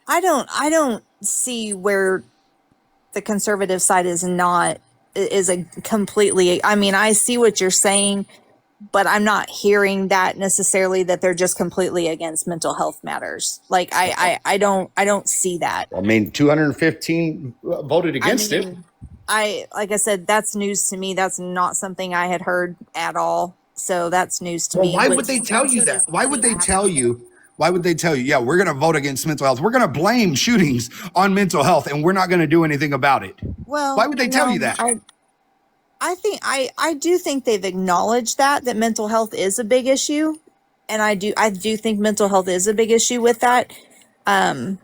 I don't see where the conservative side is a completely, I mean, I see what you're saying, but I'm not hearing that necessarily that they're just completely against mental health matters. Like I don't see that. I mean, 215 voted against it. Like I said, that's news to me. That's not something I had heard at all. So that's news to me. Why would they tell you that? Why would they tell you? Why would they tell you, yeah, we're going to vote against mental health. We're going to blame shootings on mental health, and we're not going to do anything about it. Well, Why would they tell you that? I do think they've acknowledged that mental health is a big issue, and I do think mental health is a big issue with that. I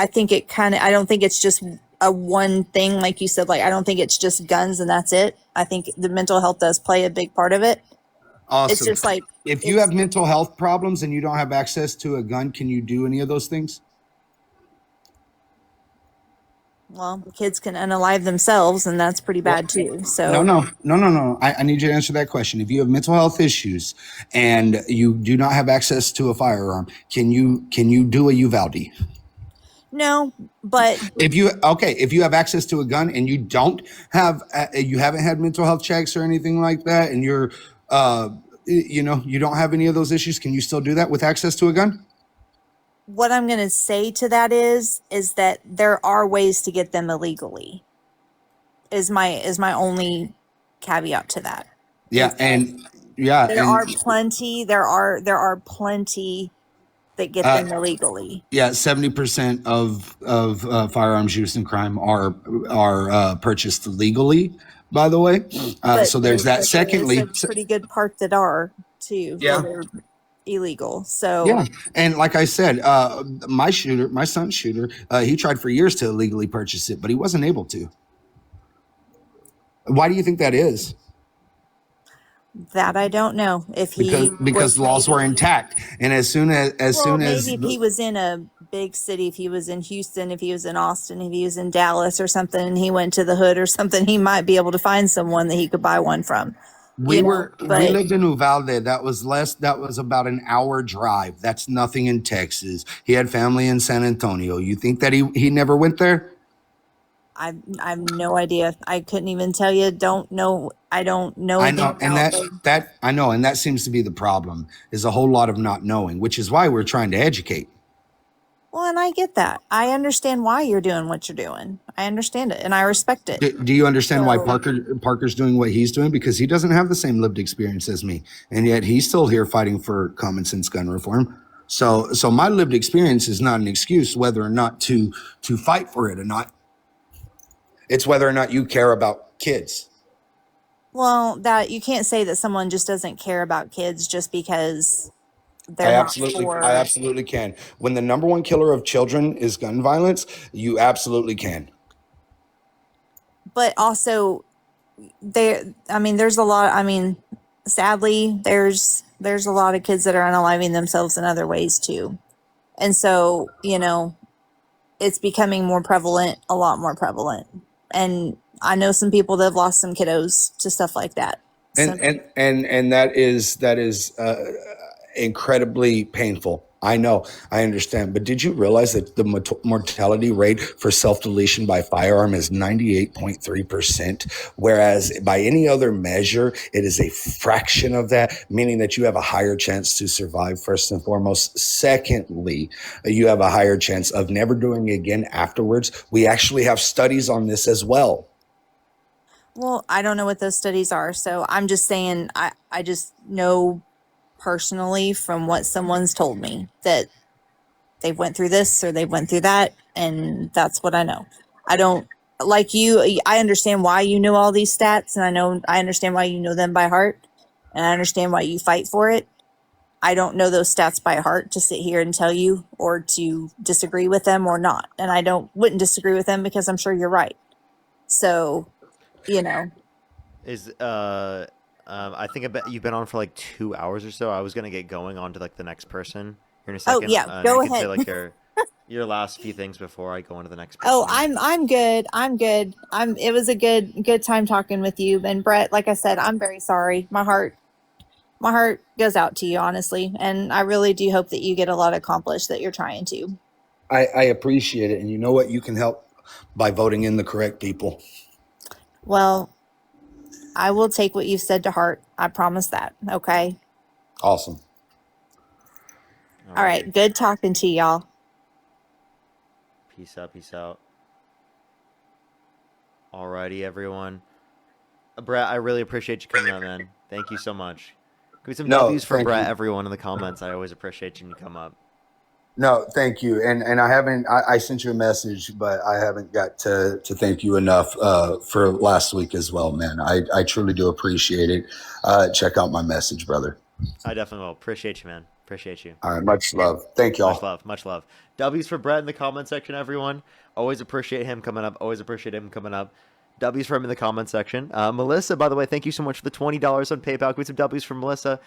think I don't think it's just a one thing, like you said. Like I don't think it's just guns and that's it. I think the mental health does play a big part of it. Awesome. It's just like if you have mental health problems and you don't have access to a gun, can you do any of those things? well, kids can unalive themselves, and that's pretty bad too. So No. I need you to answer that question. If you have mental health issues and you do not have access to a firearm, can you do a Uvalde? no, but If you have access to a gun and you don't have, you haven't had mental health checks or anything like that, and you're, you don't have any of those issues, can you still do that with access to a gun? what I'm going to say to that is that there are ways to get them illegally. Is my only caveat to that. Yeah, and yeah, There are plenty that get Uh, them illegally. Yeah, 70% of firearms used in crime are purchased legally. By the way, But so there's that. there is Secondly, a pretty good part that are too, yeah, that are illegal. yeah, So and like I said, my son's shooter, he tried for years to illegally purchase it, but he wasn't able to. Why do you think that is? that I don't know if he Because was laws were maybe. intact, and as Well, soon as maybe if he was in a big city, if he was in Houston, if he was in Austin, if he was in Dallas or something, and he went to the hood or something, he might be able to find someone that he could buy one from. we But lived in Uvalde. That was about an hour drive. That's nothing in Texas. He had family in San Antonio. You think that he never went there? I have no idea. I couldn't even tell you. Don't know. I don't know I anything know, and about them. that I know, and that seems to be the problem. Is a whole lot of not knowing, which is why we're trying to educate. Well, and I get that. I understand why you're doing what you're doing. I understand it, and I respect it. Do you understand why So- Parker's doing what he's doing? Because he doesn't have the same lived experience as me, and yet he's still here fighting for common sense gun reform. So my lived experience is not an excuse whether or not to fight for it or not. It's whether or not you care about kids. Well, that you can't say that someone just doesn't care about kids just because they're not for. I absolutely can. When the number one killer of children is gun violence, you absolutely can. But also, there's a lot. Sadly, there's a lot of kids that are unaliving themselves in other ways too, and so it's becoming more prevalent, a lot more prevalent. And I know some people that have lost some kiddos to stuff like that. So- And that is incredibly painful. I know, I understand. But did you realize that the mortality rate for self-deletion by firearm is 98.3%, whereas by any other measure, it is a fraction of that, meaning that you have a higher chance to survive, first and foremost. Secondly, you have a higher chance of never doing it again afterwards. We actually have studies on this as well. Well, I don't know what those studies are, so I'm just saying I just know personally from what someone's told me that they went through this or they went through that, and that's what I know. I don't like you. I understand why you know all these stats, and I understand why you know them by heart, and I understand why you fight for it. I don't know those stats by heart to sit here and tell you or to disagree with them or not, and I wouldn't disagree with them because I'm sure you're right. So, Is I think you've been on for like 2 hours or so. I was gonna get going on to like the next person here in a second. yeah, go you can say ahead. like your last few things before I go on to the next person. Oh, I'm good. I'm good. It was a good time talking with you. And Brett, like I said, I'm very sorry. My heart goes out to you, honestly. And I really do hope that you get a lot accomplished that you're trying to. I appreciate it. And you know what? You can help by voting in the correct people. Well, I will take what you've said to heart. I promise that. Okay. Awesome. All right. Good talking to y'all. Peace out. Peace out. Alrighty, everyone. Brett, I really appreciate you coming on, man. Thank you so much. Give me some W's for Brett, everyone in the comments. I always appreciate you when you come up. No, thank you. And I sent you a message, but I haven't got to thank you enough for last week as well, man. I truly do appreciate it. Check out my message, brother. I definitely will. Appreciate you, man. Appreciate you. All right. Much love. Thank y'all. Much love. Much love. W's for Brett in the comment section, everyone. Always appreciate him coming up. Always appreciate him coming up. W's for him in the comment section. Melissa, by the way, thank you so much for the $20 on PayPal. Give me some W's from Melissa.